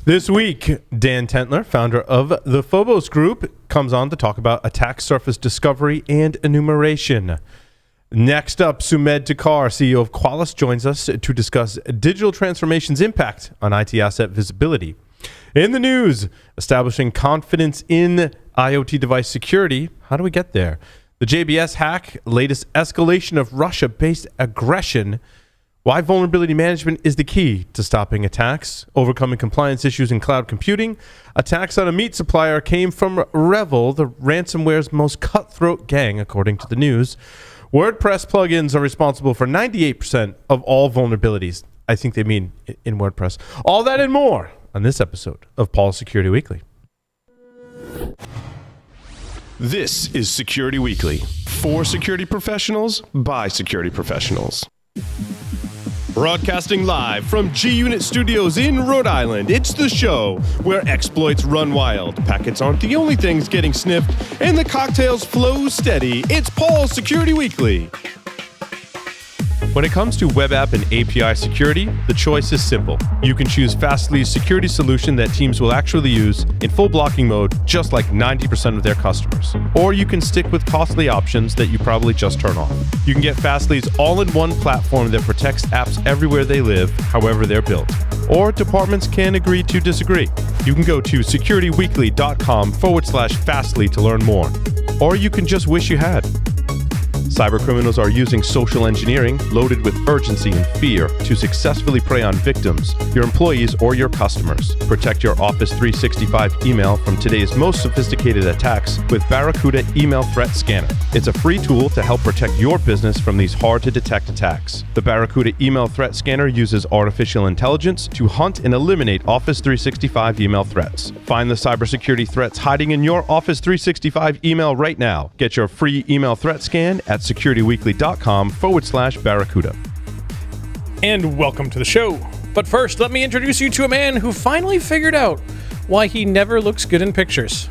This week, Dan Tentler, founder of the Phobos Group, comes on to talk about attack surface discovery and enumeration. Next up, Sumedh Thakar, CEO of Qualys, joins us to discuss digital transformation's impact on IT asset visibility. In the news, establishing confidence in IoT device security. How do we get there? The JBS hack, latest escalation of Russia-based aggression. Why vulnerability management is the key to stopping attacks, overcoming compliance issues in cloud computing. Attacks on a meat supplier came from Revel, the ransomware's most cutthroat gang, according to the news. WordPress plugins are responsible for 98% of all vulnerabilities. I think they mean in WordPress. All that and more on this episode of Paul's Security Weekly. This is Security Weekly, for security professionals, by security professionals. Broadcasting live from G-Unit Studios in Rhode Island, it's the show where exploits run wild, packets aren't the only things getting sniffed, and the cocktails flow steady. It's Paul's Security Weekly. When it comes to web app and API security, the choice is simple. You can choose Fastly's security solution that teams will actually use in full blocking mode, just like 90% of their customers. Or you can stick with costly options that you probably just turn off. You can get Fastly's all-in-one platform that protects apps everywhere they live, however they're built. Or departments can agree to disagree. You can go to securityweekly.com/Fastly to learn more. Or you can just wish you had. Cybercriminals are using social engineering loaded with urgency and fear to successfully prey on victims, your employees, or your customers. Protect your Office 365 email from today's most sophisticated attacks with Barracuda Email Threat Scanner. It's a free tool to help protect your business from these hard-to-detect attacks. The Barracuda Email Threat Scanner uses artificial intelligence to hunt and eliminate Office 365 email threats. Find the cybersecurity threats hiding in your Office 365 email right now. Get your free email threat scan at securityweekly.com/Barracuda. And welcome to the show. But first, let me introduce you to a man who finally figured out why he never looks good in pictures.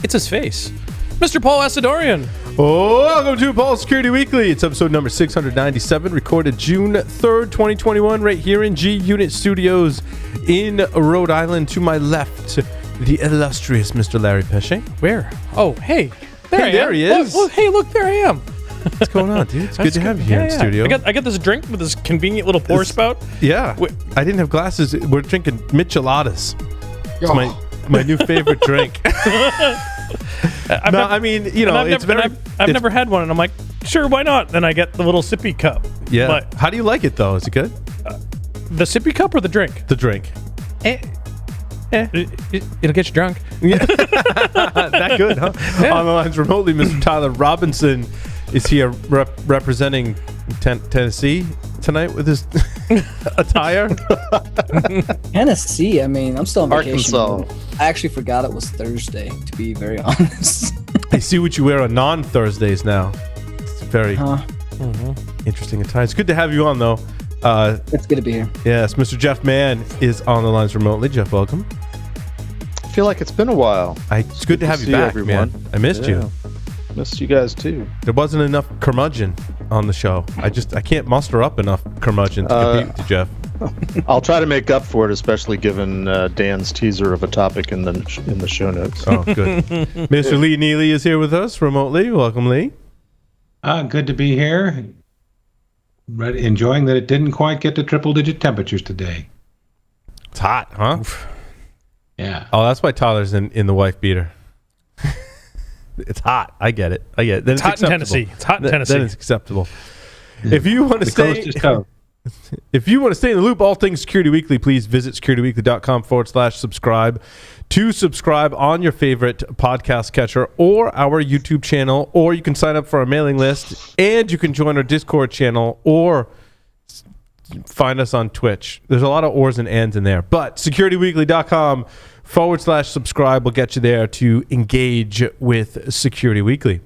It's his face. Mr. Paul Asadorian. Welcome to Paul's Security Weekly. It's episode number 697, recorded June 3rd, 2021, right here in G-Unit Studios in Rhode Island. To my left, the illustrious Mr. Larry Pesce. Where? Oh, hey. There he is. Well, hey, look, there I am. What's going on, dude? It's good to have you here in studio. I got this drink with this convenient little pour spout. Yeah. I didn't have glasses. We're drinking micheladas. It's my new favorite drink. I've never had one, and I'm like, sure, why not? Then I get the little sippy cup. Yeah. But how do you like it, though? Is it good? The sippy cup or the drink? The drink. It'll get you drunk. Yeah. That good, huh? Yeah. On the lines remotely, Mr. Tyler Robinson is here representing Tennessee tonight with his attire. Tennessee? I mean, I'm still on vacation. Arkansas. I actually forgot it was Thursday, to be very honest. I see what you wear on non-Thursdays now. It's very interesting attire. It's good to have you on, though. It's good to be here. Yes, Mr. Jeff Mann is on the lines remotely. Jeff, welcome. I feel like it's been a while. It's good to have you back, everyone. man. I missed you. Missed you guys too. There wasn't enough curmudgeon on the show. I can't muster up enough curmudgeon to compete with you, Jeff. I'll try to make up for it, especially given Dan's teaser of a topic in the show notes. Oh, good. Mr. Lee Neely is here with us remotely. Welcome, Lee. Good to be here. Enjoying that it didn't quite get to triple-digit temperatures today. It's hot, huh? Oof. Yeah. Oh, that's why Tyler's in the wife beater. It's hot. I get it. Then it's hot in Tennessee. It's hot in Tennessee. Then it's acceptable. If you want to stay, if you want to stay in the loop, all things Security Weekly, please visit securityweekly.com/subscribe to subscribe on your favorite podcast catcher or our YouTube channel, or you can sign up for our mailing list, and you can join our Discord channel, or find us on Twitch. There's a lot of ors and ands in there, but securityweekly.com/subscribe will get you there to engage with Security Weekly.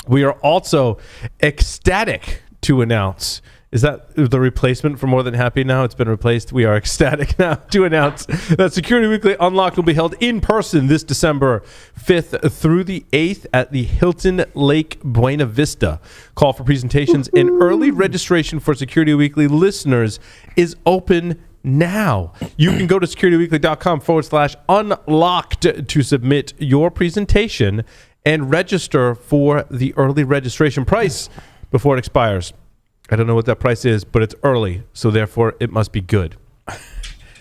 We are also ecstatic to announce, is that the replacement for More Than Happy now? It's been replaced. We are ecstatic now to announce that Security Weekly Unlocked will be held in person this December 5th through the 8th at the Hilton Lake Buena Vista. Call for presentations and early registration for Security Weekly listeners is open now. You can go to securityweekly.com/unlocked to submit your presentation and register for the early registration price before it expires. I don't know what that price is, but it's early, so therefore it must be good.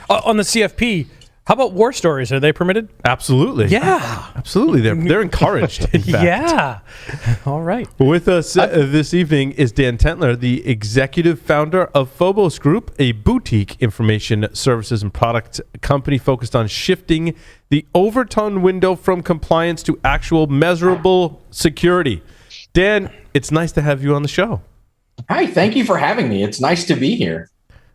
On the CFP, how about war stories? Are they permitted? Absolutely. Yeah. Absolutely. They're encouraged, in fact. Yeah. All right. With us this evening is Dan Tentler, the executive founder of Phobos Group, a boutique information services and product company focused on shifting the Overton window from compliance to actual measurable security. Dan, it's nice to have you on the show. Hi, thank you for having me. It's nice to be here.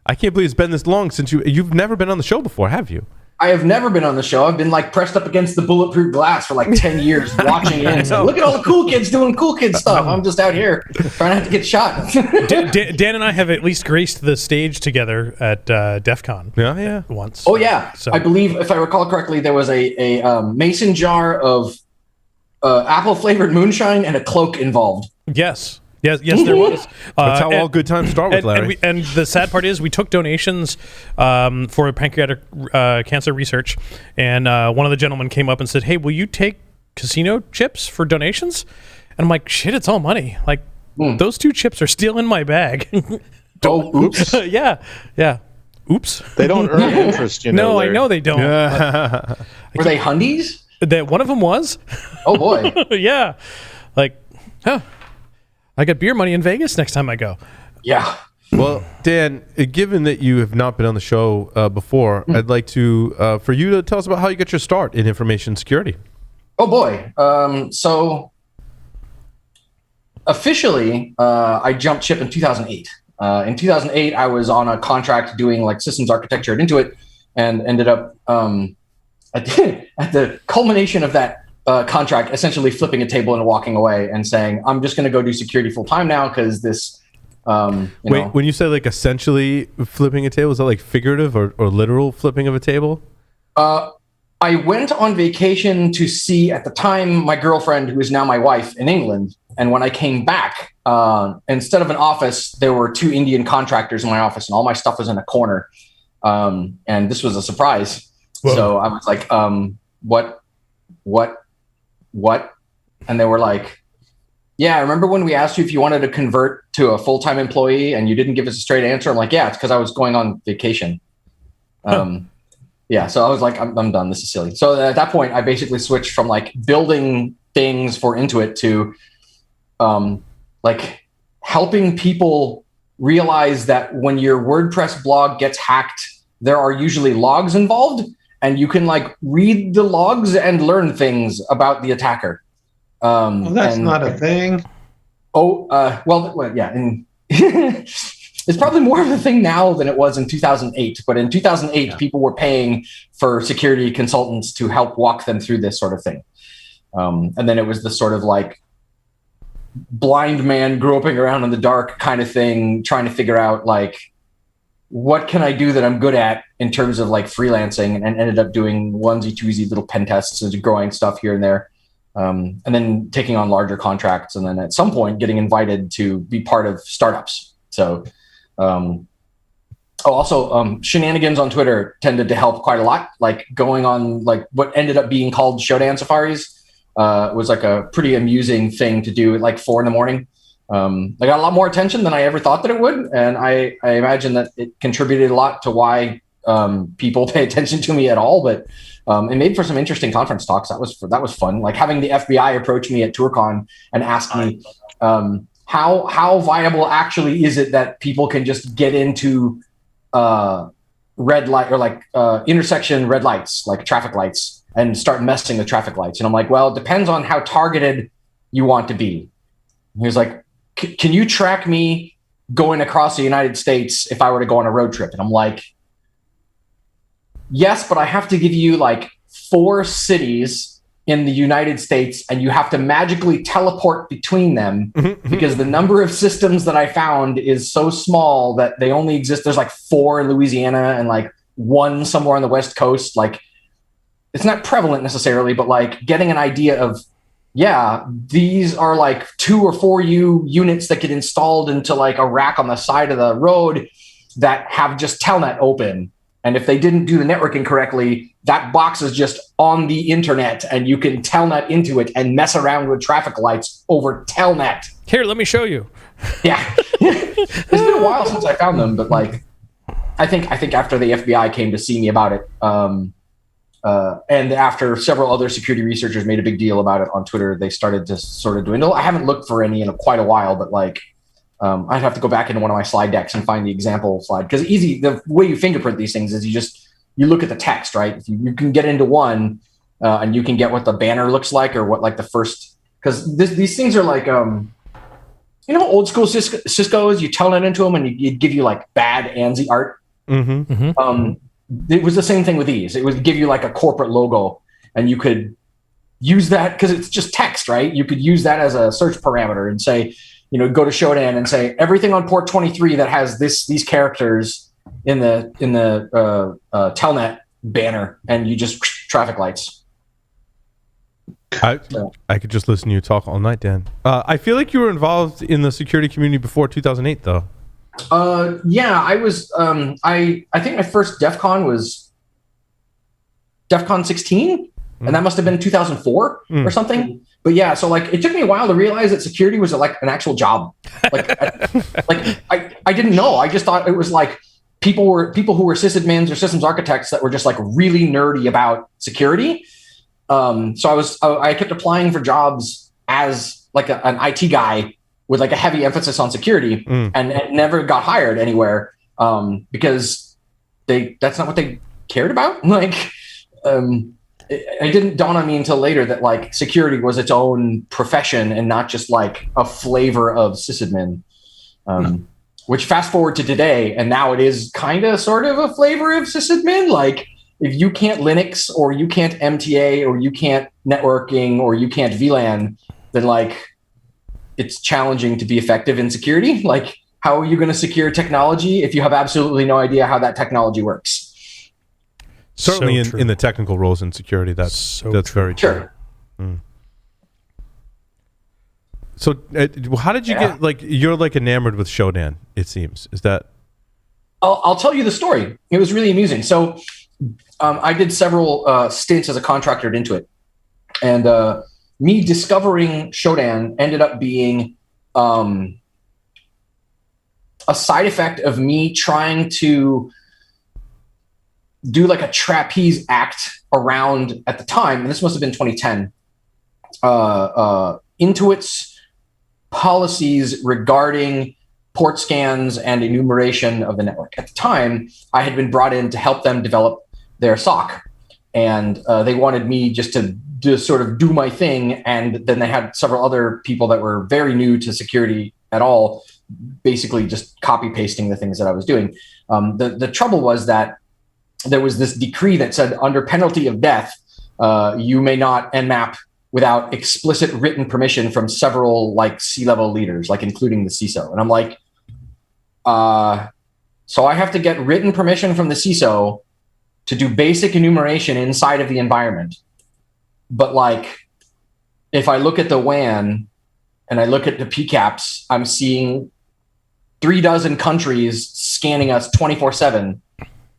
I can't believe it's been this long since you've never been on the show before, have you? I have never been on the show. I've been like pressed up against the bulletproof glass for like 10 years watching it and saying, look at all the cool kids doing cool kid stuff. I'm just out here trying not to get shot. Dan and I have at least graced the stage together at DEF CON. Yeah. Once. Oh, yeah. So. I believe, if I recall correctly, there was a mason jar of apple-flavored moonshine and a cloak involved. Yes, there was. That's how all good times start with, Larry. And the sad part is we took donations for pancreatic cancer research, and one of the gentlemen came up and said, hey, will you take casino chips for donations? And I'm like, shit, it's all money. Like, those 2 chips are still in my bag. Oh, oops. Yeah. Oops. They don't earn interest, you know. No, Larry. I know they don't. Were they hundies? That one of them was. Oh, boy. Yeah. Like, I got beer money in Vegas next time I go. Yeah. Well, Dan, given that you have not been on the show before, I'd like to for you to tell us about how you got your start in information security. Oh, boy. So officially, I jumped ship in 2008. In 2008, I was on a contract doing like systems architecture at Intuit, and ended up at the culmination of that contract, essentially flipping a table and walking away and saying, I'm just going to go do security full time now because this. Wait, when you say like essentially flipping a table, is that like figurative or literal flipping of a table? I went on vacation to see, at the time, my girlfriend, who is now my wife, in England. And when I came back, instead of an office, there were 2 Indian contractors in my office, and all my stuff was in a corner. And this was a surprise. Whoa. So I was like, what? And they were like, yeah, remember when we asked you if you wanted to convert to a full-time employee and you didn't give us a straight answer? I'm like, yeah, it's because I was going on vacation. Yeah, so I was like, I'm done. This is silly. So at that point, I basically switched from like building things for Intuit to like helping people realize that when your WordPress blog gets hacked, there are usually logs involved. And you can like read the logs and learn things about the attacker. Well, that's not a thing. Oh, well, yeah. And it's probably more of a thing now than it was in 2008. But in 2008, people were paying for security consultants to help walk them through this sort of thing. And then it was this sort of like blind man groping around in the dark kind of thing, trying to figure out like, what can I do that I'm good at in terms of like freelancing, and ended up doing onesie twosie little pen tests and growing stuff here and there. And then taking on larger contracts. And then at some point getting invited to be part of startups. So, shenanigans on Twitter tended to help quite a lot. Like going on like what ended up being called Showdown Safaris was like a pretty amusing thing to do at like 4 a.m. I got a lot more attention than I ever thought that it would. And I imagine that it contributed a lot to why people pay attention to me at all. But it made for some interesting conference talks. That was fun. Like having the FBI approach me at TourCon and ask me how viable actually is it that people can just get into red light or like intersection red lights, like traffic lights, and start messing with traffic lights. And I'm like, well, it depends on how targeted you want to be. And he was like, can you track me going across the United States if I were to go on a road trip? And I'm like, yes, but I have to give you like 4 cities in the United States, and you have to magically teleport between them because the number of systems that I found is so small that they only exist. There's like 4 in Louisiana and like 1 somewhere on the West Coast. Like it's not prevalent necessarily, but like getting an idea of, yeah, these are like 2 or 4 units that get installed into like a rack on the side of the road that have just telnet open. And if they didn't do the networking correctly, that box is just on the internet, and you can telnet into it and mess around with traffic lights over telnet. Here, let me show you. Yeah. It's been a while since I found them, but like, I think after the FBI came to see me about it, and after several other security researchers made a big deal about it on Twitter, they started to sort of dwindle. I haven't looked for any in quite a while, but like, I'd have to go back into one of my slide decks and find the example slide, because the way you fingerprint these things is you look at the text, right? You can get into one and you can get what the banner looks like, or what like the first, because these things are like, old school Cisco's, you telnet into them and it'd give you like bad ANSI art. Mm-hmm. It was the same thing with these. It would give you like a corporate logo, and you could use that because it's just text, right? You could use that as a search parameter and say, go to Shodan and say everything on port 23 that has these characters in the telnet banner, and you just traffic lights. I could just listen to you talk all night, Dan. I feel like you were involved in the security community before 2008, though. Yeah, I was. I think my first DEF CON was DEF CON 16, and that must have been 2004 or something. But yeah, so like it took me a while to realize that security was like an actual job. Like, I didn't know. I just thought it was like people who were sysadmins or systems architects that were just like really nerdy about security. So I kept applying for jobs as like an IT guy with like a heavy emphasis on security, and never got hired anywhere because that's not what they cared about. Like, it didn't dawn on me until later that like security was its own profession and not just like a flavor of sysadmin. Which fast forward to today, and now it is kind of sort of a flavor of sysadmin. Like, if you can't Linux, or you can't MTA, or you can't networking, or you can't VLAN, then like it's challenging to be effective in security. Like, how are you going to secure technology if you have absolutely no idea how that technology works? Certainly So in the technical roles in security, that's very true. Sure. So how did you get, like, you're like enamored with Shodan, it seems. Is that? I'll tell you the story. It was really amusing. So I did several stints as a contractor at Intuit, and me discovering Shodan ended up being a side effect of me trying to do like a trapeze act around, at the time, and this must have been 2010, Intuit's policies regarding port scans and enumeration of the network. At the time, I had been brought in to help them develop their SOC, and they wanted me just to sort of do my thing, and then they had several other people that were very new to security at all, basically just copy pasting the things that I was doing. The trouble was that there was this decree that said, under penalty of death, you may not nmap without explicit written permission from several like C-level leaders, like including the CISO. And I'm like, so I have to get written permission from the CISO to do basic enumeration inside of the environment. But like, if I look at the WAN and I look at the PCAPs, I'm seeing 36 countries scanning us 24/7.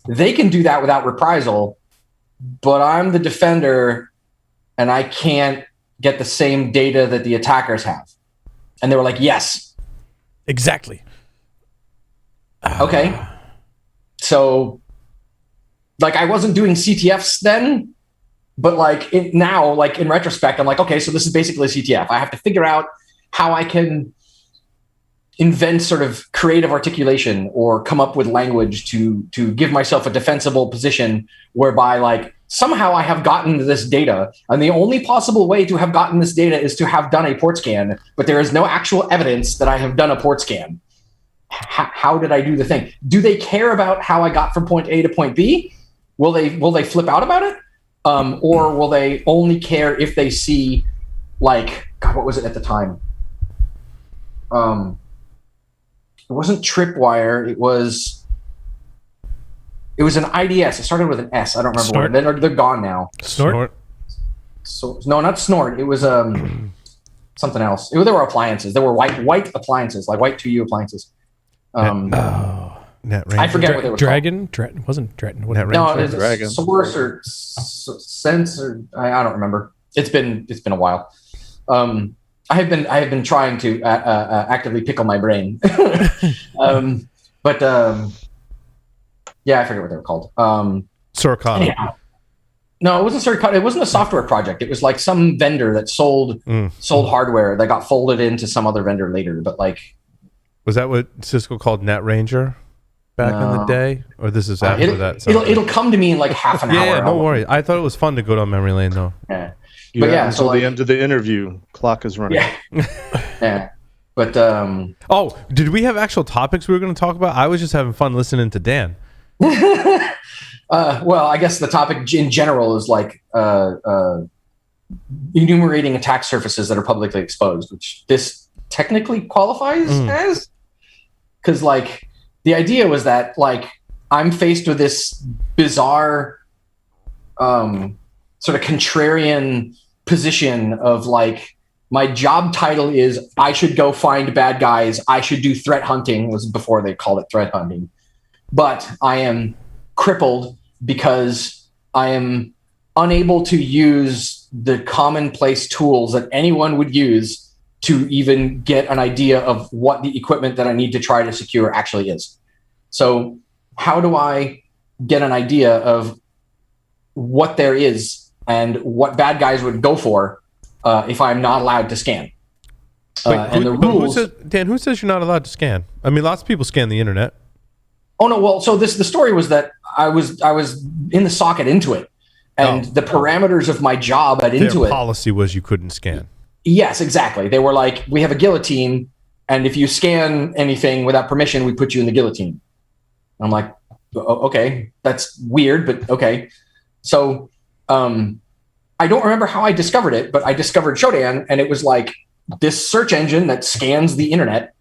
They can do that without reprisal, but I'm the defender and I can't get the same data that the attackers have. And they were like, yes. Exactly. Okay. So like, I wasn't doing CTFs then, but like now, like in retrospect, I'm like, okay, so this is basically a CTF. I have to figure out how I can invent sort of creative articulation or come up with language to give myself a defensible position whereby like somehow I have gotten this data, and the only possible way to have gotten this data is to have done a port scan, but there is no actual evidence that I have done a port scan. How did I do the thing? Do they care about how I got from point A to point B? Will they flip out about it? Or will they only care if they see, like, God, what was it at the time? It wasn't Tripwire. It was an IDS. It started with an S. I don't remember Snort? what. They're gone now. Snort? So no, not Snort. It was something else. There were appliances. There were white appliances, like white 2U appliances. I forget what they were Dragon? Wasn't Dragon. Net No, Ranger? it's Dragon. Source or Sense or I don't remember. It's been a while. I have been trying to actively pickle my brain, but yeah, I forget what they were called. Suricata. Anyhow. No, it wasn't Suricata. It wasn't a software project. It was like some vendor that sold hardware that got folded into some other vendor later. But like, Was that what Cisco called Net Ranger back in the day? Or this is after that? It'll come to me in like half an hour. Yeah, no worry. I thought it was fun to go down memory lane though. Yeah. But yeah, until so like, the end of the interview, clock is running. Yeah. Yeah. But Oh, did we have actual topics we were going to talk about? I was just having fun listening to Dan. well, I guess the topic in general is like enumerating attack surfaces that are publicly exposed, which this technically qualifies as. Because like the idea was that like I'm faced with this bizarre sort of contrarian position of like my job title is I should go find bad guys. I should do threat hunting. It was before they called it threat hunting. But I am crippled because I am unable to use the commonplace tools that anyone would use to even get an idea of what the equipment that I need to try to secure actually is. So how do I get an idea of what there is and what bad guys would go for if I'm not allowed to scan? And the rules... Dan, who says you're not allowed to scan? I mean, lots of people scan the internet. Oh no! Well, so the story was that I was in the socket Intuit, and the parameters of my job at Intuit. Their policy was you couldn't scan. Yes, exactly. They were like, we have a guillotine, and if you scan anything without permission, we put you in the guillotine. I'm like, okay, that's weird, but okay. So, I don't remember how I discovered it, but I discovered Shodan, and it was like this search engine that scans the internet.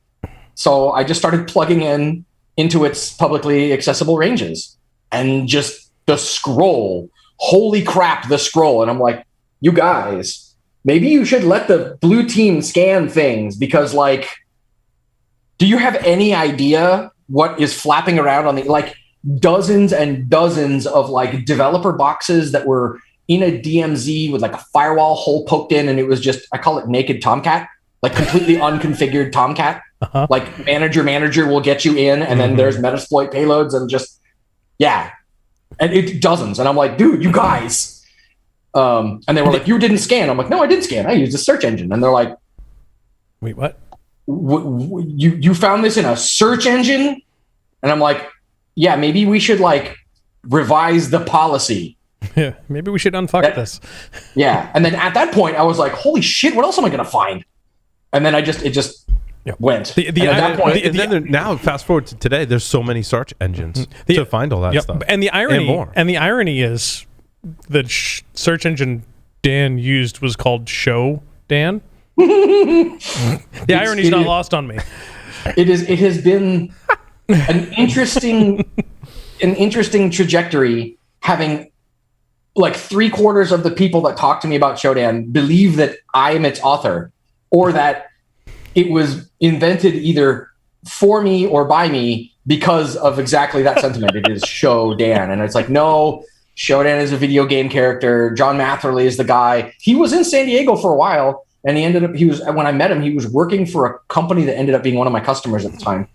So I just started plugging into its publicly accessible ranges, and just the scroll. Holy crap, the scroll. And I'm like, you guys, maybe you should let the blue team scan things, because like, do you have any idea what is flapping around on the, like, dozens and dozens of like developer boxes that were in a DMZ with like a firewall hole poked in, and it was just, I call it naked Tomcat, like completely unconfigured Tomcat. Like manager will get you in, and then there's Metasploit payloads, and just, yeah. And it dozens. And I'm like, dude, you guys. And they were like, you didn't scan. I'm like, no, I didn't scan. I used a search engine. And they're like, wait, what? You found this in a search engine? And I'm like, yeah, maybe we should like revise the policy. Yeah, maybe we should unfuck this. Yeah. And then at that point I was like, holy shit, what else am I going to find? And then it just went. Now, fast forward to today, there's so many search engines to find all that stuff. And the irony is the search engine Dan used was called Show Dan. The irony's not lost on me. It has been an interesting trajectory, having like 3/4 of the people that talk to me about Shodan believe that I am its author, or that it was invented either for me or by me because of exactly that sentiment. It is Shodan. And it's like, no, Shodan is a video game character. John Matherly is the guy. He was in San Diego for a while, and when I met him, he was working for a company that ended up being one of my customers at the time.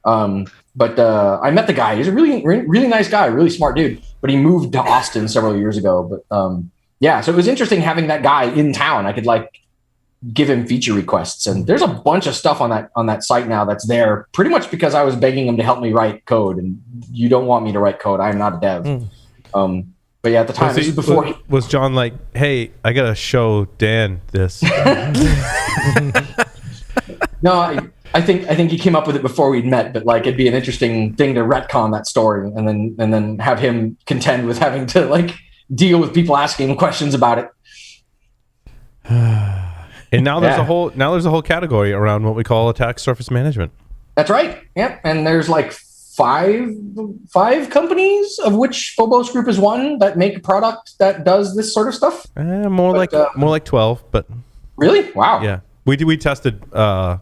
But I met the guy. He's a really, really nice guy, really smart dude, but he moved to Austin several years ago. But yeah, so it was interesting having that guy in town. I could like give him feature requests, and there's a bunch of stuff on that site now that's there pretty much because I was begging him to help me write code, and you don't want me to write code. I'm not a dev. But yeah, at the time, this was before. Was John like, hey, I gotta show Dan this? No, I think he came up with it before we'd met, but like it'd be an interesting thing to retcon that story, and then have him contend with having to like deal with people asking him questions about it. And now there's a whole category around what we call attack surface management. That's right. Yep. And there's like five companies, of which Phobos Group is one, that make a product that does this sort of stuff. More like 12, but really, wow. Yeah, we tested 9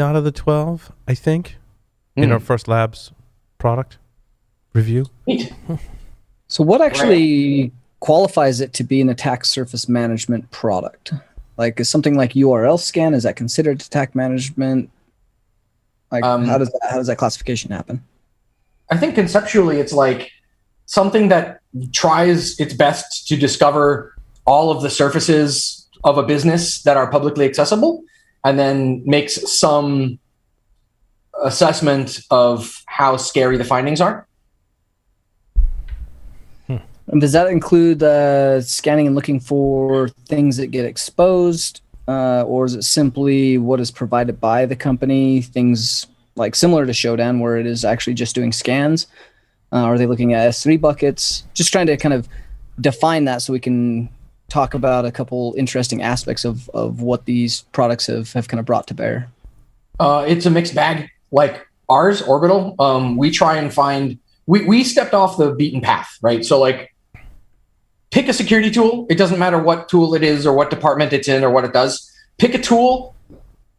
out of the 12, I think. in our first labs product review. Neat. So what actually qualifies it to be an attack surface management product? Like, is something like URL scan, is that considered attack management? Like, how does that classification happen? I think conceptually it's like something that tries its best to discover all of the surfaces of a business that are publicly accessible, and then makes some assessment of how scary the findings are. And does that include scanning and looking for things that get exposed, or is it simply what is provided by the company, things like similar to Shodan where it is actually just doing scans? Are they looking at S3 buckets? Just trying to kind of define that so we can talk about a couple interesting aspects of what these products have kind of brought to bear. It's a mixed bag. Like ours, Orbital, we try and find, we stepped off the beaten path, right? So like, pick a security tool. It doesn't matter what tool it is or what department it's in or what it does. Pick a tool.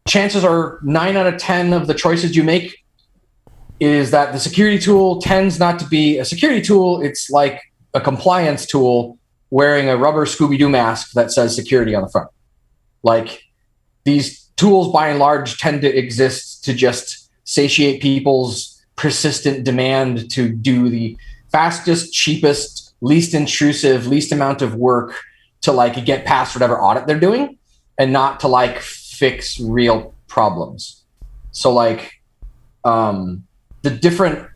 Chances are 9 out of 10 of the choices you make is that the security tool tends not to be a security tool. It's like a compliance tool wearing a rubber Scooby-Doo mask that says security on the front. Like, these tools by and large tend to exist to just satiate people's persistent demand to do the fastest, cheapest, least intrusive, least amount of work to like get past whatever audit they're doing, and not to like fix real problems. So like the different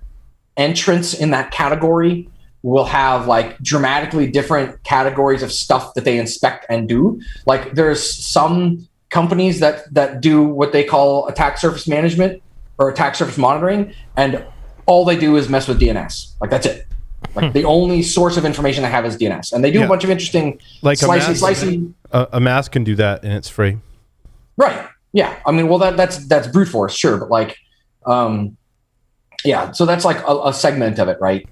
entrants in that category will have like dramatically different categories of stuff that they inspect and do. Like there's some companies that do what they call attack surface management or attack surface monitoring, and all they do is mess with DNS. Like that's it. Like the only source of information I have is DNS, and they do a bunch of interesting like slicey. A mask can do that, and it's free. Right. Yeah. I mean, well, that's brute force, sure, but like, yeah. So that's like a segment of it, right?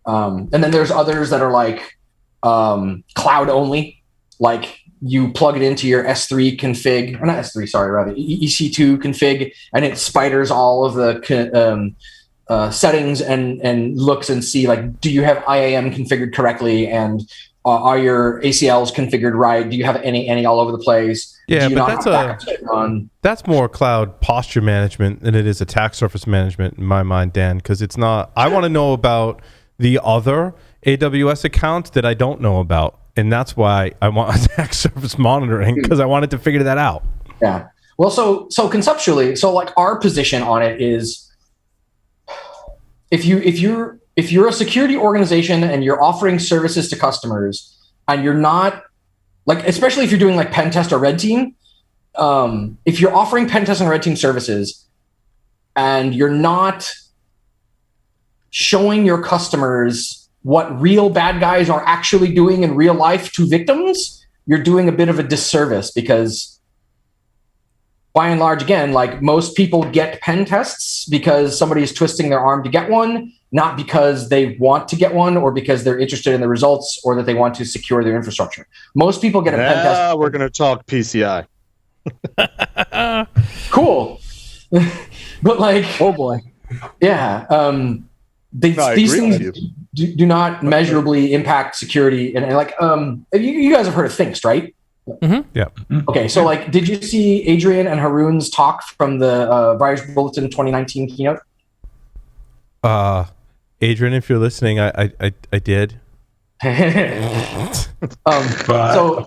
And then there's others that are like cloud only, like you plug it into your S3 config, or not S3, sorry, rather EC2 config, and it spiders all of the settings and looks and see like, do you have IAM configured correctly, and are your ACLs configured right? Do you have any all over the place? Yeah, but that's more cloud posture management than it is attack surface management in my mind, Dan, because it's not. I want to know about the other AWS accounts that I don't know about, and that's why I want attack surface monitoring, because I wanted to figure that out. Yeah. Well, so conceptually, so like our position on it is, if you're a security organization and you're offering services to customers, and you're not like, especially if you're doing like pen test or red team, if you're offering pen test and red team services and you're not showing your customers what real bad guys are actually doing in real life to victims, you're doing a bit of a disservice, because by and large, again, like most people get pen tests because somebody is twisting their arm to get one, not because they want to get one or because they're interested in the results or that they want to secure their infrastructure. Most people get a pen test. We're going to talk PCI. Cool. But like, Oh boy. yeah, these things do not measurably impact security. And like, you guys have heard of Thinkst, right? Mm-hmm. Yeah. Okay, so like, did you see Adrian and Haroon's talk from the Virus Bulletin 2019 keynote? Adrian, if you're listening, I did. So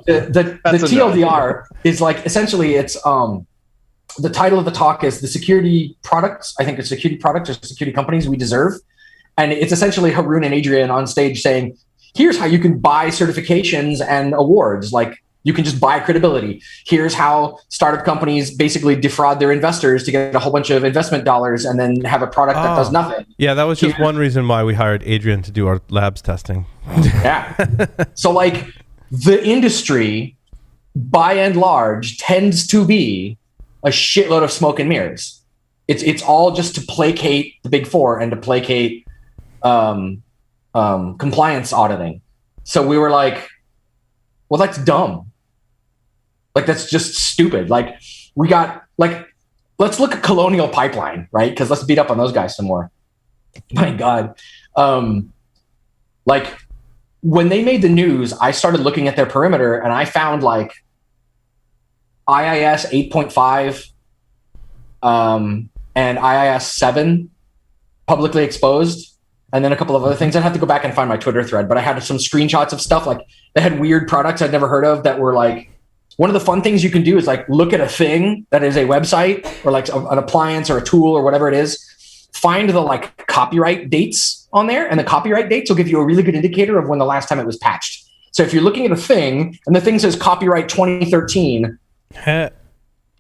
the TLDR is like, essentially it's the title of the talk is the security products. I think it's security products or security companies we deserve. And it's essentially Haroon and Adrian on stage saying, here's how you can buy certifications and awards. Like, you can just buy credibility. Here's how startup companies basically defraud their investors to get a whole bunch of investment dollars and then have a product that does nothing. Yeah, that was just one reason why we hired Adrian to do our labs testing. Yeah. So like, the industry by and large tends to be a shitload of smoke and mirrors. It's all just to placate the big four and to placate compliance auditing. So we were like, well, that's dumb. Like, that's just stupid. Like, we got like let's look at Colonial Pipeline, right? Because let's beat up on those guys some more. My God. Like when they made the news, I started looking at their perimeter and I found like IIS 8.5 and IIS 7 publicly exposed, and then a couple of other things. I'd have to go back and find my Twitter thread, but I had some screenshots of stuff. Like they had weird products I'd never heard of that were like, one of the fun things you can do is like look at a thing that is a website or like an appliance or a tool or whatever it is, find the like copyright dates on there, and the copyright dates will give you a really good indicator of when the last time it was patched. So if you're looking at a thing and the thing says copyright 2013,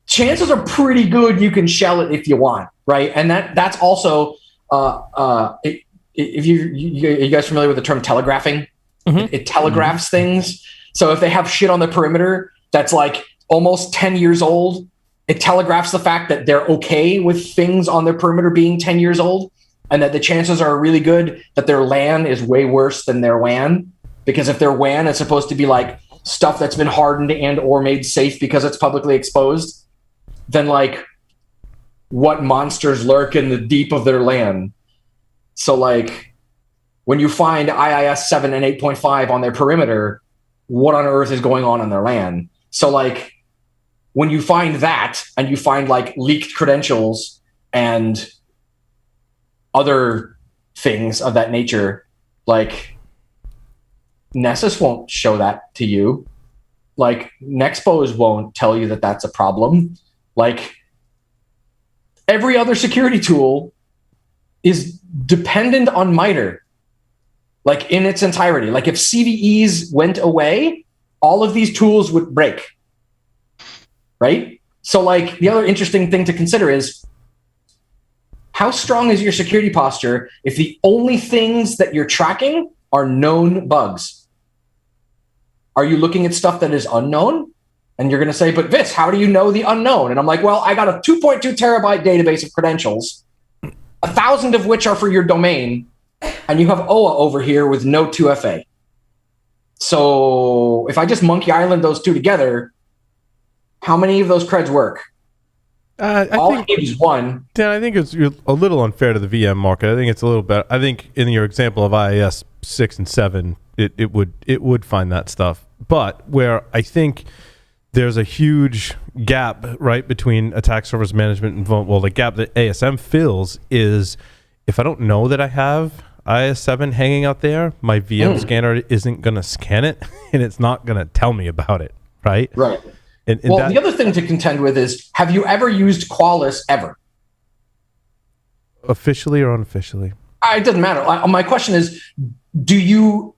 chances are pretty good you can shell it if you want, right? And that's also if you guys familiar with the term telegraphing? Mm-hmm. It telegraphs things. So if they have shit on the perimeter that's like almost 10 years old, it telegraphs the fact that they're okay with things on their perimeter being 10 years old, and that the chances are really good that their LAN is way worse than their WAN. Because if their WAN is supposed to be like stuff that's been hardened and or made safe because it's publicly exposed, then like what monsters lurk in the deep of their LAN? So like when you find IIS 7 and 8.5 on their perimeter, what on earth is going on in their LAN? So like when you find that and you find like leaked credentials and other things of that nature, like Nessus won't show that to you. Like Nexpose won't tell you that that's a problem. Like every other security tool is dependent on MITRE, like in its entirety. Like if CVEs went away, all of these tools would break, right? So like the other interesting thing to consider is how strong is your security posture if the only things that you're tracking are known bugs? Are you looking at stuff that is unknown? And you're going to say, but Vis, how do you know the unknown? And I'm like, well, I got a 2.2 terabyte database of credentials, 1,000 of which are for your domain, and you have OA over here with no 2FA. So if I just Monkey Island those two together, how many of those creds work? All I need is one. Dan, I think you're a little unfair to the VM market. I think it's a little better. I think in your example of IIS 6 and 7, it would find that stuff. But where I think there's a huge gap, right, between attack surface management and the gap that ASM fills is if I don't know that I have IIS-7 hanging out there, my VM scanner isn't going to scan it, and it's not going to tell me about it, right? Right. And well, the other thing to contend with is, have you ever used Qualys ever? Officially or unofficially? It doesn't matter. My question is, do you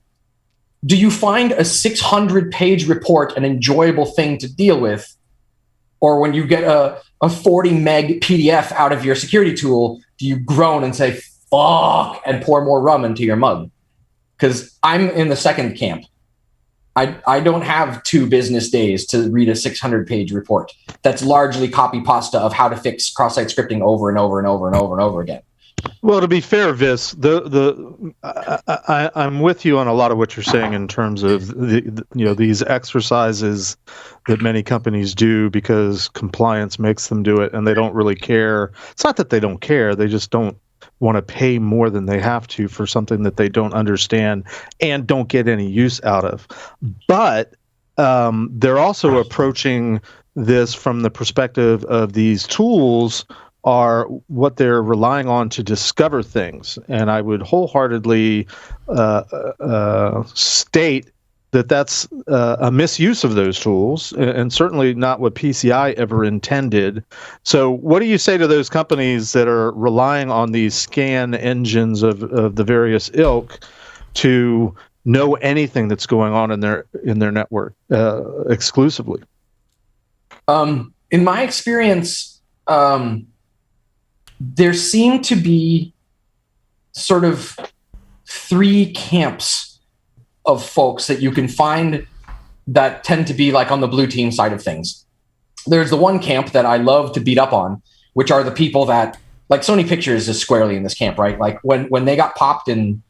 find a 600-page report an enjoyable thing to deal with? Or when you get a 40-meg PDF out of your security tool, do you groan and say, fuck, and pour more rum into your mug? Because I'm in the second camp. I don't have 2 business days to read a 600-page report that's largely copy pasta of how to fix cross-site scripting over and over and over and over and over again. Well, to be fair, Vis, I'm with you on a lot of what you're saying in terms of these exercises that many companies do because compliance makes them do it, and they don't really care. It's not that they don't care; they just don't want to pay more than they have to for something that they don't understand and don't get any use out of. But they're also approaching this from the perspective of these tools are what they're relying on to discover things. And I would wholeheartedly state that that's a misuse of those tools and certainly not what PCI ever intended. So what do you say to those companies that are relying on these scan engines of the various ilk to know anything that's going on in their network exclusively? In my experience, there seem to be sort of 3 camps of folks that you can find that tend to be like on the blue team side of things. There's the one camp that I love to beat up on, which are the people that, like Sony Pictures is squarely in this camp, right? Like when they got popped in,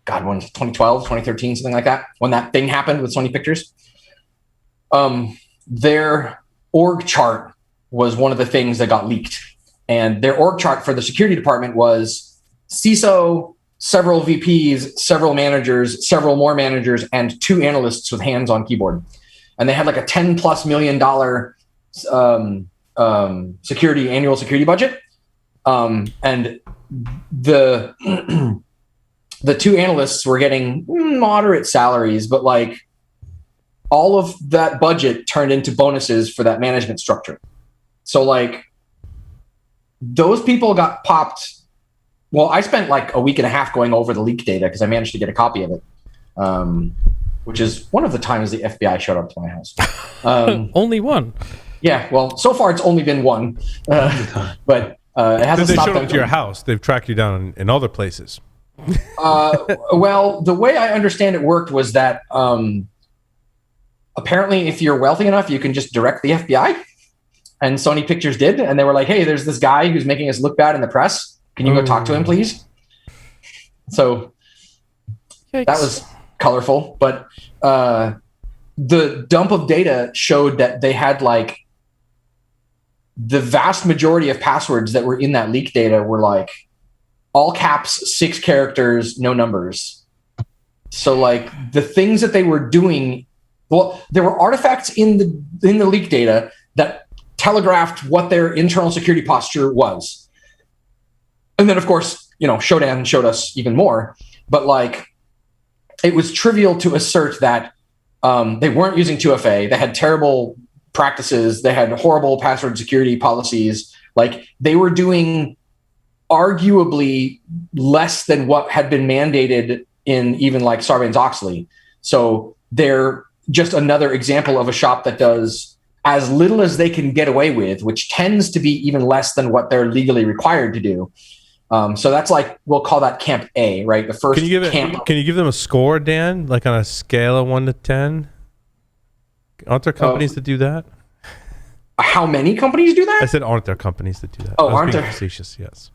when 2012, 2013, something like that, when that thing happened with Sony Pictures, their org chart was one of the things that got leaked. And their org chart for the security department was CISO, several VPs, several managers, several more managers, and 2 analysts with hands on keyboard. And they had like a $10+ million annual security budget. And the the 2 analysts were getting moderate salaries, but like all of that budget turned into bonuses for that management structure. So like those people got popped. Well, I spent like a week and a half going over the leak data because I managed to get a copy of it, which is one of the times the FBI showed up to my house. Only one. Yeah, well, so far it's only been one, but it hasn't Did they stopped show them up to your house? They've tracked you down in other places. Well, the way I understand it worked was that apparently if you're wealthy enough, you can just direct the FBI. And Sony Pictures did. And they were like, hey, there's this guy who's making us look bad in the press. Can you go talk to him, please? So Yikes. that was colorful. But the dump of data showed that they had like the vast majority of passwords that were in that leak data were like all caps, 6 characters, no numbers. So like the things that they were doing, well, there were artifacts in the leak data that telegraphed what their internal security posture was. And then of course, Shodan showed us even more, but like it was trivial to assert that they weren't using 2FA. They had terrible practices. They had horrible password security policies. Like they were doing arguably less than what had been mandated in even like Sarbanes-Oxley. So they're just another example of a shop that does as little as they can get away with, which tends to be even less than what they're legally required to do. So that's like, we'll call that Camp A, right? The first camp. Can you give them a score, Dan? Like on a scale of 1 to 10? Aren't there companies that do that? How many companies do that? I said, aren't there companies that do that? Oh, I was aren't being there? facetious, yes.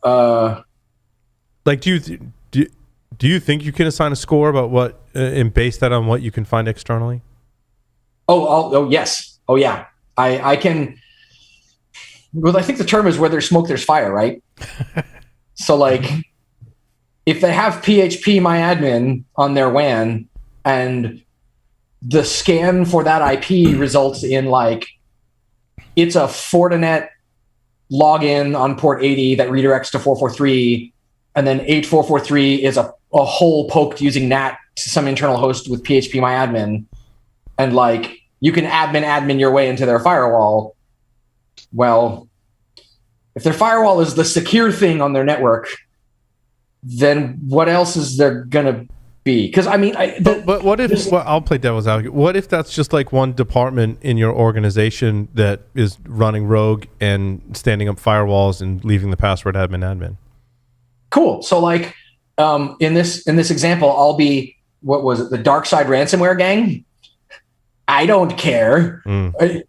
Like, do you think you can assign a score about what and base that on what you can find externally? Oh, yes. Oh, yeah. I can. Well, I think the term is where there's smoke, there's fire, right? So, like, if they have PHP MyAdmin on their WAN and the scan for that IP results in, like, it's a Fortinet login on port 80 that redirects to 443, and then 8443 is a hole poked using NAT to some internal host with PHP MyAdmin, and, like, you can admin your way into their firewall. Well, if their firewall is the secure thing on their network, then what else is there gonna be? Because I mean, but what if? Well, I'll play devil's advocate. What if that's just like one department in your organization that is running rogue and standing up firewalls and leaving the password admin? Cool. So, like, in this example, I'll be, what was it? The dark side ransomware gang. I don't care.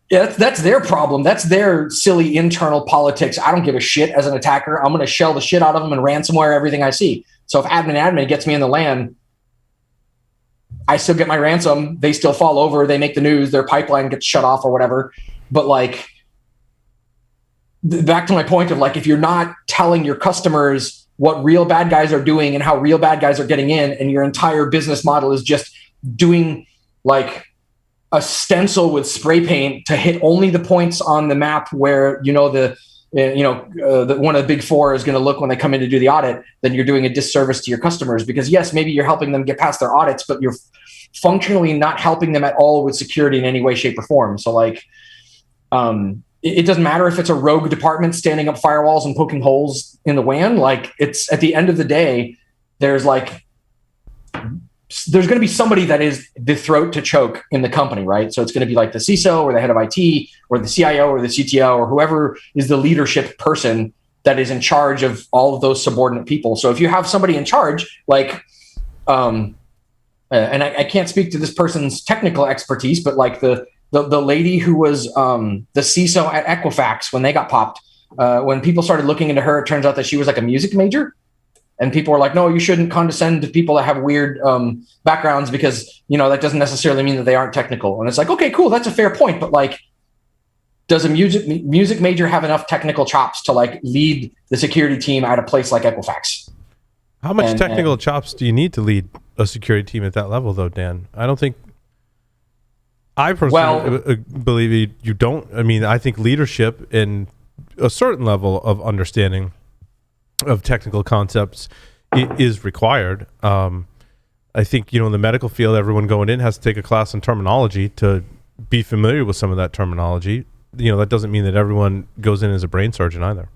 That's their problem. That's their silly internal politics. I don't give a shit as an attacker. I'm going to shell the shit out of them and ransomware everything I see. So if admin gets me in the LAN, I still get my ransom. They still fall over. They make the news. Their pipeline gets shut off or whatever. But like, back to my point of like, if you're not telling your customers what real bad guys are doing and how real bad guys are getting in, and your entire business model is just doing like a stencil with spray paint to hit only the points on the map where one of the big four is going to look when they come in to do the audit, then you're doing a disservice to your customers, because yes, maybe you're helping them get past their audits, but you're functionally not helping them at all with security in any way, shape, or form. So like, it doesn't matter if it's a rogue department standing up firewalls and poking holes in the WAN. Like, it's at the end of the day, there's going to be somebody that is the throat to choke in the company, right? So it's going to be like the CISO or the head of IT or the CIO or the CTO or whoever is the leadership person that is in charge of all of those subordinate people. So if you have somebody in charge, like, and I can't speak to this person's technical expertise, but like the lady who was the CISO at Equifax when they got popped, when people started looking into her, it turns out that she was like a music major. And people were like, no, you shouldn't condescend to people that have weird backgrounds because, that doesn't necessarily mean that they aren't technical. And it's like, okay, cool. That's a fair point. But like, does a music major have enough technical chops to like lead the security team at a place like Equifax? How much technical chops do you need to lead a security team at that level, though, Dan? I don't think. I personally believe you don't. I mean, I think leadership and a certain level of understanding of technical concepts is required. I think, in the medical field, everyone going in has to take a class on terminology to be familiar with some of that terminology. That doesn't mean that everyone goes in as a brain surgeon either.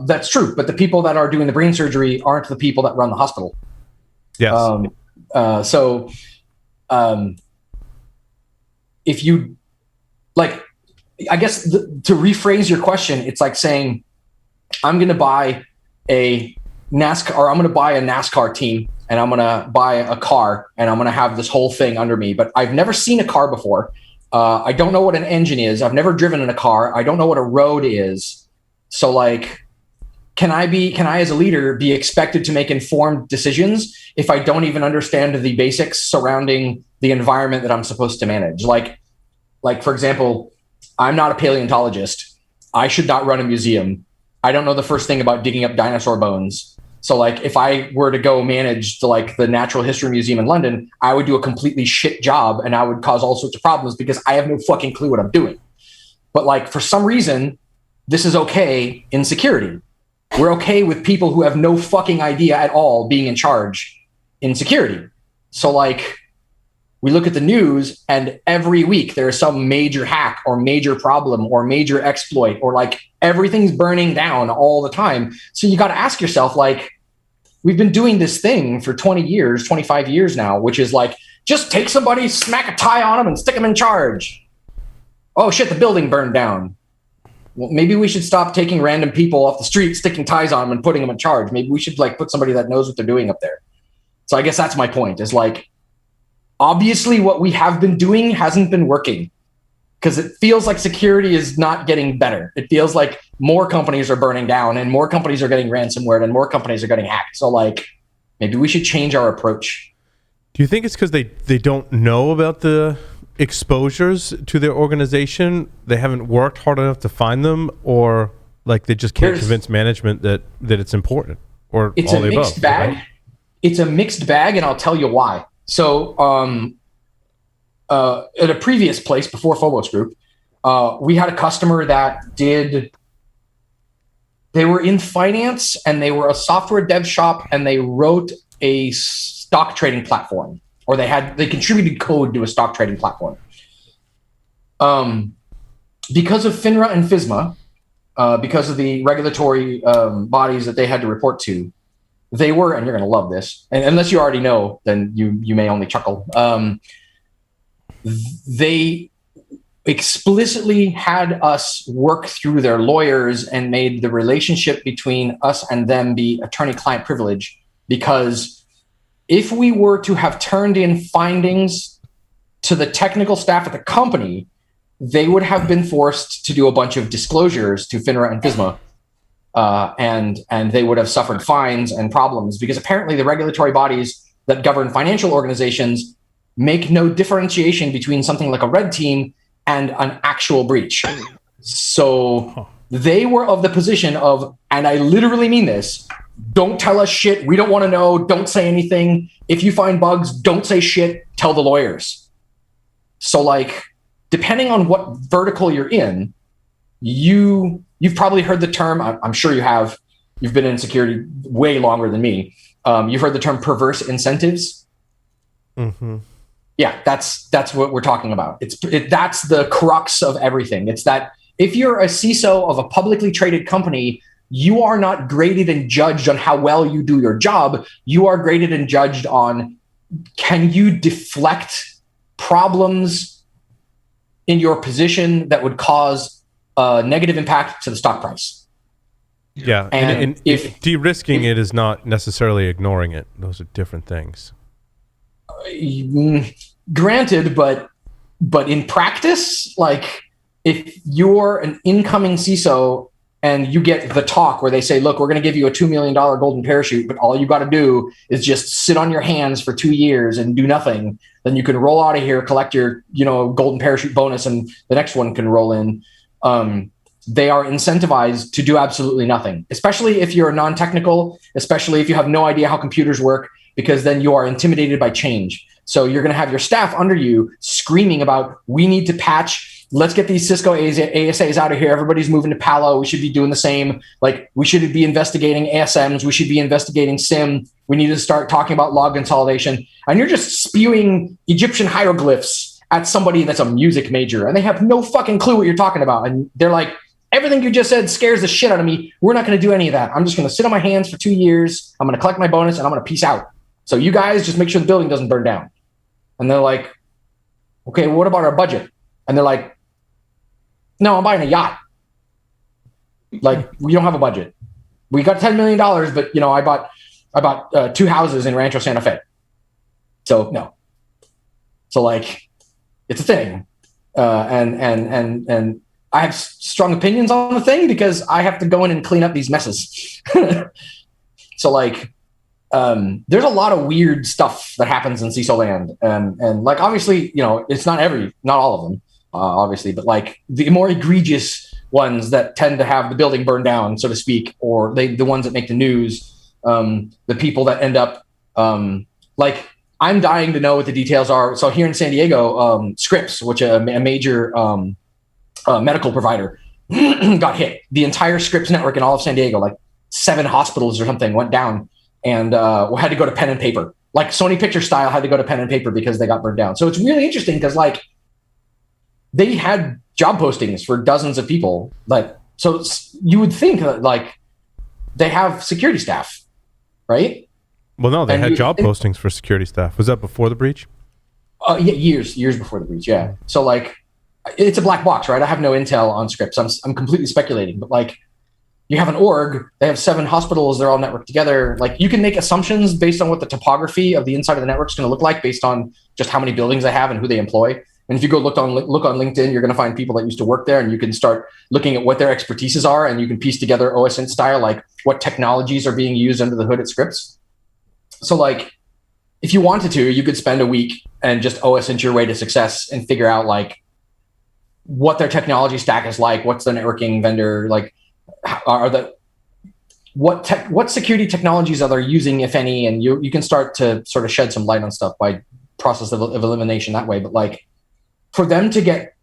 That's true, but the people that are doing the brain surgery aren't the people that run the hospital. Yes. If you like, I guess to rephrase your question, it's like saying, I'm going to buy a NASCAR, or I'm going to buy a NASCAR team, and I'm going to buy a car, and I'm going to have this whole thing under me. But I've never seen a car before. I don't know what an engine is. I've never driven in a car. I don't know what a road is. So like, can I as a leader be expected to make informed decisions if I don't even understand the basics surrounding the environment that I'm supposed to manage? Like for example, I'm not a paleontologist. I should not run a museum. I don't know the first thing about digging up dinosaur bones. So like, if I were to go manage the Natural History Museum in London, I would do a completely shit job, and I would cause all sorts of problems because I have no fucking clue what I'm doing. But like, for some reason, this is okay in security. We're okay with people who have no fucking idea at all being in charge in security. So like, we look at the news, and every week there is some major hack or major problem or major exploit, or like everything's burning down all the time. So you got to ask yourself, like, we've been doing this thing for 20 years, 25 years now, which is like, just take somebody, smack a tie on them, and stick them in charge. Oh shit, the building burned down. Well, maybe we should stop taking random people off the street, sticking ties on them and putting them in charge. Maybe we should like put somebody that knows what they're doing up there. So I guess that's my point, is like, obviously what we have been doing hasn't been working, because it feels like security is not getting better. It feels like more companies are burning down, and more companies are getting ransomware, and more companies are getting hacked. So like, maybe we should change our approach. Do you think it's because they don't know about the exposures to their organization? They haven't worked hard enough to find them, or like they just can't convince management that it's important, or it's all a the mixed above? bag. Right? It's a mixed bag, and I'll tell you why. So at a previous place before Phobos Group, we had a customer that they were in finance, and they were a software dev shop, and they wrote a stock trading platform, or they contributed code to a stock trading platform. Because of FINRA and FISMA, because of the regulatory bodies that they had to report to, they were, and you're going to love this, and unless you already know, then you may only chuckle. They explicitly had us work through their lawyers and made the relationship between us and them be attorney-client privilege, because if we were to have turned in findings to the technical staff at the company, they would have been forced to do a bunch of disclosures to FINRA and FISMA. And they would have suffered fines and problems, because apparently the regulatory bodies that govern financial organizations make no differentiation between something like a red team and an actual breach. So they were of the position of, and I literally mean this, don't tell us shit. We don't want to know. Don't say anything. If you find bugs, don't say shit. Tell the lawyers. So like, depending on what vertical you're in, you've probably heard the term, I'm sure you have, you've been in security way longer than me. You've heard the term perverse incentives. Mm-hmm. Yeah, that's what we're talking about. That's the crux of everything. It's that if you're a CISO of a publicly traded company, you are not graded and judged on how well you do your job. You are graded and judged on, can you deflect problems in your position that would cause a negative impact to the stock price. Yeah, and if de-risking it is not necessarily ignoring it. Those are different things. Granted, but in practice, like if you're an incoming CISO and you get the talk where they say, look, we're going to give you a $2 million golden parachute, but all you got to do is just sit on your hands for 2 years and do nothing. Then you can roll out of here, collect your, golden parachute bonus, and the next one can roll in. They are incentivized to do absolutely nothing, especially if you're non-technical, especially if you have no idea how computers work, because then you are intimidated by change. So you're going to have your staff under you screaming about, we need to patch. Let's get these Cisco ASAs out of here. Everybody's moving to Palo. We should be doing the same. Like, we should be investigating ASMs. We should be investigating SIM. We need to start talking about log consolidation. And you're just spewing Egyptian hieroglyphs at somebody that's a music major, and they have no fucking clue what you're talking about. And they're like, everything you just said scares the shit out of me. We're not going to do any of that. I'm just going to sit on my hands for 2 years. I'm going to collect my bonus, and I'm going to peace out. So you guys just make sure the building doesn't burn down. And they're like, okay, well, what about our budget? And they're like, no, I'm buying a yacht. Like, we don't have a budget. We got $10 million, but I bought 2 houses in Rancho Santa Fe. So no. So like, it's a thing. And I have strong opinions on the thing because I have to go in and clean up these messes. So like, there's a lot of weird stuff that happens in CISO land. And like, obviously, it's not all of them, obviously, but like the more egregious ones that tend to have the building burned down, so to speak, or the ones that make the news, the people that end up, like, I'm dying to know what the details are. So here in San Diego, Scripps, which a major medical provider, got hit. The entire Scripps network in all of San Diego, like 7 hospitals or something, went down. And had to go to pen and paper, like Sony Picture style, had to go to pen and paper because they got burned down. So it's really interesting because like they had job postings for dozens of people. Like, so you would think that like they have security staff, right? Well, no, they had job postings for security staff. Was that before the breach? Yeah, years before the breach. Yeah. So like, it's a black box, right? I have no intel on Scripps. I'm completely speculating, but like, you have an org, they have 7 hospitals, they're all networked together. Like, you can make assumptions based on what the topography of the inside of the network is going to look like based on just how many buildings they have and who they employ. And if you go look on LinkedIn, you're going to find people that used to work there, and you can start looking at what their expertises are, and you can piece together OSINT style, like what technologies are being used under the hood at Scripps. So like, if you wanted to, you could spend a week and just OSINT your way to success and figure out like what their technology stack is like, what's the networking vendor, like, what security technologies are they using, if any, and you can start to sort of shed some light on stuff by process of elimination that way. But like, for them to get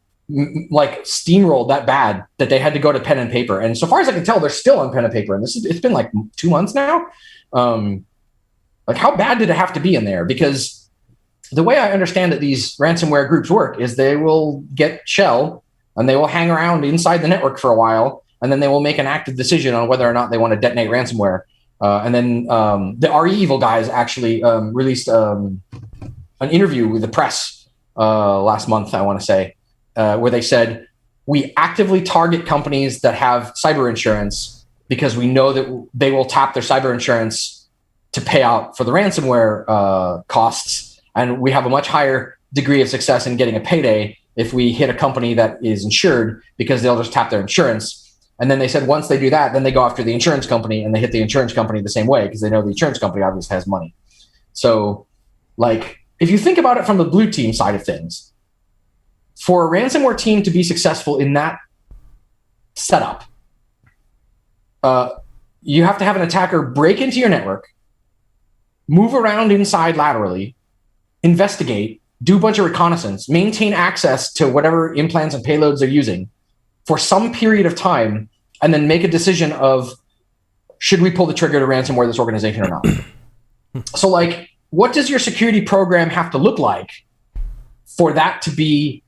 like steamrolled that bad that they had to go to pen and paper, and so far as I can tell, they're still on pen and paper, and it's been like 2 months now. Like, how bad did it have to be in there? Because the way I understand that these ransomware groups work is they will get shell and they will hang around inside the network for a while, and then they will make an active decision on whether or not they want to detonate ransomware. And then the RE Evil guys actually released an interview with the press last month, I want to say, where they said, we actively target companies that have cyber insurance because we know that they will tap their cyber insurance to pay out for the ransomware costs. And we have a much higher degree of success in getting a payday if we hit a company that is insured, because they'll just tap their insurance. And then they said, once they do that, then they go after the insurance company, and they hit the insurance company the same way because they know the insurance company obviously has money. So like, if you think about it from the blue team side of things, for a ransomware team to be successful in that setup, you have to have an attacker break into your network, move around inside laterally, investigate, do a bunch of reconnaissance, maintain access to whatever implants and payloads they're using for some period of time, and then make a decision of, should we pull the trigger to ransomware this organization or not? So like, what does your security program have to look like for that to be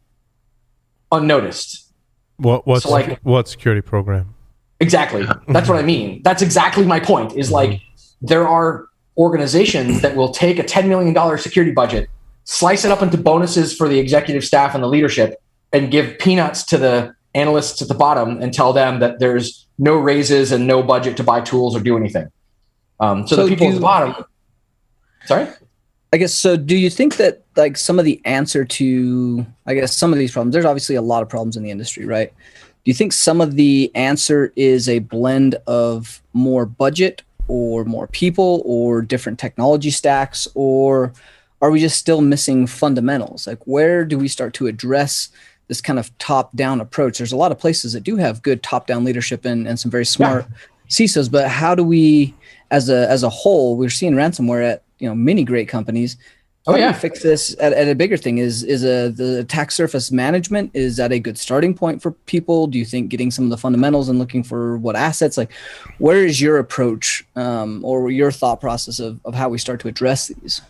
unnoticed? What security program? Exactly. That's what I mean. That's exactly my point, is like, there are organizations that will take a $10 million security budget, slice it up into bonuses for the executive staff and the leadership, and give peanuts to the analysts at the bottom and tell them that there's no raises and no budget to buy tools or do anything. So the people at the bottom. Sorry? I guess, so do you think that like some of the answer to, I guess, some of these problems, there's obviously a lot of problems in the industry, right? you think some of the answer is a blend of more budget or more people or different technology stacks, or are we just still missing fundamentals? Like, where do we start to address this kind of top-down approach? There's a lot of places that do have good top-down leadership and some very smart CISOs, but how do we, as a whole, we're seeing ransomware at many great companies. How do we fix this at a bigger thing? Is the attack surface management, is that a good starting point for people? Do you think getting some of the fundamentals and looking for what assets, like where is your approach or your thought process of how we start to address these?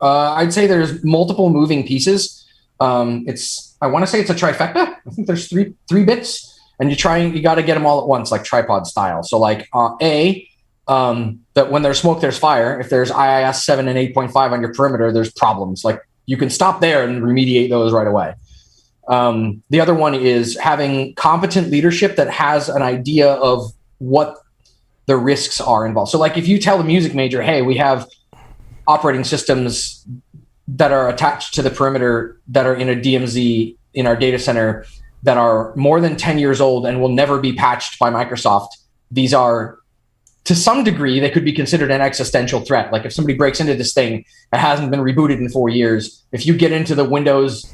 I'd say there's multiple moving pieces. I want to say it's a trifecta. I think there's three bits, and you got to get them all at once, like tripod style. So like that when there's smoke, there's fire. If there's IIS 7 and 8.5 on your perimeter, there's problems. Like you can stop there and remediate those right away. The other one is having competent leadership that has an idea of what the risks are involved. So like if you tell a music major, hey, we have operating systems that are attached to the perimeter that are in a DMZ in our data center that are more than 10 years old and will never be patched by Microsoft. These are, to some degree, they could be considered an existential threat. Like if somebody breaks into this thing, it hasn't been rebooted in 4 years. If you get into the Windows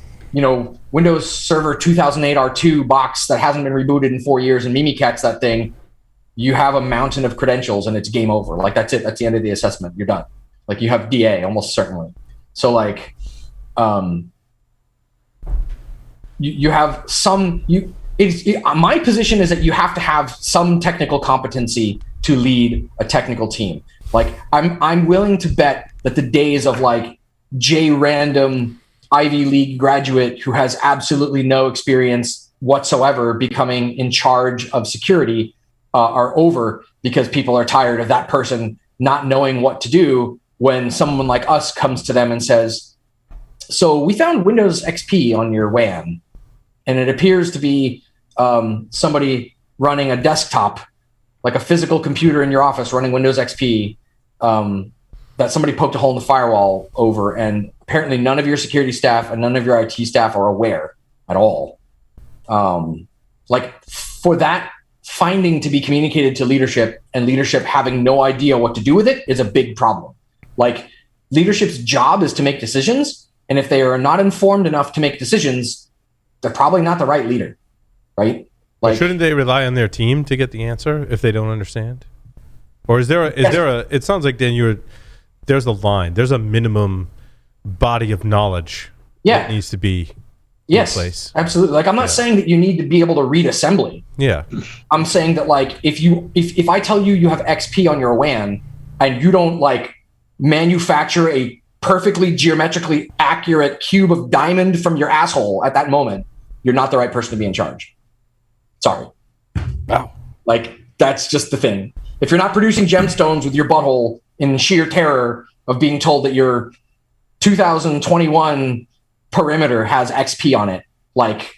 Server 2008 R2 box that hasn't been rebooted in 4 years and Mimikatz that thing, you have a mountain of credentials and it's game over. Like that's it. That's the end of the assessment. You're done. Like you have DA almost certainly. So like, you have some. My position is that you have to have some technical competency to lead a technical team. Like I'm willing to bet that the days of like random Ivy League graduate who has absolutely no experience whatsoever becoming in charge of security are over, because people are tired of that person not knowing what to do when someone like us comes to them and says, so we found Windows XP on your WAN, and it appears to be somebody running a desktop, like a physical computer in your office running Windows XP, that somebody poked a hole in the firewall over, and apparently none of your security staff and none of your IT staff are aware at all. Like for that finding to be communicated to leadership, and leadership having no idea what to do with it, is a big problem. Like leadership's job is to make decisions, and if they are not informed enough to make decisions, they're probably not the right leader, right? Like, shouldn't they rely on their team to get the answer if they don't understand? Or is there a it sounds like, Dan, there's a line, there's a minimum body of knowledge that needs to be in place. Absolutely. Like I'm not saying that you need to be able to read assembly. Yeah. I'm saying that like if I tell you have XP on your WAN and you don't like manufacture a perfectly geometrically accurate cube of diamond from your asshole at that moment, you're not the right person to be in charge. Sorry. Wow. Like that's just the thing. If you're not producing gemstones with your butthole in sheer terror of being told that your 2021 perimeter has XP on it, like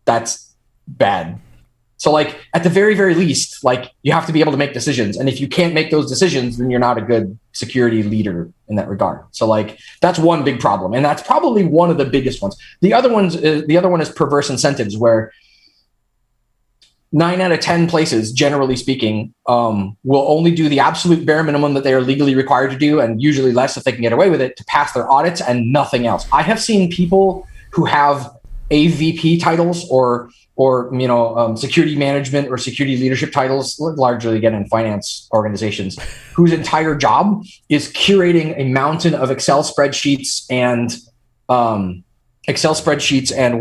that's bad. So like at the very, very least, like you have to be able to make decisions. And if you can't make those decisions, then you're not a good security leader in that regard. So like that's one big problem. And that's probably one of the biggest ones. The other one is perverse incentives, where 9 out of 10 places, generally speaking, will only do the absolute bare minimum that they are legally required to do, and usually less if they can get away with it, to pass their audits and nothing else. I have seen people who have AVP titles or security management or security leadership titles, largely again in finance organizations, whose entire job is curating a mountain of Excel spreadsheets and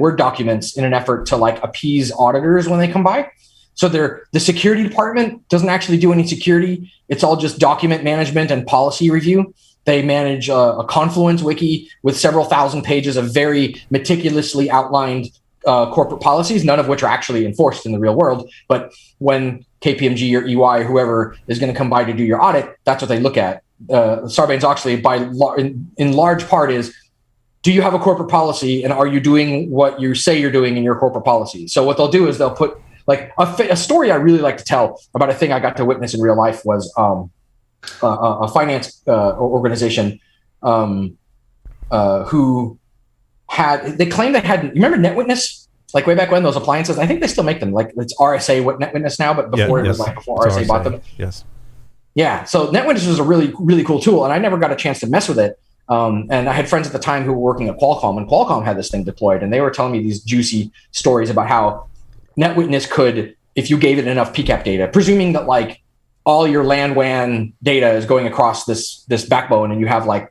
Word documents in an effort to like appease auditors when they come by. So the security department doesn't actually do any security. It's all just document management and policy review. They manage a Confluence wiki with several thousand pages of very meticulously outlined corporate policies, none of which are actually enforced in the real world. But when KPMG or EY or whoever is going to come by to do your audit, that's what they look at. Sarbanes-Oxley, in large part, is, do you have a corporate policy, and are you doing what you say you're doing in your corporate policy? So what they'll do is they'll put, like, a story I really like to tell about a thing I got to witness in real life was a finance organization who they claimed they had, you remember NetWitness? like way back when, those appliances, I think they still make them. Like it's RSA NetWitness now, but before it was like before RSA bought them. Yes. Yeah. So NetWitness was a really, really cool tool, and I never got a chance to mess with it. And I had friends at the time who were working at Qualcomm, and Qualcomm had this thing deployed, and they were telling me these juicy stories about how NetWitness could, if you gave it enough PCAP data, presuming that like all your LAN WAN data is going across this backbone, and you have like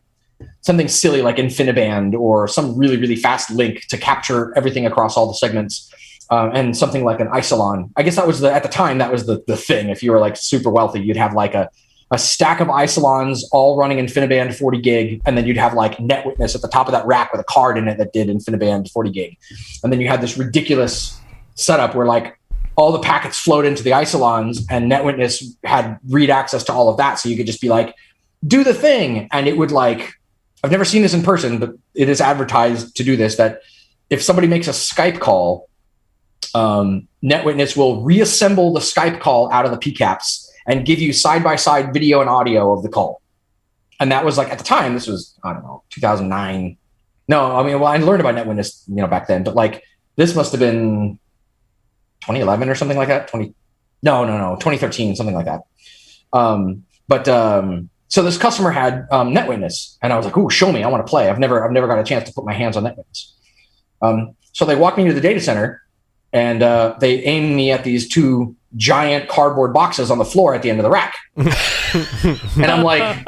something silly like InfiniBand or some really, really fast link to capture everything across all the segments, and something like an Isilon. I guess that was at the time, that was the thing. If you were like super wealthy, you'd have like a stack of Isilons all running InfiniBand 40 gig, and then you'd have like NetWitness at the top of that rack with a card in it that did InfiniBand 40 gig. And then you had this ridiculous setup where like all the packets flowed into the Isilons, and NetWitness had read access to all of that. So you could just be like, do the thing. And it would like, I've never seen this in person, but it is advertised to do this, that if somebody makes a Skype call, NetWitness will reassemble the Skype call out of the PCAPs and give you side-by-side video and audio of the call. And that was like, at the time, this was, I don't know, 2009. No, I mean, well, I learned about NetWitness, back then, but like, this must have been 2011 or something like that. 2013, something like that. So this customer had NetWitness, and I was like, "Ooh, show me! I want to play." I've never got a chance to put my hands on NetWitness. So they walked me to the data center, and they aimed me at these two giant cardboard boxes on the floor at the end of the rack. And I'm like,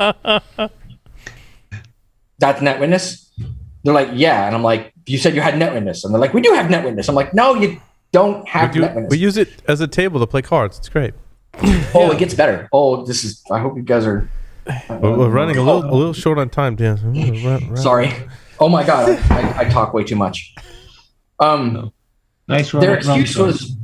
"That's NetWitness?" They're like, "Yeah," and I'm like, "You said you had NetWitness," and they're like, "We do have NetWitness." I'm like, "No, you don't have NetWitness. We use it as a table to play cards. It's great." Oh, it gets better. Oh, I hope you guys are. We're running a little short on time, Dan. Sorry. Oh my God, I talk way too much. Nice. Their excuse was,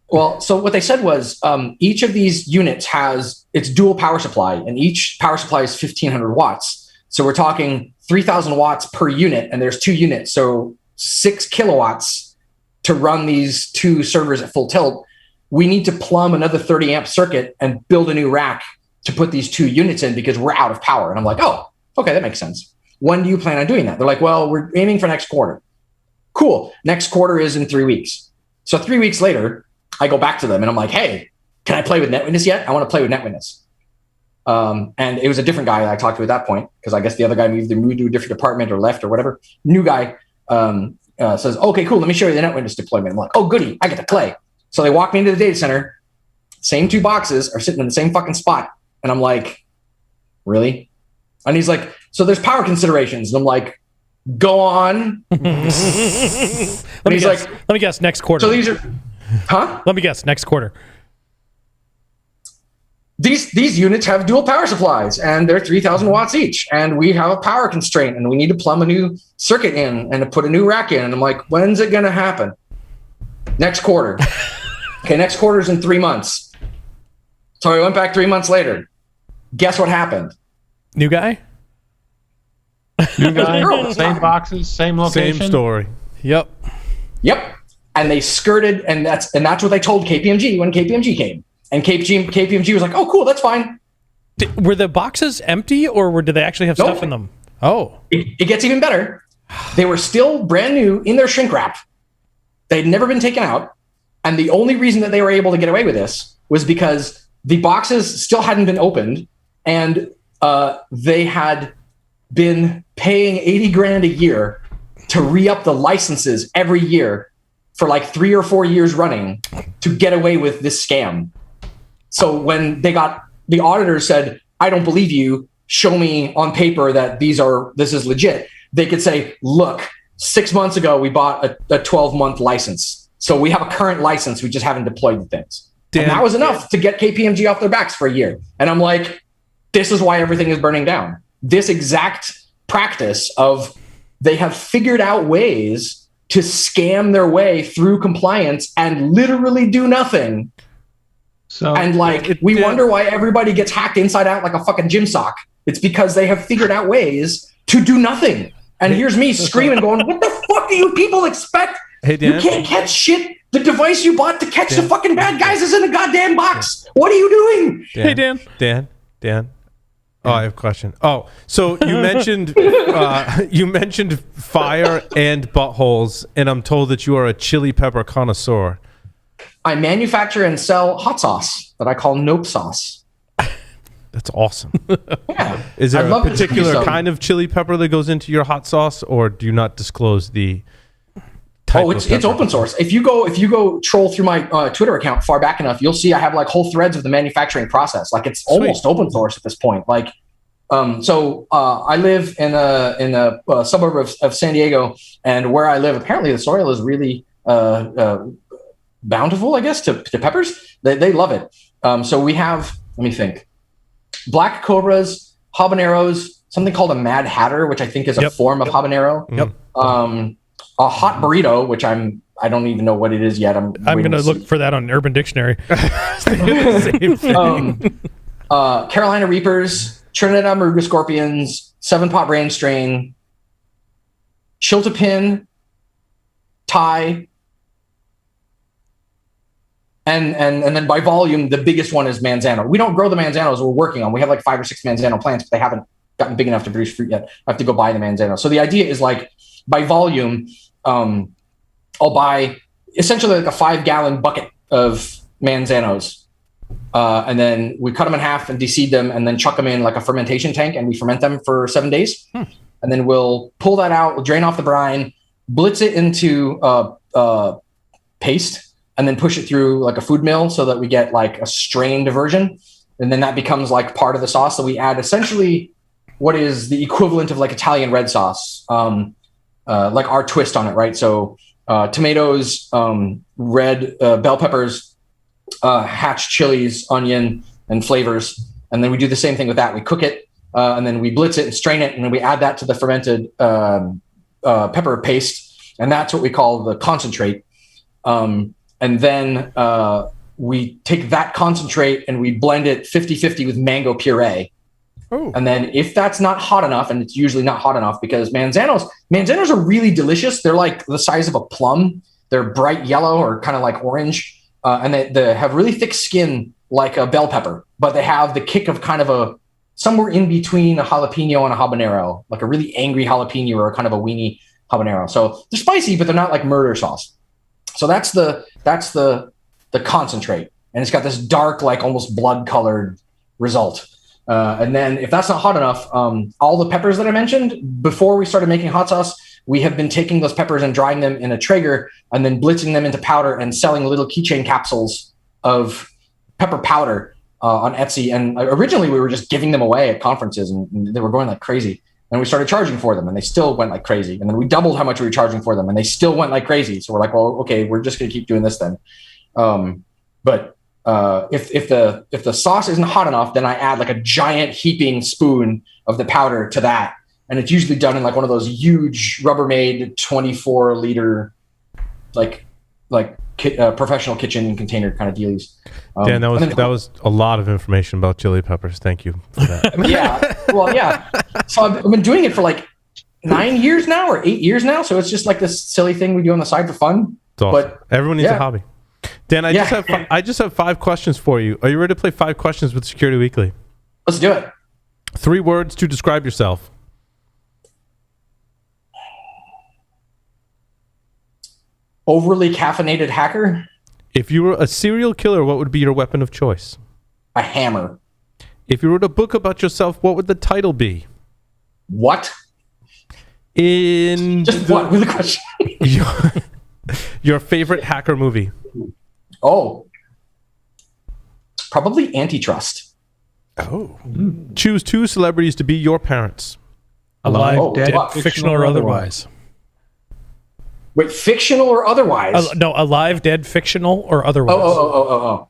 well, so what they said was each of these units has its dual power supply, and each power supply is 1,500 watts. So we're talking 3,000 watts per unit, and there's 2 units, so 6 kilowatts to run these 2 servers at full tilt. We need to plumb another 30 amp circuit and build a new rack to put these 2 units in because we're out of power. And I'm like, oh, okay, that makes sense. When do you plan on doing that? They're like, well, we're aiming for next quarter. Cool. Next quarter is in 3 weeks. So 3 weeks later, I go back to them and I'm like, hey, can I play with NetWitness yet? I want to play with NetWitness. And it was a different guy that I talked to at that point, because I guess the other guy either moved to a different department or left or whatever. New guy says, okay, cool, let me show you the NetWitness deployment. I'm like, oh, goody, I get to play. So they walk me into the data center. Same 2 boxes are sitting in the same fucking spot. And I'm like, really? And he's like, so there's power considerations. And I'm like, go on. Let me guess, next quarter. So these are, huh? Let me guess, next quarter. These units have dual power supplies, and they're 3,000 watts each. And we have a power constraint, and we need to plumb a new circuit in and to put a new rack in. And I'm like, when's it going to happen? Next quarter. Okay, next quarter is in 3 months. So I went back 3 months later. Guess what happened? New guy? Same boxes, same location. Same story. Yep. And they skirted, and that's what they told KPMG when KPMG came. And KPMG was like, oh, cool, that's fine. Were the boxes empty, or did they actually have stuff in them? Oh. It gets even better. They were still brand new in their shrink wrap. They'd never been taken out. And the only reason that they were able to get away with this was because the boxes still hadn't been opened, and they had been paying $80,000 a year to re-up the licenses every year for like 3 or 4 years running to get away with this scam. So when the auditors said, I don't believe you, show me on paper that this is legit, they could say, look, 6 months ago, we bought a 12-month license. So we have a current license, we just haven't deployed the things. And that was enough to get KPMG off their backs for a year. And I'm like, this is why everything is burning down. This exact practice of they have figured out ways to scam their way through compliance and literally do nothing. So, and we wonder why everybody gets hacked inside out like a fucking gym sock. It's because they have figured out ways to do nothing. And here's me screaming, going, what the fuck do you people expect? Hey, Dan. You can't catch shit. The device you bought to catch the fucking bad guys is in a goddamn box. What are you doing? Dan, hey, Dan. Dan. Oh, I have a question. Oh, so you mentioned fire and buttholes, and I'm told that you are a chili pepper connoisseur. I manufacture and sell hot sauce that I call Nope sauce. That's awesome. Yeah. Is there I'd a love to give you particular some. kind of chili pepper that goes into your hot sauce, or do you not disclose the type Oh, of it's pepper? open source. If you go troll through my Twitter account far back enough, you'll see I have like whole threads of the manufacturing process. Like it's almost open source at this point. Like, I live in a suburb of San Diego, and where I live, apparently the soil is really bountiful, I guess, to peppers. They love it. So we have, let me think, black cobras, habaneros, something called a Mad Hatter, which I think is a form of habanero. Yep. A hot burrito, which I don't even know what it is yet. I'm going to look for that on Urban Dictionary. Same thing. Carolina Reapers, Trinidad Maruga Scorpions, 7-pot Brain Strain, Chiltepin, Thai, and then by volume, the biggest one is Manzano. We don't grow the Manzanos we're working on. We have like 5 or 6 Manzano plants, but they haven't gotten big enough to produce fruit yet. I have to go buy the Manzano. So the idea is like by volume, I'll buy essentially like a 5-gallon bucket of Manzanos. And then we cut them in half and deseed them and then chuck them in like a fermentation tank and we ferment them for 7 days. And then we'll pull that out, we'll drain off the brine, blitz it into paste, and then push it through like a food mill so that we get like a strained version. And then that becomes like part of the sauce. So we add essentially what is the equivalent of like Italian red sauce, like our twist on it, right? So tomatoes, red bell peppers, hatch chilies, onion, and flavors. And then we do the same thing with that. We cook it, and then we blitz it and strain it, and then we add that to the fermented pepper paste, and that's what we call the concentrate. And then we take that concentrate and we blend it 50-50 with mango puree. Ooh. And then if that's not hot enough, and it's usually not hot enough because Manzanos are really delicious. They're like the size of a plum. They're bright yellow or kind of like orange. And they have really thick skin like a bell pepper, but they have the kick of kind of a somewhere in between a jalapeno and a habanero, like a really angry jalapeno or kind of a weenie habanero. So they're spicy, but they're not like murder sauce. So that's the concentrate, and it's got this dark, like almost blood colored result. And then if that's not hot enough, all the peppers that I mentioned before we started making hot sauce, we have been taking those peppers and drying them in a Traeger and then blitzing them into powder and selling little keychain capsules of pepper powder on Etsy. And originally we were just giving them away at conferences and they were going like crazy. And we started charging for them and they still went like crazy. And then we doubled how much we were charging for them and they still went like crazy. So we're like, well, okay, we're just going to keep doing this then. But if the sauce isn't hot enough, then I add like a giant heaping spoon of the powder to that. And it's usually done in like one of those huge Rubbermaid 24-liter, like professional kitchen container kind of dealies. Dan, that was a lot of information about chili peppers. Thank you for that. Yeah. Well, yeah. So I've been doing it for like 9 years now or 8 years now. So it's just like this silly thing we do on the side for fun. It's awesome. But everyone needs a hobby. Dan, I just have 5 questions for you. Are you ready to play 5 questions with Security Weekly? Let's do it. 3 words to describe yourself. Overly caffeinated hacker. If you were a serial killer, what would be your weapon of choice? A hammer. If you wrote a book about yourself, what would the title be? What? What was the question? Your favorite hacker movie? Oh. Probably Antitrust. Oh. Choose 2 celebrities to be your parents. Alive, dead, fictional or otherwise. Wait, fictional or otherwise? No, alive, dead, fictional or otherwise. Oh.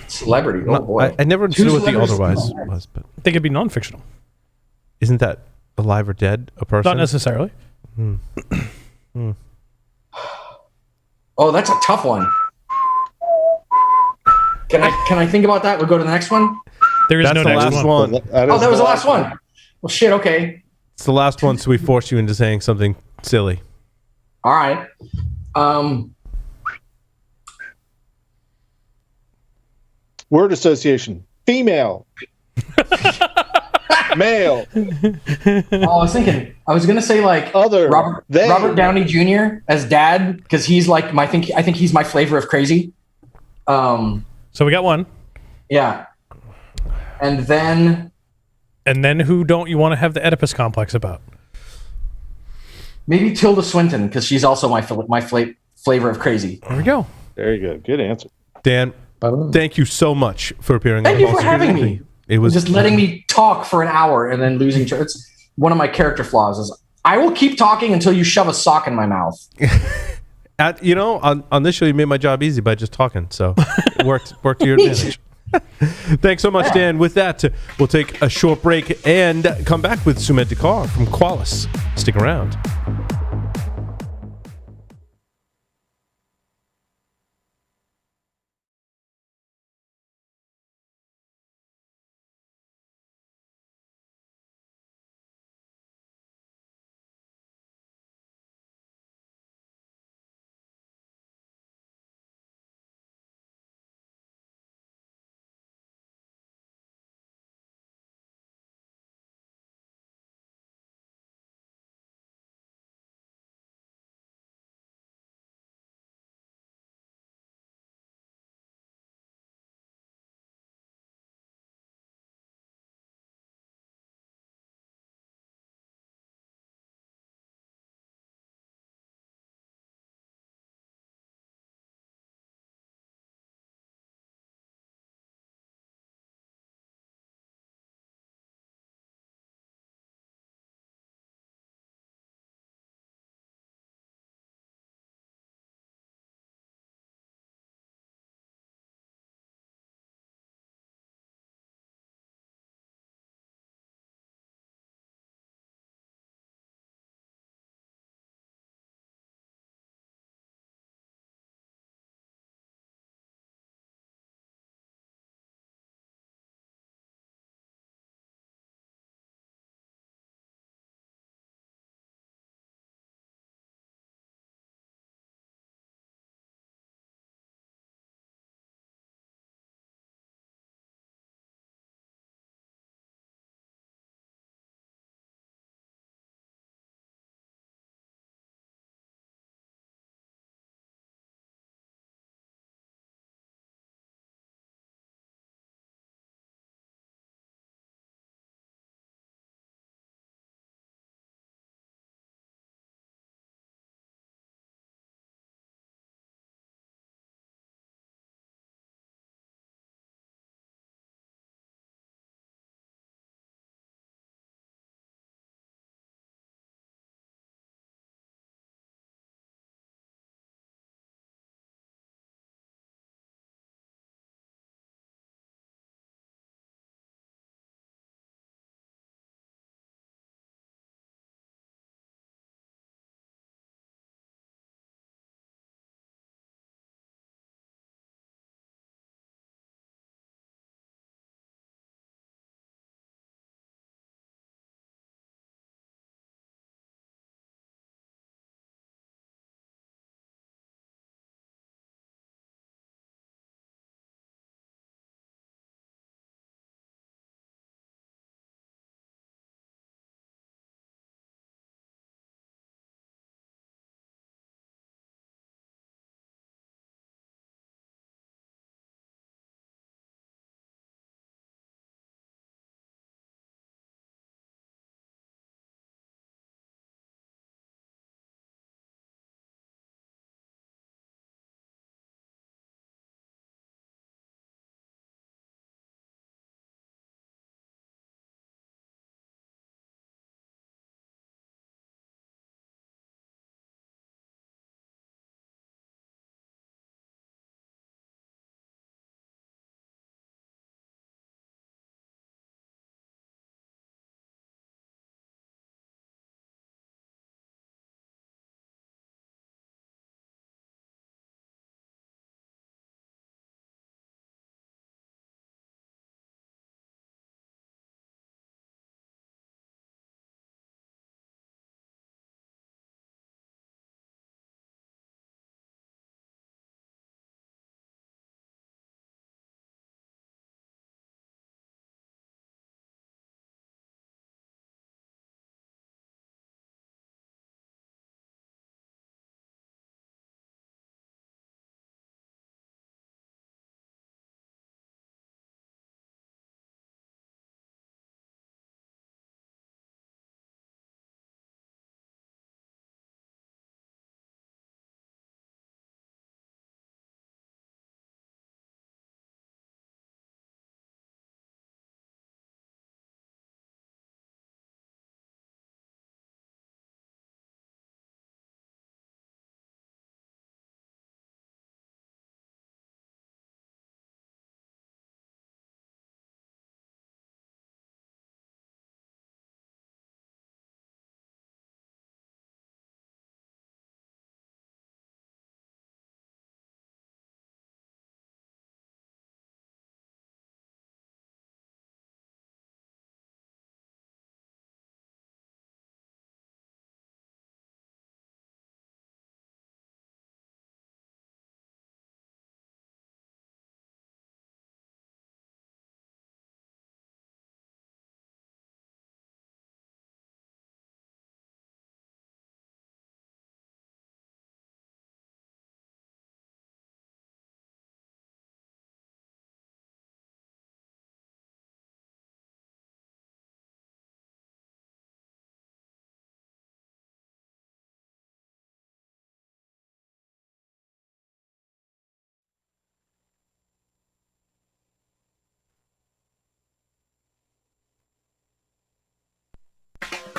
Celebrity. Oh, boy. I never understood what the otherwise was. But I think it'd be non-fictional. Isn't that alive or dead a person? Not necessarily. Oh, that's a tough one. Can I think about that? We'll go to the next one. There is no next one. That was the last one. Well, shit. Okay. It's the last one, so we force you into saying something silly. All right. Word association. Female. Male. Oh, I was gonna say like Other. Robert Downey Jr. as dad because he's like I think he's my flavor of crazy. So we got one. Yeah, and then who don't you want to have the Oedipus complex about? maybe Tilda Swinton because she's also my flavor of crazy. There we go. Very good. Good answer. Dan, thank you so much for appearing. Thank on you False for having Security. me. It was Just letting me talk for an hour and then losing. It's one of my character flaws. Is I will keep talking until you shove a sock in my mouth. On this show, you made my job easy by just talking, so it worked to your advantage. Thanks so much, Dan. With that, we'll take a short break and come back with Sumedh Thakar from Qualys. Stick around.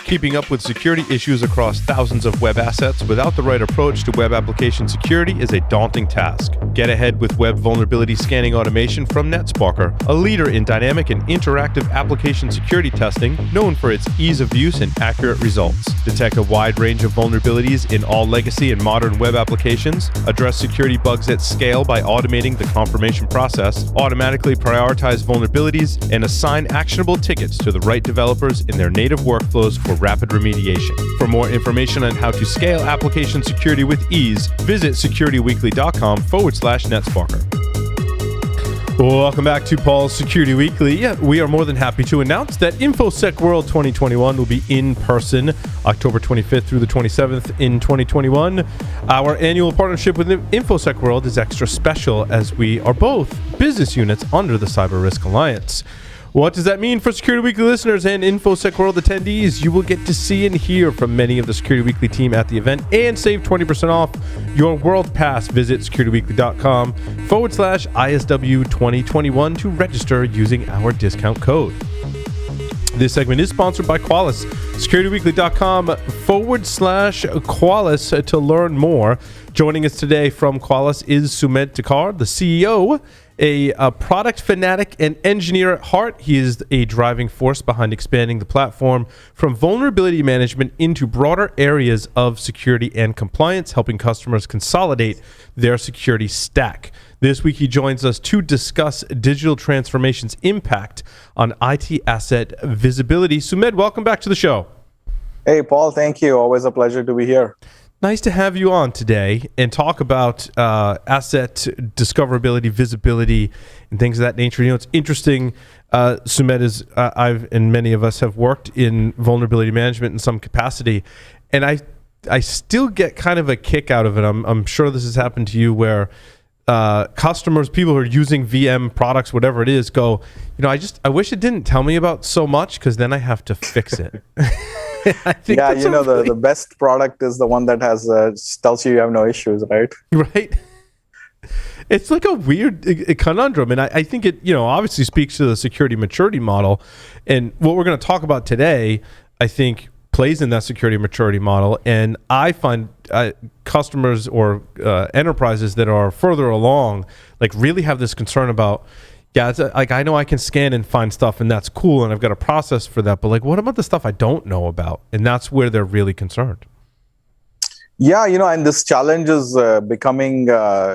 Keeping up with security issues across thousands of web assets without the right approach to web application security is a daunting task. Get ahead with web vulnerability scanning automation from NetSparker, a leader in dynamic and interactive application security testing, known for its ease of use and accurate results. Detect a wide range of vulnerabilities in all legacy and modern web applications, address security bugs at scale by automating the confirmation process, automatically prioritize vulnerabilities, and assign actionable tickets to the right developers in their native workflows for rapid remediation. For more information on how to scale application security with ease, visit securityweekly.com/NetSparker. Welcome back to Paul's Security Weekly. We are more than happy to announce that InfoSec World 2021 will be in person October 25th through the 27th in 2021. Our annual partnership with InfoSec World is extra special as we are both business units under the Cyber Risk Alliance. What does that mean for Security Weekly listeners and InfoSec World attendees? You will get to see and hear from many of the Security Weekly team at the event and save 20% off your World Pass. Visit securityweekly.com/ISW 2021 to register using our discount code. This segment is sponsored by Qualys. securityweekly.com/Qualys to learn more. Joining us today from Qualys is Sumedh Thakar, the CEO, a product fanatic and engineer at heart. He is a driving force behind expanding the platform from vulnerability management into broader areas of security and compliance, helping customers consolidate their security stack. This week, he joins us to discuss digital transformation's impact on IT asset visibility. Sumedh, welcome back to the show. Hey, Paul, thank you. Always a pleasure to be here. Nice to have you on today and talk about asset discoverability, visibility, and things of that nature. You know, it's interesting. Sumedh is I've and many of us have worked in vulnerability management in some capacity, and I still get kind of a kick out of it. I'm sure this has happened to you where customers, people who are using VM products, whatever it is, go, you know, I wish it didn't tell me about so much because then I have to fix it. I think yeah, you know, the best product is the one that has tells you have no issues, right? Right. It's like a weird conundrum, and I think it, you know, obviously speaks to the security maturity model, and what we're going to talk about today, I think, plays in that security maturity model. And I find customers or enterprises that are further along, like, really have this concern about, yeah, it's like, I know I can scan and find stuff, and that's cool, and I've got a process for that. But like, what about the stuff I don't know about? And that's where they're really concerned. Yeah, you know, and this challenge is becoming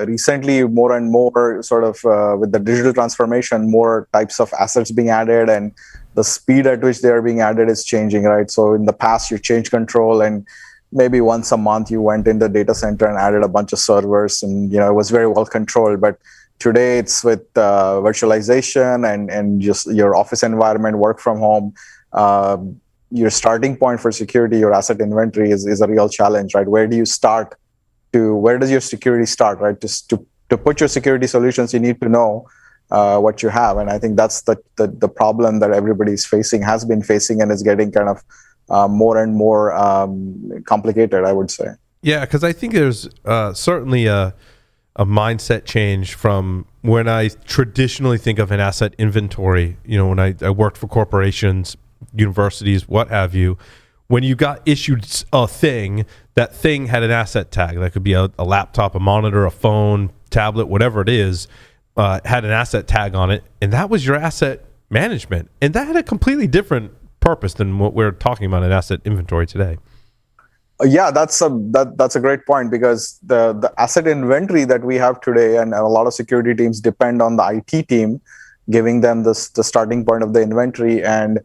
recently more and more sort of with the digital transformation, more types of assets being added, and the speed at which they are being added is changing, right? So in the past, you change control, and maybe once a month you went in the data center and added a bunch of servers, and you know, it was very well controlled. But today it's with virtualization and just your office environment, work from home. Your starting point for security, your asset inventory is a real challenge, right? Where do you start? Where does your security start, right? Just to put your security solutions, you need to know what you have. And I think that's the problem that everybody's facing, has been facing, and is getting kind of more and more complicated, I would say. Yeah, because I think there's certainly a mindset change from when I traditionally think of an asset inventory. You know, when I worked for corporations, universities, what have you, when you got issued a thing, that thing had an asset tag. That could be a laptop, a monitor, a phone, tablet, whatever it is, had an asset tag on it, and that was your asset management. And that had a completely different purpose than what we're talking about in asset inventory today. Yeah, that's a great point, because the asset inventory that we have today, and a lot of security teams depend on the IT team giving them the starting point of the inventory, and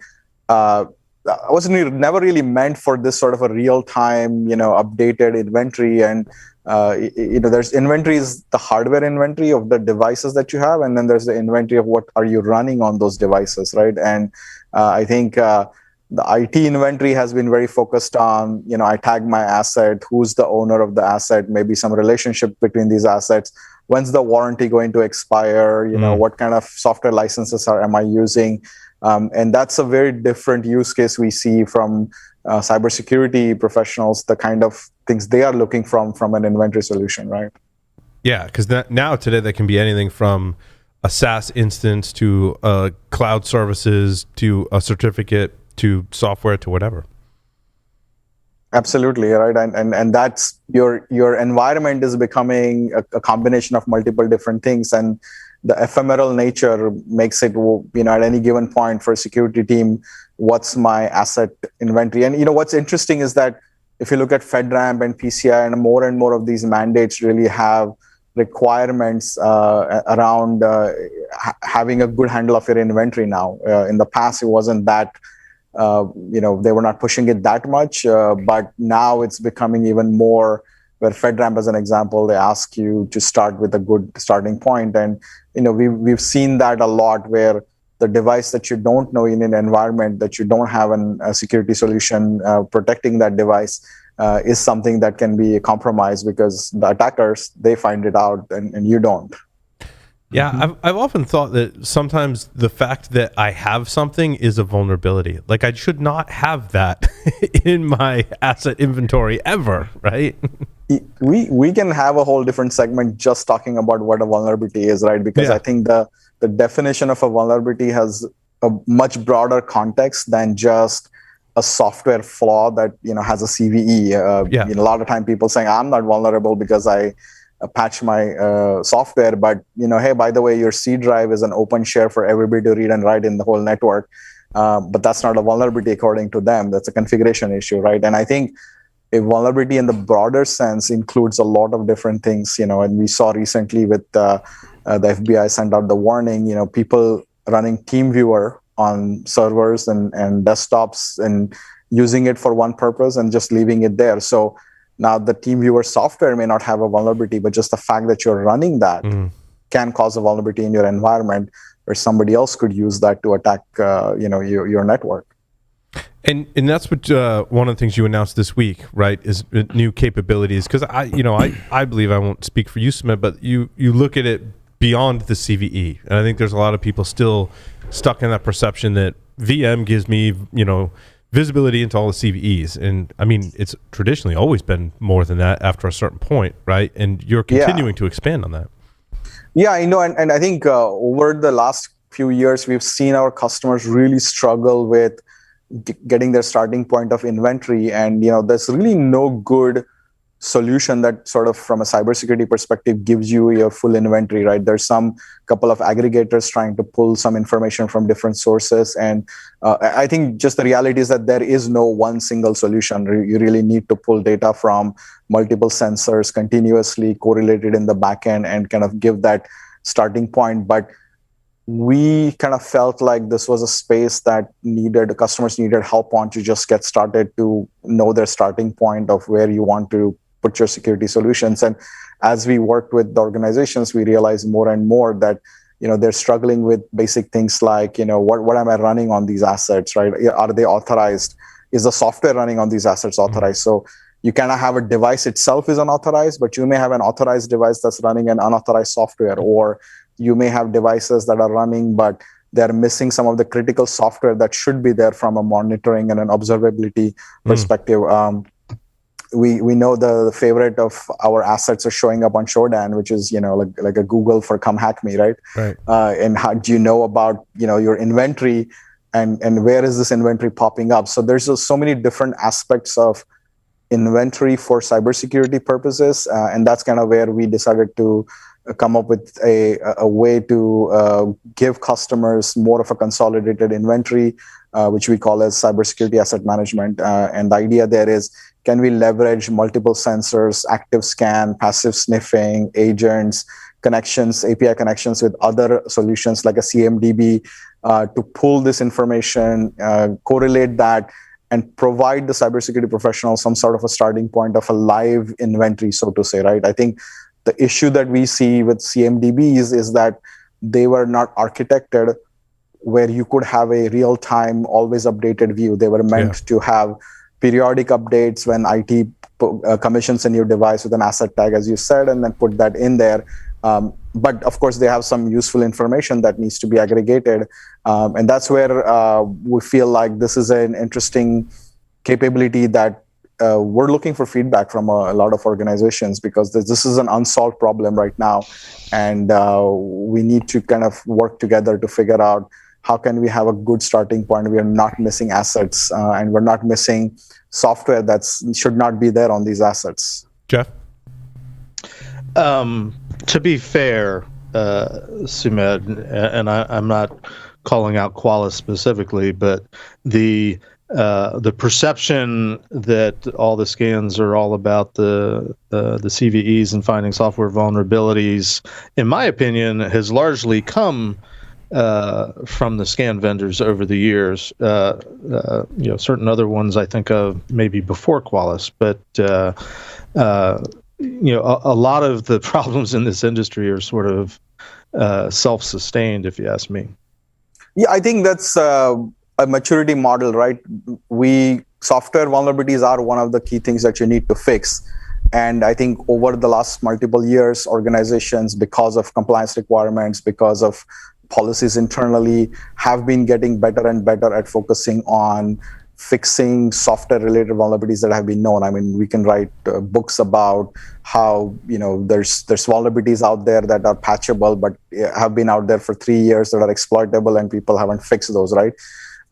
was never really meant for this sort of a real-time, you know, updated inventory. And you know, there's inventories, the hardware inventory of the devices that you have, and then there's the inventory of what are you running on those devices, right? And I think the IT inventory has been very focused on, you know, I tag my asset, who's the owner of the asset, maybe some relationship between these assets, when's the warranty going to expire, you know, what kind of software licenses am I using? And that's a very different use case we see from cybersecurity professionals, the kind of things they are looking from an inventory solution, right? Yeah, because now today that can be anything from a SaaS instance to cloud services to a certificate to software to whatever. Absolutely, right, and that's your environment is becoming a combination of multiple different things, and the ephemeral nature makes it, at any given point for a security team, what's my asset inventory? And what's interesting is that if you look at FedRAMP and PCI, and more of these mandates really have requirements around having a good handle of your inventory now. In the past, it wasn't that. They were not pushing it that much, but now it's becoming even more. Where FedRAMP, as an example, they ask you to start with a good starting point, and we've seen that a lot, where the device that you don't know in an environment that you don't have a security solution protecting that device is something that can be compromised because the attackers, they find it out and you don't. Yeah, I've often thought that sometimes the fact that I have something is a vulnerability. Like, I should not have that in my asset inventory ever, right? We can have a whole different segment just talking about what a vulnerability is, right? Because I think the definition of a vulnerability has a much broader context than just a software flaw that has a CVE. A lot of time people saying I'm not vulnerable because I patch my software, but hey, by the way, your C drive is an open share for everybody to read and write in the whole network. But that's not a vulnerability according to them. That's a configuration issue, right? And I think a vulnerability in the broader sense includes a lot of different things, and we saw recently with the FBI sent out the warning, people running TeamViewer on servers and desktops and using it for one purpose and just leaving it there. So now the TeamViewer software may not have a vulnerability, but just the fact that you're running that can cause a vulnerability in your environment where somebody else could use that to attack your network. And that's what one of the things you announced this week, right, is new capabilities. Because I believe, I won't speak for you, Sumedh, but you look at it beyond the CVE, and I think there's a lot of people still stuck in that perception that VM gives me visibility into all the CVEs, and I mean it's traditionally always been more than that after a certain point, right? And you're continuing to expand on that. Yeah, I know, and I think over the last few years we've seen our customers really struggle with getting their starting point of inventory, and there's really no good solution that sort of from a cybersecurity perspective gives you your full inventory, right? There's some couple of aggregators trying to pull some information from different sources, and I think just the reality is that there is no one single solution. You really need to pull data from multiple sensors continuously correlated in the backend and kind of give that starting point. But we kind of felt like this was a space that customers needed help on to just get started, to know their starting point of where you want to put your security solutions. And as we worked with the organizations, we realized more and more that they're struggling with basic things like what am I running on these assets, right? Are they authorized? Is the software running on these assets authorized? So you kind of have a device itself is unauthorized, but you may have an authorized device that's running an unauthorized software, or you may have devices that are running but they're missing some of the critical software that should be there from a monitoring and an observability perspective. We know the favorite of our assets are showing up on Shodan, which is like a Google for come hack me, right? Right. And how do you know about your inventory and where is this inventory popping up? So there's just so many different aspects of inventory for cybersecurity purposes, and that's kind of where we decided to come up with a way to give customers more of a consolidated inventory, which we call as cybersecurity asset management. And the idea there is, can we leverage multiple sensors, active scan, passive sniffing, agents, connections, API connections with other solutions like a CMDB to pull this information, correlate that, and provide the cybersecurity professional some sort of a starting point of a live inventory, so to say, right? I think the issue that we see with CMDBs is that they were not architected where you could have a real-time, always updated view. They were meant to have periodic updates when IT commissions a new device with an asset tag, as you said, and then put that in there. But of course, they have some useful information that needs to be aggregated. And that's where we feel like this is an interesting capability that we're looking for feedback from a lot of organizations, because this is an unsolved problem right now. And we need to kind of work together to figure out how can we have a good starting point? We are not missing assets, and we're not missing software that should not be there on these assets. Jeff? To be fair, Sumedh, and I'm not calling out Qualys specifically, but the perception that all the scans are all about the CVEs and finding software vulnerabilities, in my opinion, has largely come from the scan vendors over the years. Certain other ones I think of maybe before Qualys, but a lot of the problems in this industry are sort of self-sustained, if you ask me. Yeah, I think that's a maturity model, right? Software vulnerabilities are one of the key things that you need to fix. And I think over the last multiple years, organizations, because of compliance requirements, because of policies internally, have been getting better and better at focusing on fixing software-related vulnerabilities that have been known. I mean, we can write books about how there's vulnerabilities out there that are patchable, but have been out there for 3 years that are exploitable, and people haven't fixed those, right?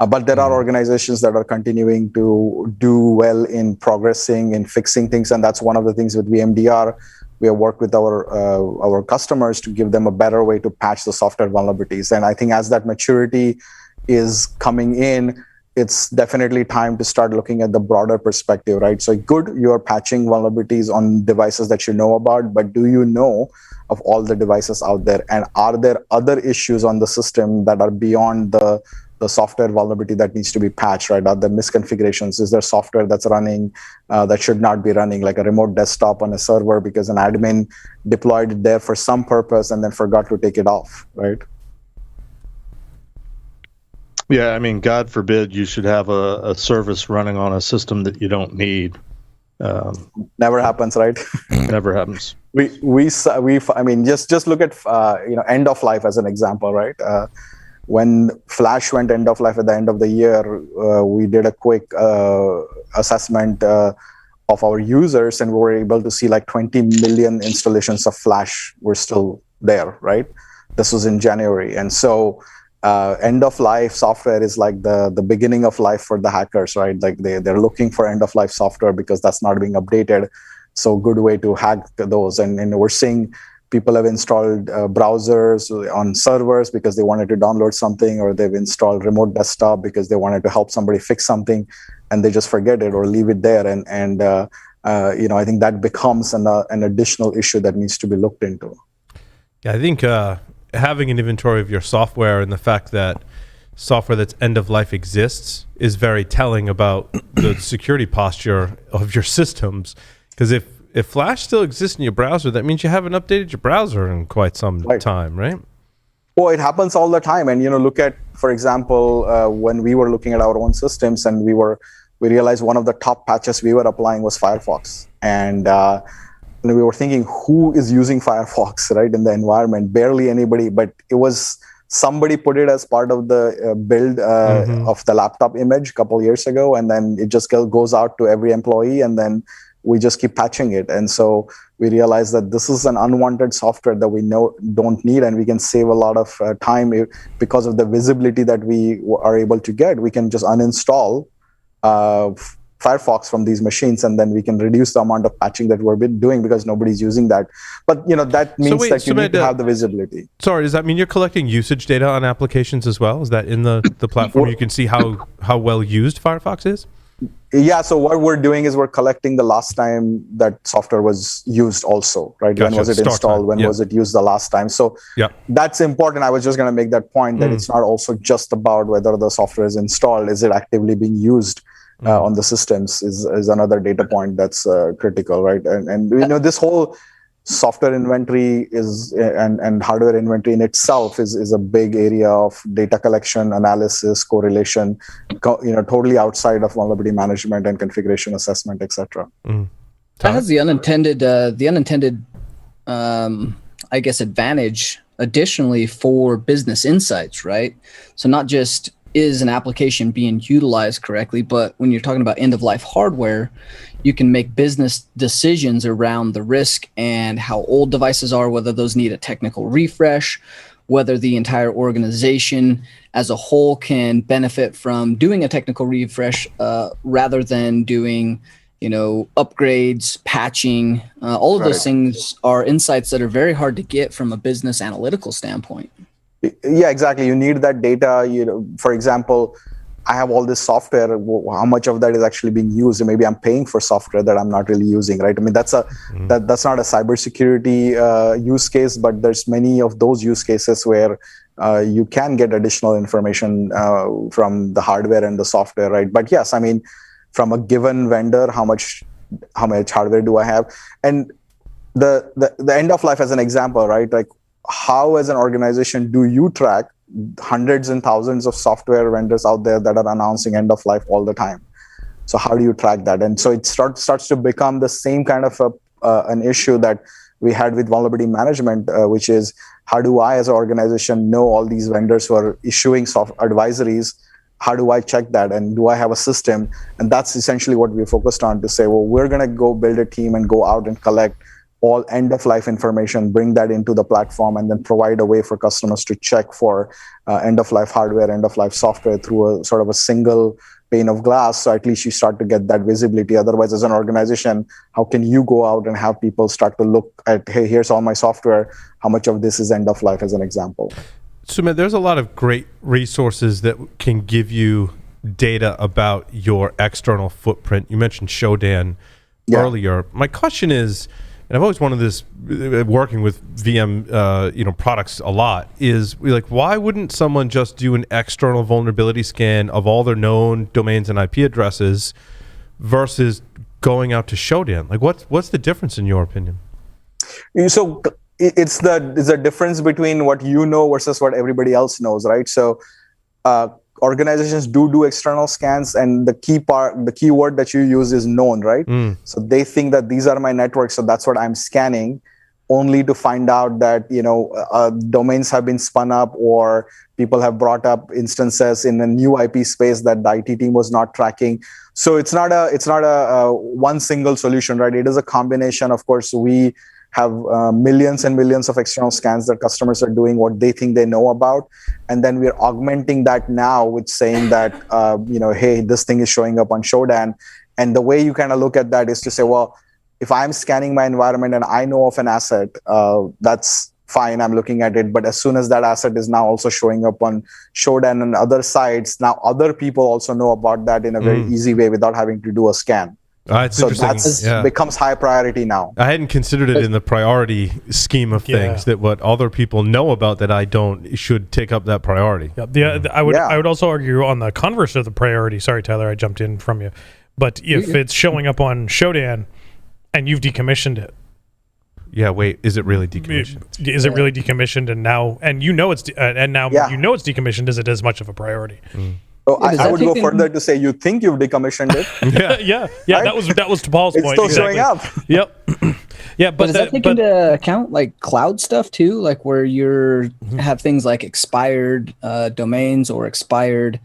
But there are organizations that are continuing to do well in progressing in fixing things, and that's one of the things with VMDR. We have worked with our customers to give them a better way to patch the software vulnerabilities. And I think as that maturity is coming in, it's definitely time to start looking at the broader perspective, right? So good, you're patching vulnerabilities on devices that you know about, but do you know of all the devices out there? And are there other issues on the system that are beyond the software vulnerability that needs to be patched, right? Are there misconfigurations? Is there software that's running that should not be running, like a remote desktop on a server because an admin deployed it there for some purpose and then forgot to take it off, right? Yeah, I mean, God forbid you should have a service running on a system that you don't need. Never happens, right? Never happens. I mean, just look at end of life as an example, right? When Flash went end of life at the end of the year, we did a quick assessment of our users, and we were able to see like 20 million installations of Flash were still there, right? This was in January, and so. End of life software is like the beginning of life for the hackers, right? Like they're looking for end of life software because that's not being updated. So good way to hack those. And we're seeing people have installed browsers on servers because they wanted to download something, or they've installed remote desktop because they wanted to help somebody fix something, and they just forget it or leave it there. And I think that becomes an additional issue that needs to be looked into. Yeah, I think having an inventory of your software and the fact that software that's end of life exists is very telling about the security posture of your systems. Because if Flash still exists in your browser, that means you haven't updated your browser in quite some time, right? Well, it happens all the time. And look at, for example, when we were looking at our own systems, and we realized one of the top patches we were applying was Firefox, and we were thinking, who is using Firefox, right, in the environment? Barely anybody, but it was somebody put it as part of the build of the laptop image a couple of years ago, and then it just goes out to every employee, and then we just keep patching it. And so we realized that this is an unwanted software that we don't need, and we can save a lot of time because of the visibility that we are able to get. We can just uninstall Firefox from these machines, and then we can reduce the amount of patching that we're doing because nobody's using that. But that means that you need to have the visibility. Sorry, does that mean you're collecting usage data on applications as well? Is that in the platform? You can see how well used Firefox is? Yeah, so what we're doing is we're collecting the last time that software was used also, right? Gotcha. When was it installed? When was it used the last time? So that's important. I was just going to make that point that it's not also just about whether the software is installed. Is it actively being used on the systems is another data point that's critical, right? And this whole software inventory and hardware inventory in itself is a big area of data collection, analysis, correlation, totally outside of vulnerability management and configuration assessment, etc. That has the unintended I guess advantage additionally for business insights, right? So not just is an application being utilized correctly, but when you're talking about end-of-life hardware, you can make business decisions around the risk and how old devices are, whether those need a technical refresh, whether the entire organization as a whole can benefit from doing a technical refresh rather than doing, upgrades, patching. All of those things are insights that are very hard to get from a business analytical standpoint. Yeah, exactly. You need that data. For example, I have all this software. How much of that is actually being used? And maybe I'm paying for software that I'm not really using, right? I mean, that's that's not a cybersecurity use case, but there's many of those use cases where you can get additional information from the hardware and the software, right? But yes, I mean, from a given vendor, how much hardware do I have? And the end of life as an example, right? Like, how as an organization do you track hundreds and thousands of software vendors out there that are announcing end of life all the time? So how do you track that? And so it starts to become the same kind of an issue that we had with vulnerability management, which is, how do I as an organization know all these vendors who are issuing advisories? How do I check that? And do I have a system? And that's essentially what we focused on, to say, well, we're going to go build a team and go out and collect all end-of-life information, bring that into the platform, and then provide a way for customers to check for end-of-life hardware, end-of-life software through a sort of a single pane of glass. So at least you start to get that visibility. Otherwise, as an organization, how can you go out and have people start to look at, hey, here's all my software, how much of this is end-of-life, as an example? Sumedh, there's a lot of great resources that can give you data about your external footprint. You mentioned Shodan earlier. My question is, and I've always wanted this, working with VM, products a lot, is like, why wouldn't someone just do an external vulnerability scan of all their known domains and IP addresses versus going out to Shodan? Like, what's the difference in your opinion? So it's the difference between what you know versus what everybody else knows, right? So organizations do external scans, and the key word that you use is known, right? So they think that these are my networks, so that's what I'm scanning, only to find out that domains have been spun up, or people have brought up instances in a new IP space that the IT team was not tracking. So it's not a one single solution, right? It is a combination. Of course, we have millions and millions of external scans that customers are doing what they think they know about. And then we're augmenting that now with saying that, hey, this thing is showing up on Shodan. And the way you kind of look at that is to say, well, if I'm scanning my environment and I know of an asset, that's fine, I'm looking at it. But as soon as that asset is now also showing up on Shodan and other sites, now other people also know about that in a very easy way without having to do a scan. It's so interesting. That becomes high priority now. I hadn't considered it in the priority scheme of things, that what other people know about that I don't should take up that priority. I would also argue on the converse of the priority. Sorry, Tyler, I jumped in from you. But if it's showing up on Shodan and you've decommissioned it. Yeah, wait, is it really decommissioned? Is it really decommissioned? And now you know it's decommissioned. Is it as much of a priority? So I would go further to say, you think you've decommissioned it. Yeah. Right? That was to Paul's point. It's still showing up. Yep. Yeah, but does that take into account like cloud stuff too, like where you're have things like expired domains or expired,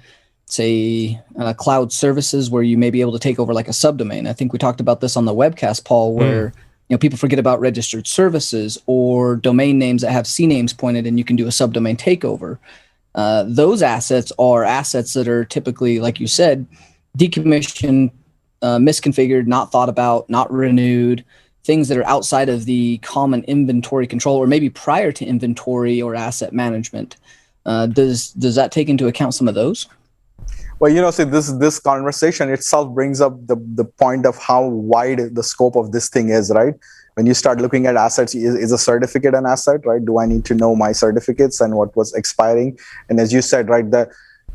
say, cloud services where you may be able to take over like a subdomain? I think we talked about this on the webcast, Paul, where people forget about registered services or domain names that have CNAMEs pointed, and you can do a subdomain takeover. Those assets are assets that are typically, like you said, decommissioned, misconfigured, not thought about, not renewed, things that are outside of the common inventory control, or maybe prior to inventory or asset management. Does that take into account some of those? Well, see, this conversation itself brings up the point of how wide the scope of this thing is, right? When you start looking at assets, is a certificate an asset, right? Do I need to know my certificates and what was expiring? And as you said, right,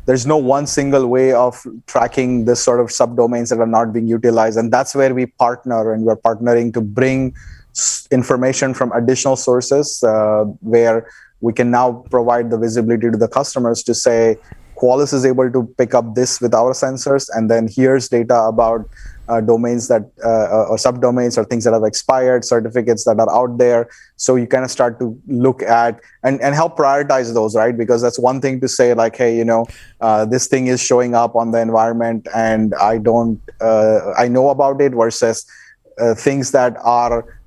there's no one single way of tracking this sort of subdomains that are not being utilized. And that's where we partner, and we're partnering to bring information from additional sources where we can now provide the visibility to the customers to say, Qualys is able to pick up this with our sensors, and then here's data about domains that or subdomains or things that have expired, certificates that are out there. So you kind of start to look at and help prioritize those, right? Because that's one thing to say like, hey, this thing is showing up on the environment and I know about it, versus things that are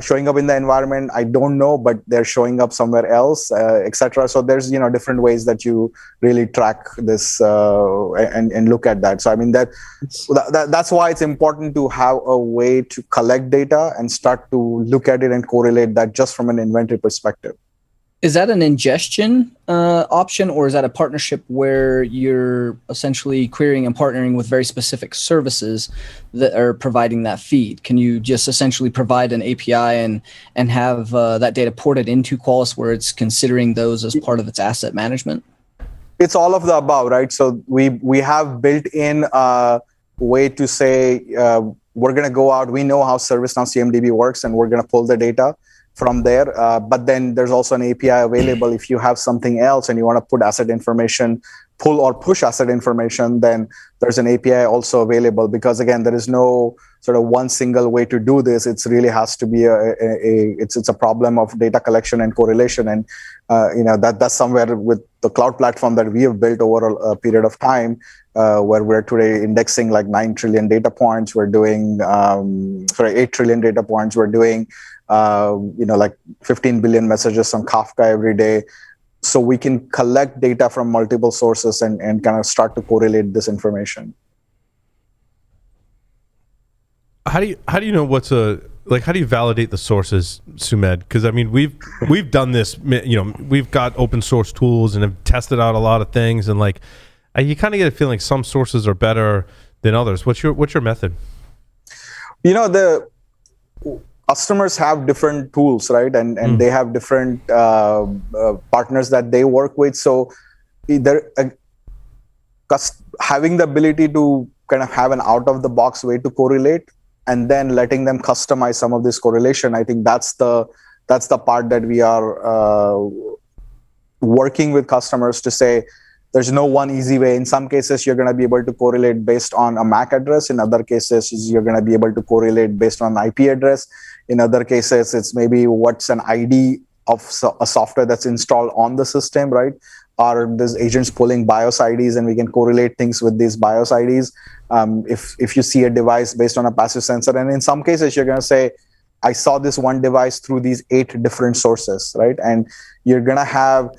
showing up in the environment, I don't know, but they're showing up somewhere else, etc. So there's different ways that you really track this and look at that. So I mean that's why it's important to have a way to collect data and start to look at it and correlate that just from an inventory perspective. Is that an ingestion option, or is that a partnership where you're essentially querying and partnering with very specific services that are providing that feed? Can you just essentially provide an API and have that data ported into Qualys where it's considering those as part of its asset management? It's all of the above, right? So we have built in a way to say we're going to go out. We know how ServiceNow CMDB works, and we're going to pull the data from there. But then there's also an API available. If you have something else and you want to put asset information, pull or push asset information, then there's an API also available, because again, there is no sort of one single way to do this. It's really has to be it's a problem of data collection and correlation. And that's somewhere with the cloud platform that we have built over a period of time, where we're today indexing like 9 trillion data points. We're doing 8 trillion data points. We're doing like 15 billion messages on Kafka every day. So we can collect data from multiple sources and kind of start to correlate this information. How do you know how do you validate the sources, Sumedh? Because I mean, we've done this. We've got open source tools and have tested out a lot of things, and you kind of get a feeling some sources are better than others. What's your method? The customers have different tools, right? And they have different partners that they work with. So having the ability to kind of have an out-of-the-box way to correlate, and then letting them customize some of this correlation, I think that's the part that we are working with customers to say, there's no one easy way. In some cases, you're going to be able to correlate based on a MAC address. In other cases, you're going to be able to correlate based on an IP address. In other cases, it's maybe what's an ID of a software that's installed on the system, right? Are these agents pulling BIOS IDs, and we can correlate things with these BIOS IDs. If you see a device based on a passive sensor, and in some cases, you're going to say, I saw this one device through these 8 different sources, right? And you're going to have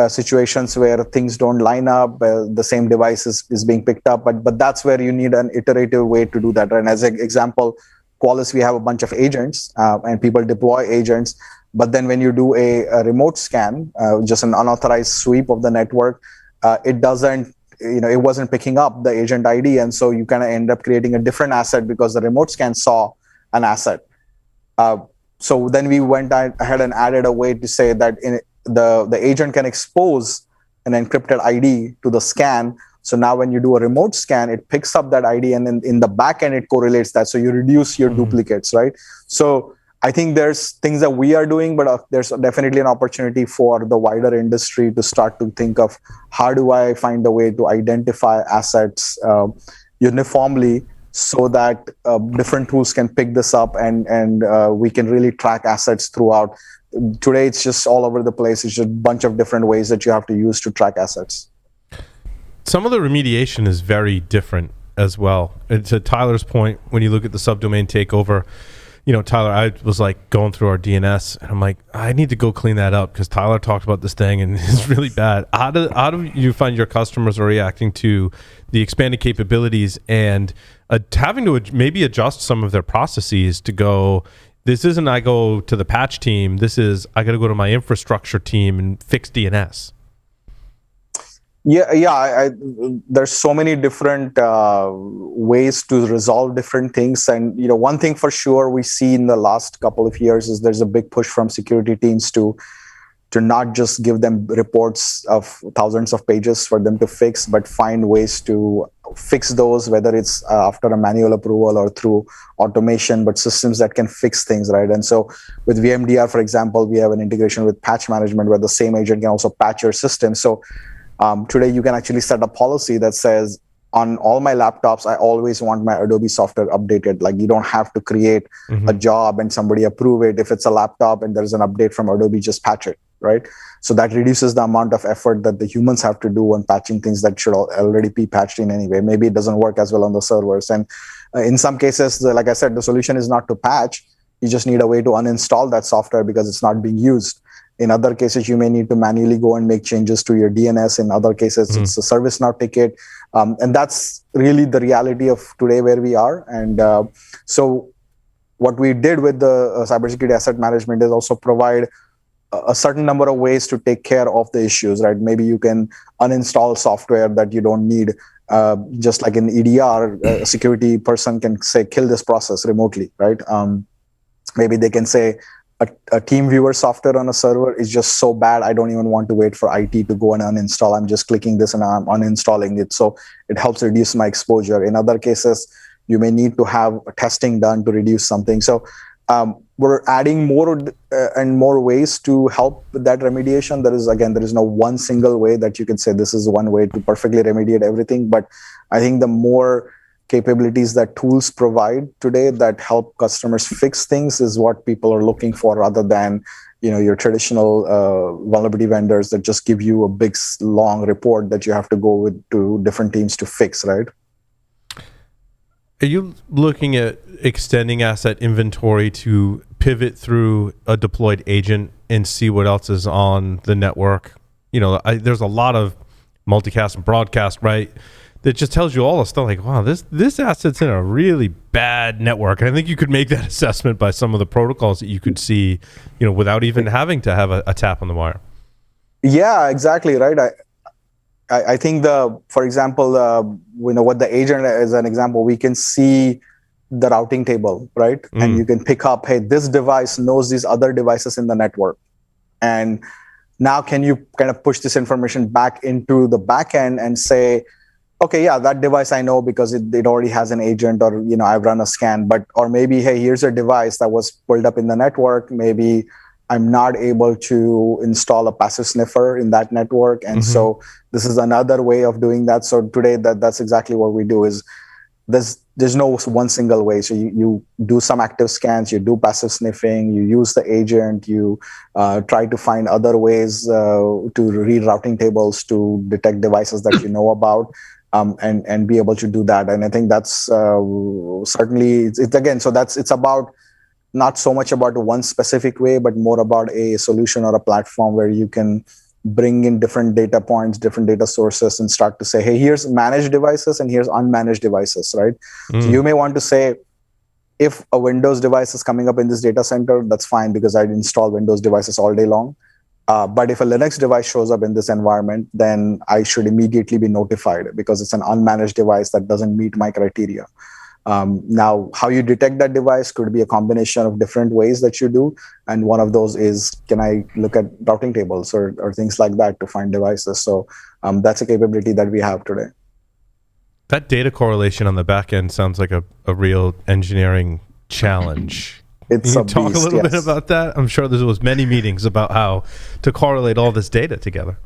situations where things don't line up, the same device is being picked up, but that's where you need an iterative way to do that. And as an example, Qualys, we have a bunch of agents, and people deploy agents, but then when you do a remote scan, just an unauthorized sweep of the network, it wasn't picking up the agent ID, and so you kind of end up creating a different asset because the remote scan saw an asset. So then we went ahead and added a way to say that the agent can expose an encrypted ID to the scan. So now when you do a remote scan, it picks up that ID, and then in the back end, it correlates that. So you reduce your duplicates, right? So I think there's things that we are doing, but there's definitely an opportunity for the wider industry to start to think of how do I find a way to identify assets uniformly, so that different tools can pick this up and we can really track assets throughout. Today, it's just all over the place. It's just a bunch of different ways that you have to use to track assets. Some of the remediation is very different as well. And to Tyler's point, when you look at the subdomain takeover, Tyler, I was going through our DNS, and I'm like, I need to go clean that up because Tyler talked about this thing and it's really bad. How do you find your customers are reacting to the expanded capabilities and having to maybe adjust some of their processes to go, this isn't I go to the patch team, this is I got to go to my infrastructure team and fix DNS? Yeah. There's so many different ways to resolve different things, and one thing for sure we see in the last couple of years is there's a big push from security teams to not just give them reports of thousands of pages for them to fix, but find ways to fix those, whether it's after a manual approval or through automation, but systems that can fix things, right? And so with VMDR, for example, we have an integration with patch management where the same agent can also patch your system. So today you can actually set a policy that says, on all my laptops, I always want my Adobe software updated. You don't have to create a job and somebody approve it. If it's a laptop and there's an update from Adobe, just patch it, right? So that reduces the amount of effort that the humans have to do when patching things that should already be patched in anyway. Maybe it doesn't work as well on the servers. And in some cases, like I said, the solution is not to patch. You just need a way to uninstall that software because it's not being used. In other cases, you may need to manually go and make changes to your DNS. In other cases, it's a ServiceNow ticket. And that's really the reality of today where we are. And so what we did with the cybersecurity asset management is also provide a certain number of ways to take care of the issues, right? Maybe you can uninstall software that you don't need. Just like in EDR, a security person can say, kill this process remotely, right? Maybe they can say, a team viewer software on a server is just so bad, I don't even want to wait for IT to go and uninstall. I'm just clicking this and I'm uninstalling it. So it helps reduce my exposure. In other cases, you may need to have testing done to reduce something. So we're adding more and more ways to help with that remediation. There is no one single way that you can say this is one way to perfectly remediate everything. But I think the more capabilities that tools provide today that help customers fix things is what people are looking for, rather than your traditional vulnerability vendors that just give you a big long report that you have to go with to different teams to fix, right? Are you looking at extending asset inventory to pivot through a deployed agent and see what else is on the network? There's a lot of multicast and broadcast, right? That just tells you all the stuff like, wow, this asset's in a really bad network. And I think you could make that assessment by some of the protocols that you could see, without even having to have a tap on the wire. Yeah, exactly, right. I think for example, what the agent is an example, we can see the routing table, right? And you can pick up, hey, this device knows these other devices in the network. And now can you kind of push this information back into the backend and say, okay, yeah, that device I know because it already has an agent, or I've run a scan. Or maybe, hey, here's a device that was pulled up in the network. Maybe I'm not able to install a passive sniffer in that network, and so this is another way of doing that. So today, that's exactly what we do. Is there's no one single way. So you do some active scans, you do passive sniffing, you use the agent, you try to find other ways to read routing tables to detect devices that you know about. And be able to do that. And I think that's certainly, it's about not so much about one specific way, but more about a solution or a platform where you can bring in different data points, different data sources, and start to say, hey, here's managed devices and here's unmanaged devices, right? So you may want to say, if a Windows device is coming up in this data center, that's fine because I'd install Windows devices all day long. But if a Linux device shows up in this environment, then I should immediately be notified because it's an unmanaged device that doesn't meet my criteria. Now, how you detect that device could be a combination of different ways that you do. And one of those is, can I look at routing tables or things like that to find devices? So that's a capability that we have today. That data correlation on the back end sounds like a real engineering challenge. Can you talk a little bit about that? I'm sure there was many meetings about how to correlate all this data together.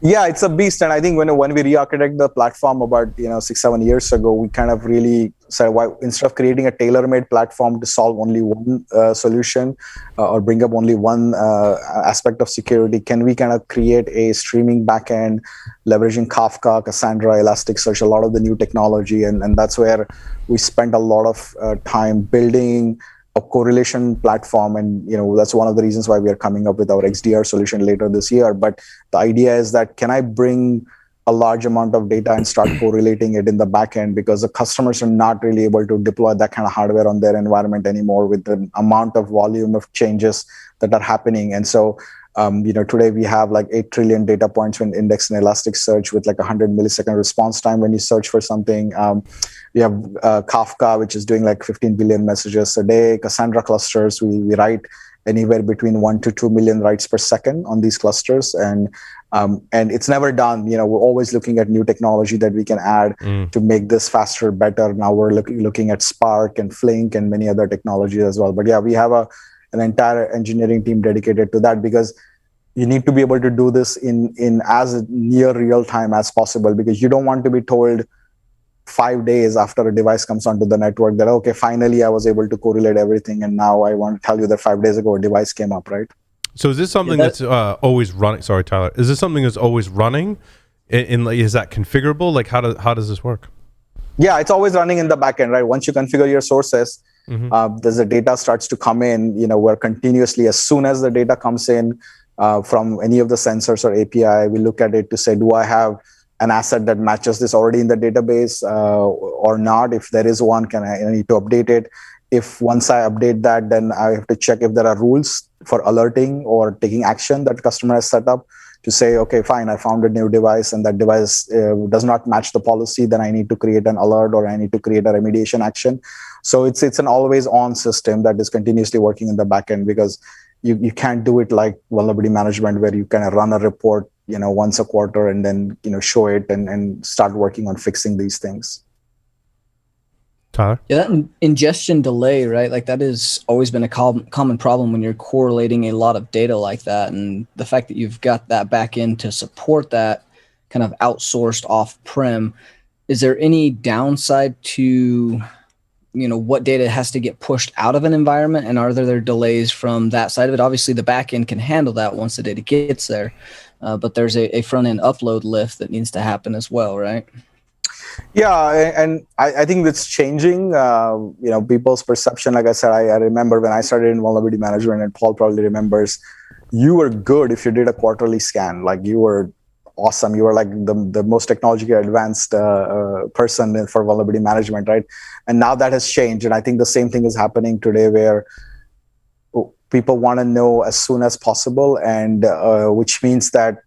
Yeah, it's a beast. And I think when we re-architected the platform about 6-7 years ago, we kind of really said, why instead of creating a tailor-made platform to solve only one solution or bring up only one aspect of security, can we kind of create a streaming backend leveraging Kafka, Cassandra, Elasticsearch, a lot of the new technology, and that's where we spent a lot of time building a correlation platform, and that's one of the reasons why we are coming up with our XDR solution later this year. But the idea is that, can I bring a large amount of data and start correlating it in the back end, because the customers are not really able to deploy that kind of hardware on their environment anymore with the amount of volume of changes that are happening. And so today we have like 8 trillion data points when indexed in Elasticsearch with like 100 millisecond response time when you search for something. We have Kafka, which is doing like 15 billion messages a day. Cassandra clusters, we write anywhere between 1 to 2 million writes per second on these clusters. And it's never done. We're always looking at new technology that we can add to make this faster, better. Now we're looking at Spark and Flink and many other technologies as well. But yeah, we have an entire engineering team dedicated to that, because you need to be able to do this in as near real time as possible, because you don't want to be told 5 days after a device comes onto the network that, okay, finally I was able to correlate everything, and now I want to tell you that 5 days ago a device came up, right? So is this something that's always running? Sorry, Tyler. Is this something that's always running? Is that configurable? Like how does this work? Yeah, it's always running in the backend, right? Once you configure your sources, As the data starts to come in, we're continuously, as soon as the data comes in from any of the sensors or API, we look at it to say, do I have an asset that matches this already in the database or not? If there is one, I need to update it? If once I update that, then I have to check if there are rules for alerting or taking action that customer has set up to say, okay, fine, I found a new device and that device does not match the policy, then I need to create an alert or I need to create a remediation action. So it's an always on system that is continuously working in the backend, because you can't do it like vulnerability management where you kind of run a report, once a quarter and then, show it and start working on fixing these things. Tyler? Yeah, that ingestion delay, right? Like that has always been a common problem when you're correlating a lot of data like that. And the fact that you've got that back end to support that kind of outsourced off-prem, is there any downside to, what data has to get pushed out of an environment? And are there delays from that side of it? Obviously, the back end can handle that once the data gets there. But there's a front end upload lift that needs to happen as well, right? Yeah, and I think it's changing, people's perception. Like I said, I remember when I started in vulnerability management, and Paul probably remembers, you were good if you did a quarterly scan. Like you were awesome. You were like the most technologically advanced person for vulnerability management, right? And now that has changed. And I think the same thing is happening today where people want to know as soon as possible, and which means that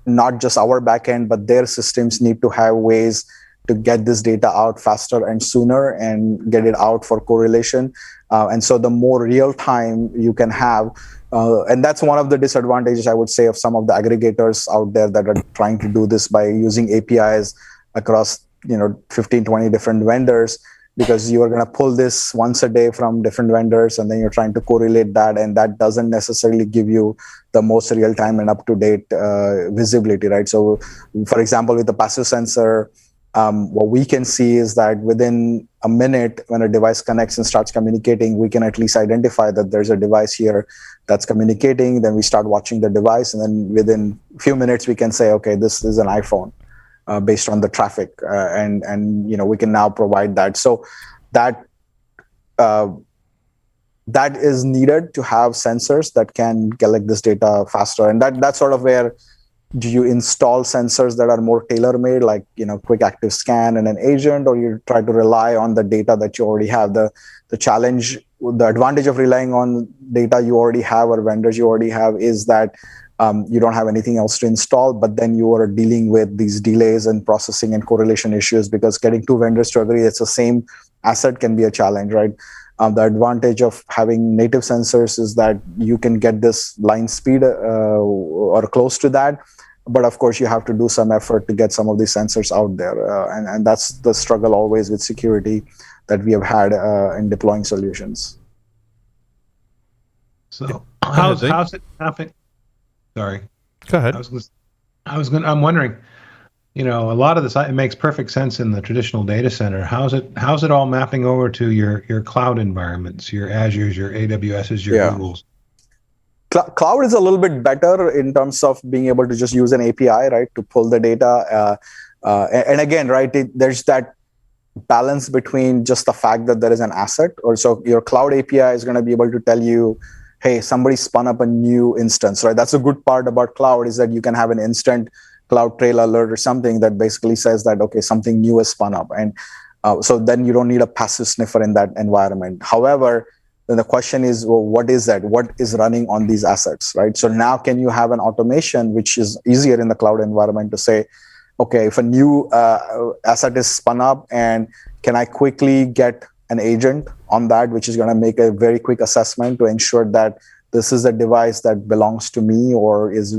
not just our backend, but their systems need to have ways to get this data out faster and sooner and get it out for correlation. And so the more real time you can have, and that's one of the disadvantages, I would say, of some of the aggregators out there that are trying to do this by using APIs across 15, 20 different vendors, because you are going to pull this once a day from different vendors, and then you're trying to correlate that, and that doesn't necessarily give you the most real-time and up-to-date visibility, right? So, for example, with the passive sensor, what we can see is that within a minute, when a device connects and starts communicating, we can at least identify that there's a device here that's communicating. Then we start watching the device, and then within a few minutes, we can say, okay, this is an iPhone. Based on the traffic, and we can now provide that. So that is needed to have sensors that can collect this data faster, and that's sort of where do you install sensors that are more tailor-made, like quick active scan and an agent, or you try to rely on the data that you already have. The challenge, the advantage of relying on data you already have or vendors you already have is that you don't have anything else to install, but then you are dealing with these delays and processing and correlation issues, because getting two vendors to agree it's the same asset can be a challenge, right? The advantage of having native sensors is that you can get this line speed or close to that, but of course you have to do some effort to get some of these sensors out there, and that's the struggle always with security that we have had in deploying solutions. So how's it happening? Sorry. Go ahead. I'm wondering, a lot of this, it makes perfect sense in the traditional data center. How's it all mapping over to your cloud environments, your Azures, your AWSs, your Googles? Cloud is a little bit better in terms of being able to just use an API, right, to pull the data. And again, right, there's that balance between just the fact that there is an asset, or so your cloud API is going to be able to tell you, hey, somebody spun up a new instance, right? That's a good part about cloud, is that you can have an instant CloudTrail alert or something that basically says that, okay, something new is spun up. And so then you don't need a passive sniffer in that environment. However, then the question is, well, what is that? What is running on these assets, right? So now can you have an automation, which is easier in the cloud environment, to say, okay, if a new asset is spun up, and can I quickly get an agent on that, which is going to make a very quick assessment to ensure that this is a device that belongs to me, or is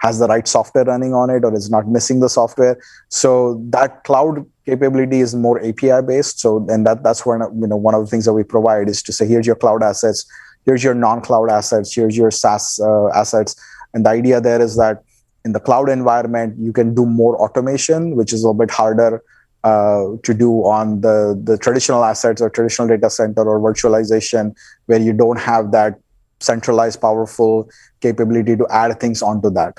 has the right software running on it, or is not missing the software. So that cloud capability is more API based. So and that's one one of the things that we provide is to say, here's your cloud assets, here's your non-cloud assets, here's your SaaS assets. And the idea there is that in the cloud environment, you can do more automation, which is a little bit harder to do on the traditional assets or traditional data center or virtualization, where you don't have that centralized, powerful capability to add things onto that.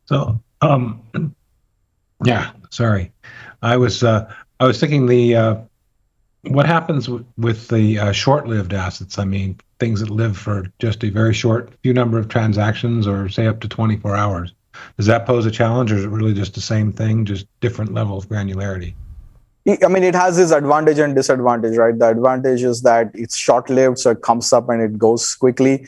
So, yeah, sorry. I was thinking What happens with the short-lived assets? I mean, things that live for just a very short few number of transactions, or say up to 24 hours. Does that pose a challenge, or is it really just the same thing, just different level of granularity? I mean, it has its advantage and disadvantage, right? The advantage is that it's short-lived, so it comes up and it goes quickly.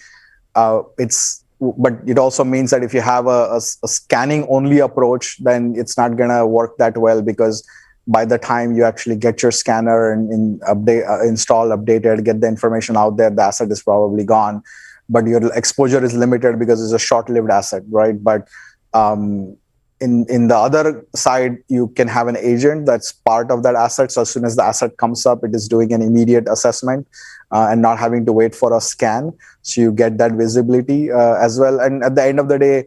But it also means that if you have a scanning-only approach, then it's not going to work that well, because by the time you actually get your scanner and install, updated, get the information out there, the asset is probably gone. But your exposure is limited because it's a short-lived asset, right? But in the other side, you can have an agent that's part of that asset. So as soon as the asset comes up, it is doing an immediate assessment and not having to wait for a scan. So you get that visibility as well. And at the end of the day,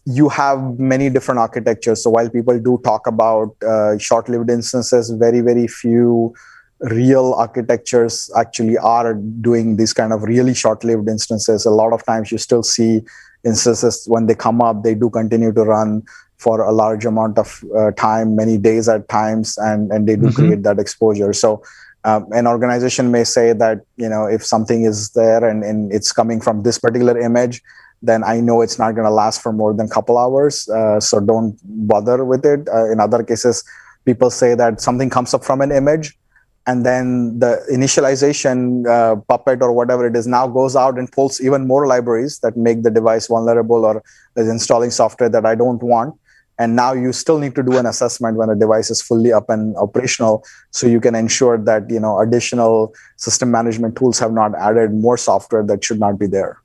you have many different architectures. So while people do talk about short-lived instances, very, very few real architectures actually are doing these kind of really short-lived instances. A lot of times you still see instances when they come up, they do continue to run for a large amount of time, many days at times, and they do create that exposure. So an organization may say that, if something is there and it's coming from this particular image, then I know it's not going to last for more than a couple hours. So don't bother with it. In other cases, people say that something comes up from an image, and then the initialization puppet or whatever it is now goes out and pulls even more libraries that make the device vulnerable or is installing software that I don't want. And now you still need to do an assessment when a device is fully up and operational, so you can ensure that additional system management tools have not added more software that should not be there.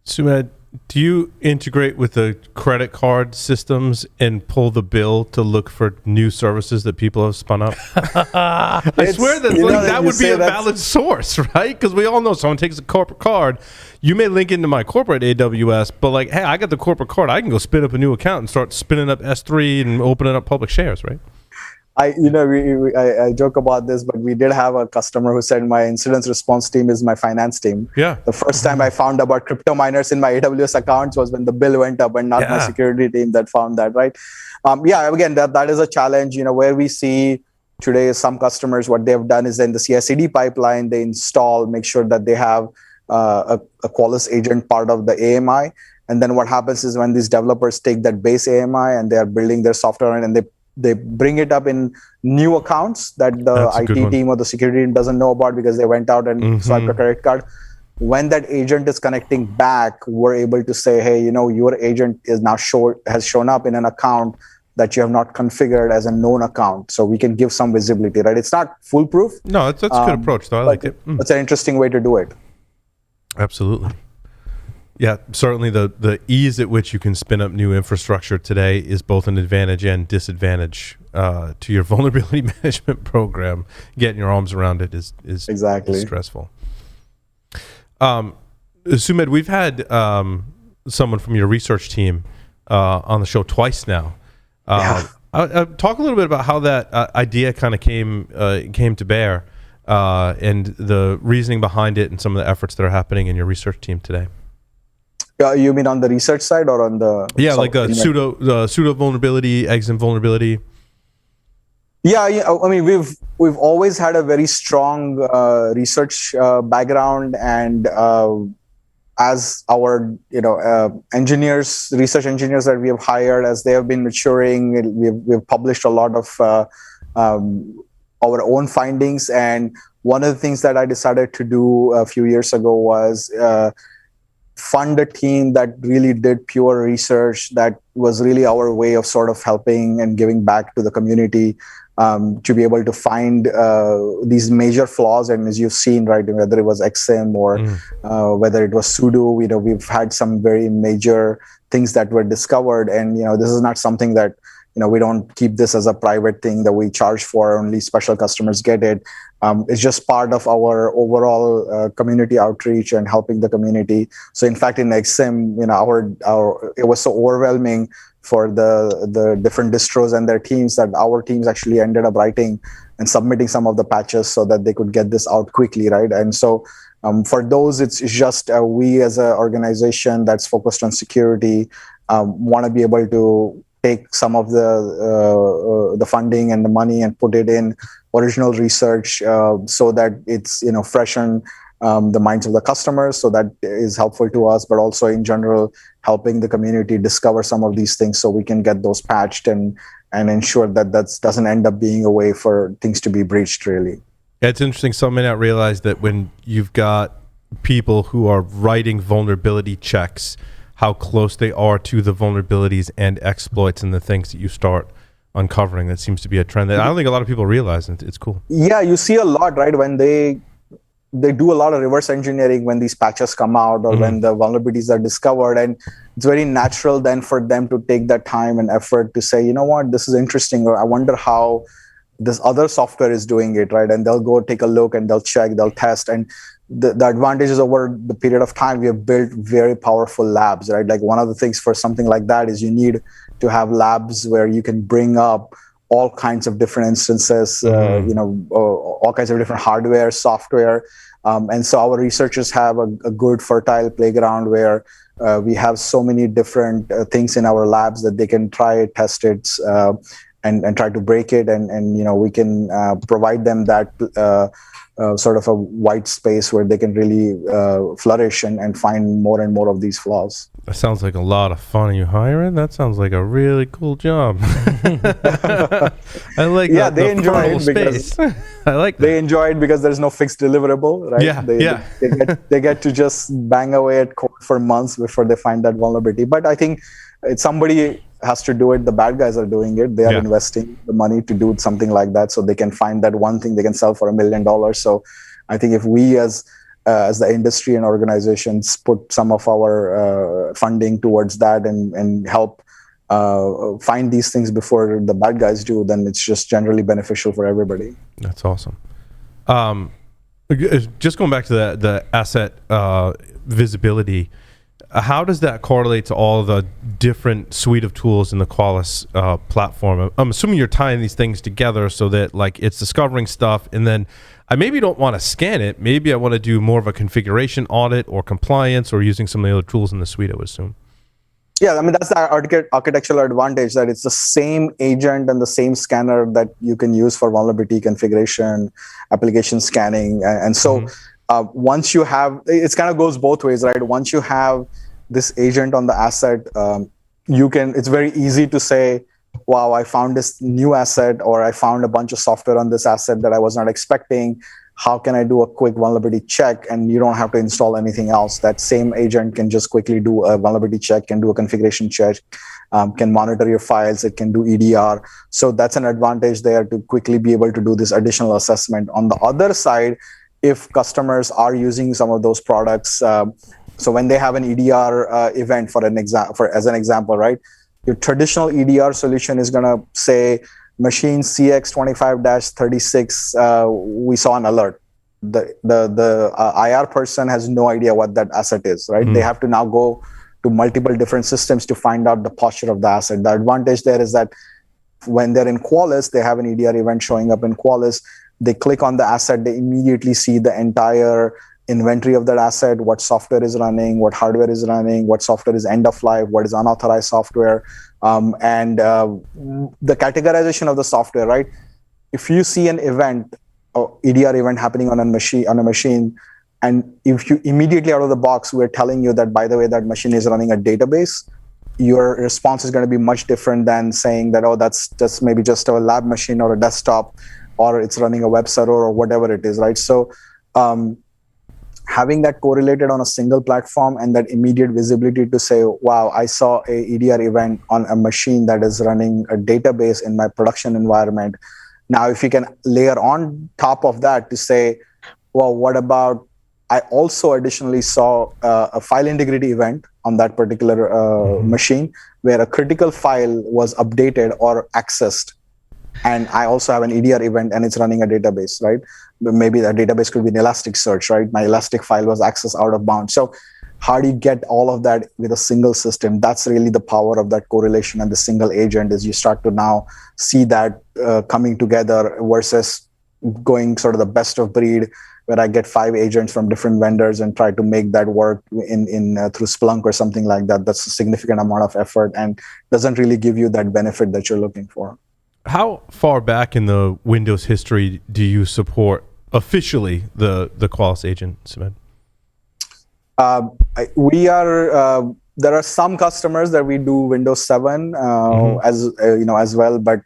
Sumedh, do you integrate with the credit card systems and pull the bill to look for new services that people have spun up? I swear that that would be a valid source, right? Because we all know someone takes a corporate card. You may link into my corporate AWS, but hey, I got the corporate card. I can go spin up a new account and start spinning up S3 and opening up public shares, right? I joke about this, but we did have a customer who said my incident response team is my finance team. Yeah. The first time I found about crypto miners in my AWS accounts was when the bill went up, and not my security team that found that, right? Again, that is a challenge. Where we see today some customers, what they've done is in the CI/CD pipeline, they install, make sure that they have a Qualys agent part of the AMI. And then what happens is when these developers take that base AMI and they are building their software and they bring it up in new accounts that the IT team or the security team doesn't know about because they went out and swiped a credit card. When that agent is connecting back, we're able to say, hey, your agent is now has shown up in an account that you have not configured as a known account. So we can give some visibility, right? It's not foolproof. No, that's a good approach, though. I like it. It's an interesting way to do it. Absolutely. Yeah, certainly the ease at which you can spin up new infrastructure today is both an advantage and disadvantage to your vulnerability management program. Getting your arms around it is exactly stressful. Sumedh, we've had someone from your research team on the show twice now. Talk a little bit about how that idea kind of came to bear and the reasoning behind it and some of the efforts that are happening in your research team today. You mean on the research side or on the pseudo vulnerability, exit vulnerability? I mean, we've always had a very strong research background, and as our research engineers that we have hired, as they have been maturing, we've published a lot of our own findings. And one of the things that I decided to do a few years ago was fund a team that really did pure research. That was really our way of sort of helping and giving back to the community, to be able to find these major flaws. And as you've seen, right, whether it was XSIM or whether it was sudo, we've had some very major things that were discovered. And this is not something that we don't keep this as a private thing that we charge for. Only special customers get it. It's just part of our overall community outreach and helping the community. So in fact, in XSIM, it was so overwhelming for the different distros and their teams that our teams actually ended up writing and submitting some of the patches so that they could get this out quickly, right? And so for those, it's just we as an organization that's focused on security want to be able to take some of the funding and the money and put it in original research so that it's fresh on the minds of the customers. So that is helpful to us, but also in general helping the community discover some of these things so we can get those patched and ensure that doesn't end up being a way for things to be breached. Really, yeah, it's interesting. Some may not realize that when you've got people who are writing vulnerability checks, how close they are to the vulnerabilities and exploits and the things that you start uncovering. That seems to be a trend that I don't think a lot of people realize, and it's cool. Yeah, you see a lot, right? When they do a lot of reverse engineering when these patches come out or when the vulnerabilities are discovered, and it's very natural then for them to take that time and effort to say, you know what, this is interesting, or I wonder how this other software is doing it, right? And they'll go take a look and they'll check, they'll test. And the advantage is over the period of time, we have built very powerful labs, right? Like one of the things for something like that is you need to have labs where you can bring up all kinds of different instances, all kinds of different hardware, software. And so our researchers have a good fertile playground where we have so many different things in our labs that they can try it, test it, and try to break it. And we can provide them that sort of a white space where they can really flourish and find more and more of these flaws. That sounds like a lot of fun. Are you hiring? That sounds like a really cool job. I like they enjoy it because I like that. They enjoy it because there's no fixed deliverable, right? Yeah, They get to just bang away at code for months before they find that vulnerability. But I think somebody has to do it. The bad guys are doing it. They are investing the money to do something like that, so they can find that one thing they can sell for $1 million. So I think if we as the industry and organizations put some of our funding towards that and help find these things before the bad guys do, then it's just generally beneficial for everybody. That's awesome. Just going back to the asset visibility, how does that correlate to all the different suite of tools in the Qualys platform? I'm assuming you're tying these things together so that like it's discovering stuff, and then I maybe don't want to scan it. Maybe I want to do more of a configuration audit or compliance, or using some of the other tools in the suite, I would assume. Yeah, I mean, that's the architectural advantage, that it's the same agent and the same scanner that you can use for vulnerability configuration, application scanning. And so once you have, it kind of goes both ways, right? Once you have this agent on the asset, it's very easy to say, wow, I found this new asset, or I found a bunch of software on this asset that I was not expecting. How can I do a quick vulnerability check? And you don't have to install anything else. That same agent can just quickly do a vulnerability check, can do a configuration check, can monitor your files, it can do EDR. So that's an advantage there to quickly be able to do this additional assessment. On the other side, if customers are using some of those products, so when they have an EDR event as an example, right? Your traditional EDR solution is going to say machine CX25-36, we saw an alert. The IR person has no idea what that asset is, right? They have to now go to multiple different systems to find out the posture of the asset. The advantage there is that when they're in Qualys, they have an EDR event showing up in Qualys. They click on the asset, they immediately see the entire inventory of that asset, what software is running, what hardware is running, what software is end of life, what is unauthorized software, and the categorization of the software, right? If you see an event, or EDR event happening on a machine, and if you immediately out of the box, we're telling you that, by the way, that machine is running a database, your response is going to be much different than saying that, oh, that's just maybe just a lab machine or a desktop, or it's running a web server or whatever it is, right? So having that correlated on a single platform and that immediate visibility to say, wow, I saw a EDR event on a machine that is running a database in my production environment. Now, if you can layer on top of that to say, well, what about, I also additionally saw a file integrity event on that particular machine where a critical file was updated or accessed. And I also have an EDR event and it's running a database, right? Maybe that database could be an Elasticsearch, right? My Elastic file was accessed out of bounds. So how do you get all of that with a single system? That's really the power of that correlation and the single agent, is you start to now see that coming together versus going sort of the best of breed, where I get 5 agents from different vendors and try to make that work in through Splunk or something like that. That's a significant amount of effort and doesn't really give you that benefit that you're looking for. How far back in the Windows history do you support officially the Qualys agent, Sumedh? We are. There are some customers that we do Windows 7 as well, but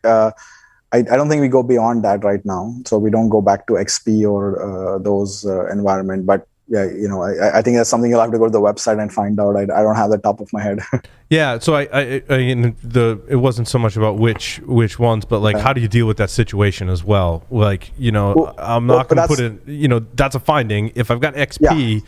I don't think we go beyond that right now. So we don't go back to XP or those environment. But yeah, I think that's something you'll have to go to the website and find out. I don't have the top of my head. Yeah, so it wasn't so much about which ones, but like how do you deal with that situation as well? Like, I'm not going to put it. That's a finding. If I've got XP. Yeah.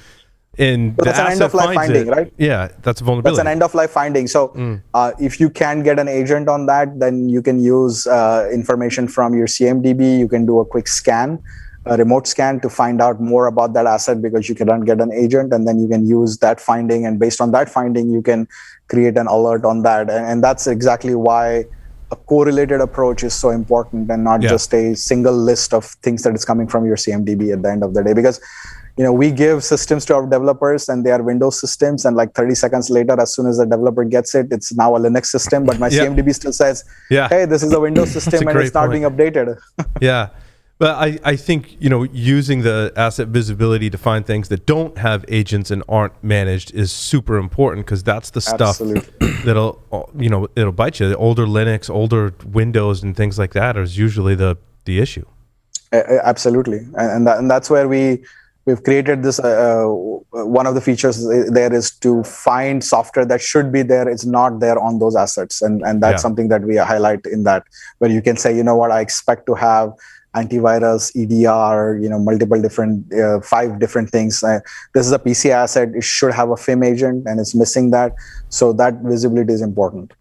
But that's an end-of-life finding, right? Yeah, that's a vulnerability. That's an end-of-life finding. So if you can get an agent on that, then you can use information from your CMDB. You can do a quick scan, a remote scan, to find out more about that asset, because you cannot get an agent. And then you can use that finding. And based on that finding, you can create an alert on that. And that's exactly why a correlated approach is so important, and not just a single list of things that is coming from your CMDB at the end of the day. Because we give systems to our developers, and they are Windows systems, and like 30 seconds later, as soon as the developer gets it, it's now a Linux system, but my CMDB still says, hey, this is a Windows system, and it's not being updated. Yeah. But I think, using the asset visibility to find things that don't have agents and aren't managed is super important, because that's the stuff that'll, it'll bite you. The older Linux, older Windows, and things like that is usually the issue. Absolutely. And that's where we've created this. One of the features there is to find software that should be there. It's not there on those assets. And that's something that we highlight in that, where you can say, I expect to have antivirus, EDR, multiple different, 5 different things. This is a PC asset. It should have a FIM agent, and it's missing that. So that visibility is important.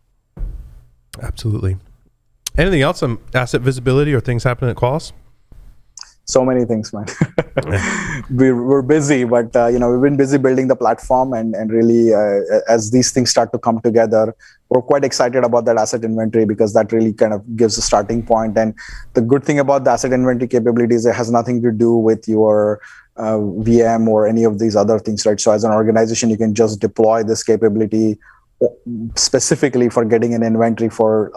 Absolutely. Anything else on asset visibility or things happening at Qualys? So many things, man. We're busy, but we've been busy building the platform, and really as these things start to come together, we're quite excited about that asset inventory, because that really kind of gives a starting point. And the good thing about the asset inventory capabilities, it has nothing to do with your VM or any of these other things, right? So as an organization, you can just deploy this capability specifically for getting an inventory for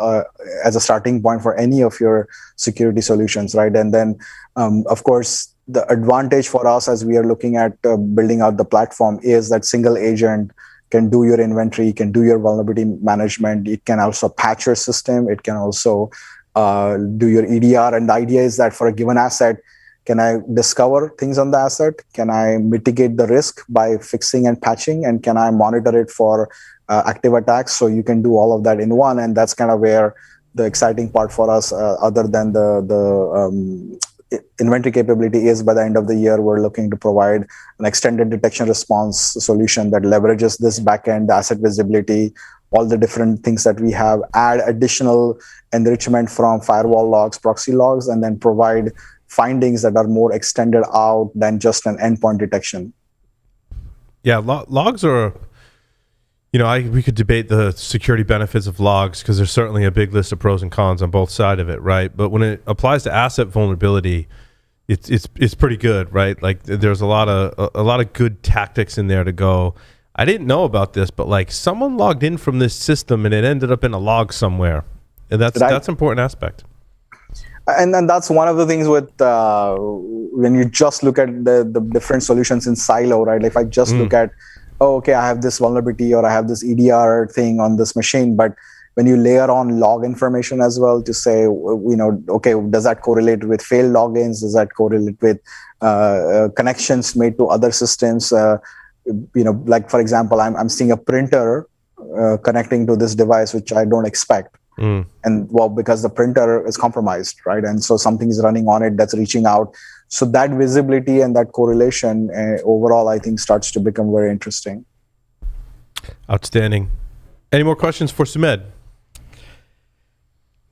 as a starting point for any of your security solutions, right? And then of course, the advantage for us as we are looking at building out the platform is that single agent can do your inventory, can do your vulnerability management. It can also patch your system. It can also do your EDR. And the idea is that for a given asset, can I discover things on the asset? Can I mitigate the risk by fixing and patching? And can I monitor it for active attacks? So you can do all of that in one. And that's kind of where the exciting part for us, other than the inventory capability, is by the end of the year, we're looking to provide an extended detection response solution that leverages this backend, the asset visibility, all the different things that we have, add additional enrichment from firewall logs, proxy logs, and then provide findings that are more extended out than just an endpoint detection. Yeah, logs are, we could debate the security benefits of logs, because there's certainly a big list of pros and cons on both sides of it, right? But when it applies to asset vulnerability, it's pretty good, right? Like there's a lot of good tactics in there to go, I didn't know about this, but like someone logged in from this system and it ended up in a log somewhere, and that's an important aspect. And then that's one of the things with when you just look at the different solutions in silo, right? Like if I just look at, I have this vulnerability or I have this EDR thing on this machine, but when you layer on log information as well to say, does that correlate with failed logins? Does that correlate with connections made to other systems? Like for example, I'm seeing a printer connecting to this device, which I don't expect. And because the printer is compromised, right? And so something is running on it that's reaching out. So that visibility and that correlation overall, I think, starts to become very interesting. Outstanding. Any more questions for Sumedh?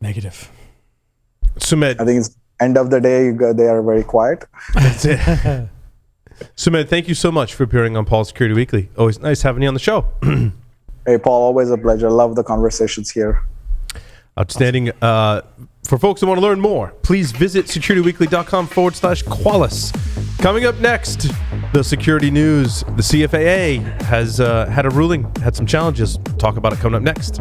Negative. Sumedh. I think it's end of the day, they are very quiet. That's it. Sumedh, thank you so much for appearing on Paul Security Weekly. Always nice having you on the show. Hey, Paul, always a pleasure. Love the conversations here. Outstanding. For folks that want to learn more, please visit securityweekly.com/Qualys. Coming up next, the security news. The CFAA has had a ruling, had some challenges. Talk about it coming up next.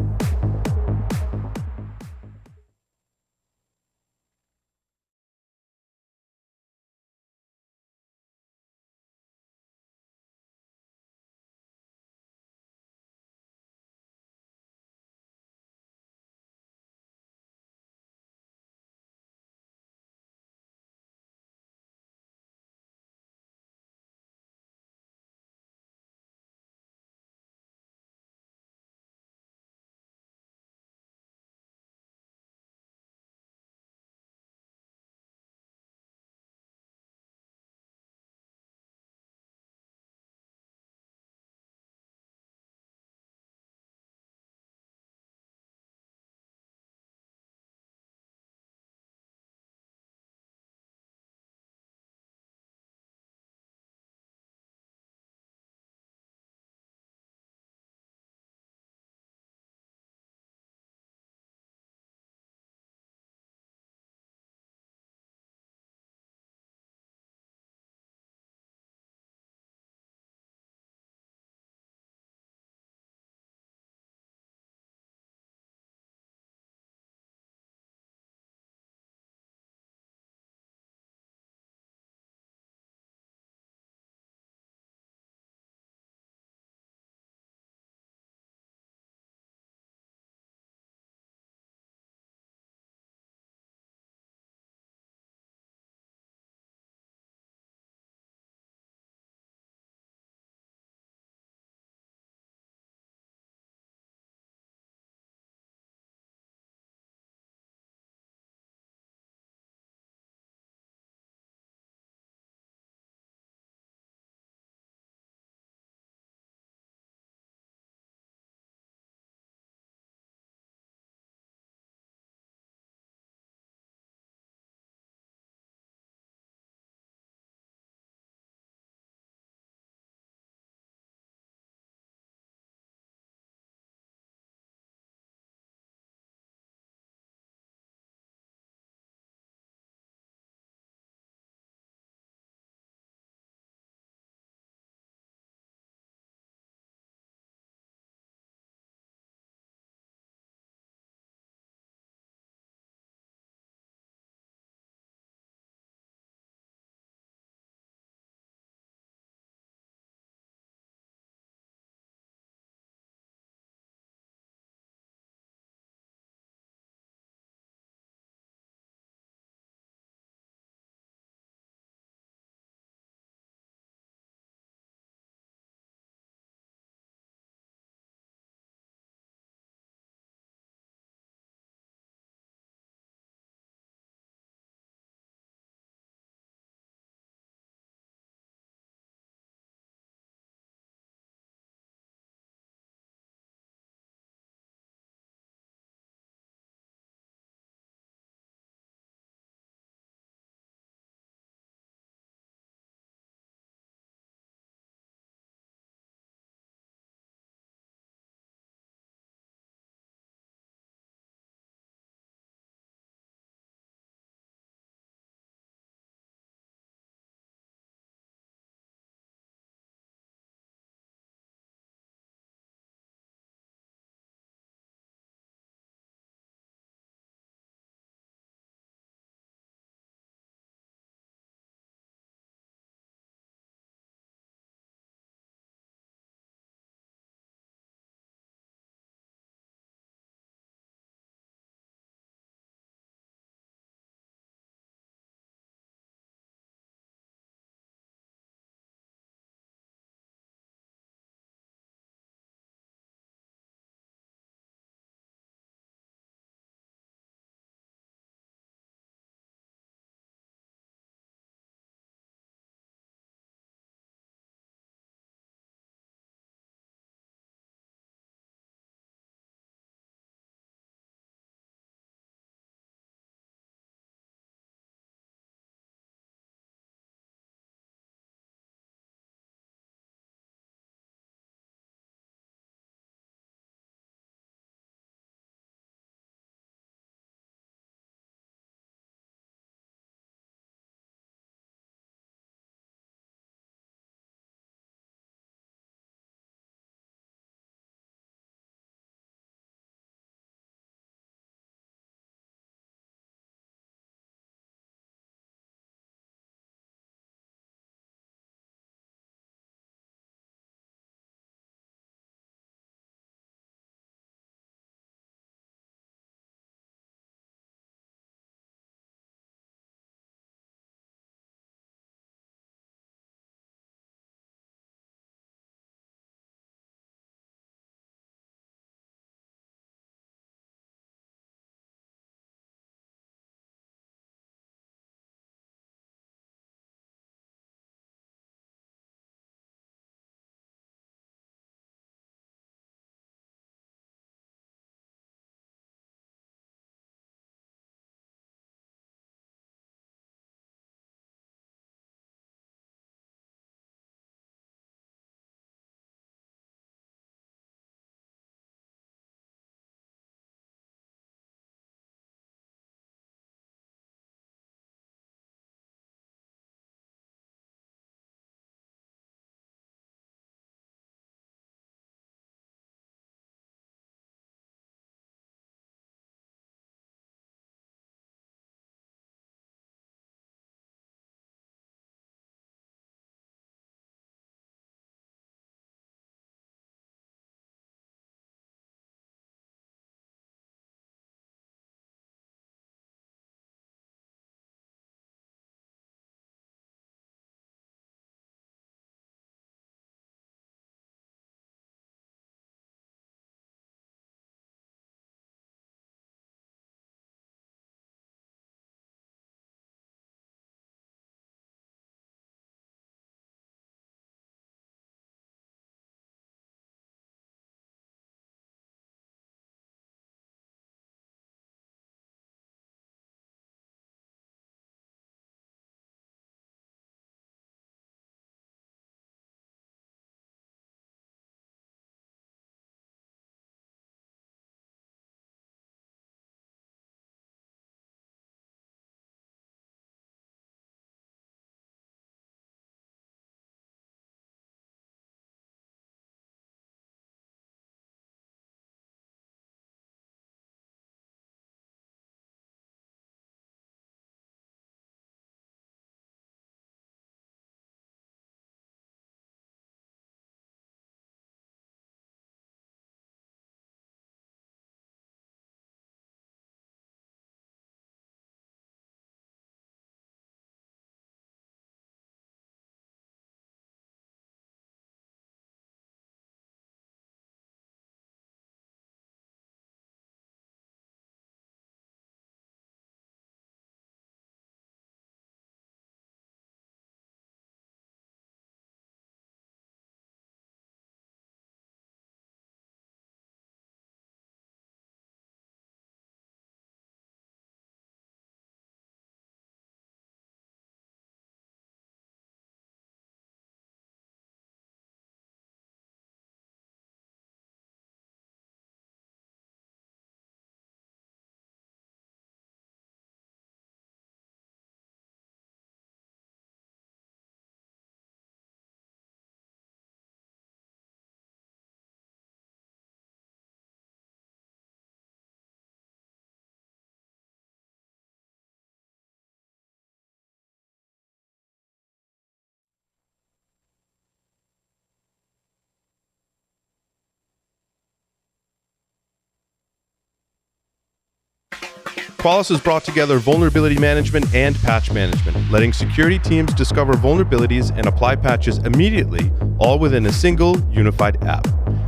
Qualys has brought together vulnerability management and patch management, letting security teams discover vulnerabilities and apply patches immediately, all within a single, unified app.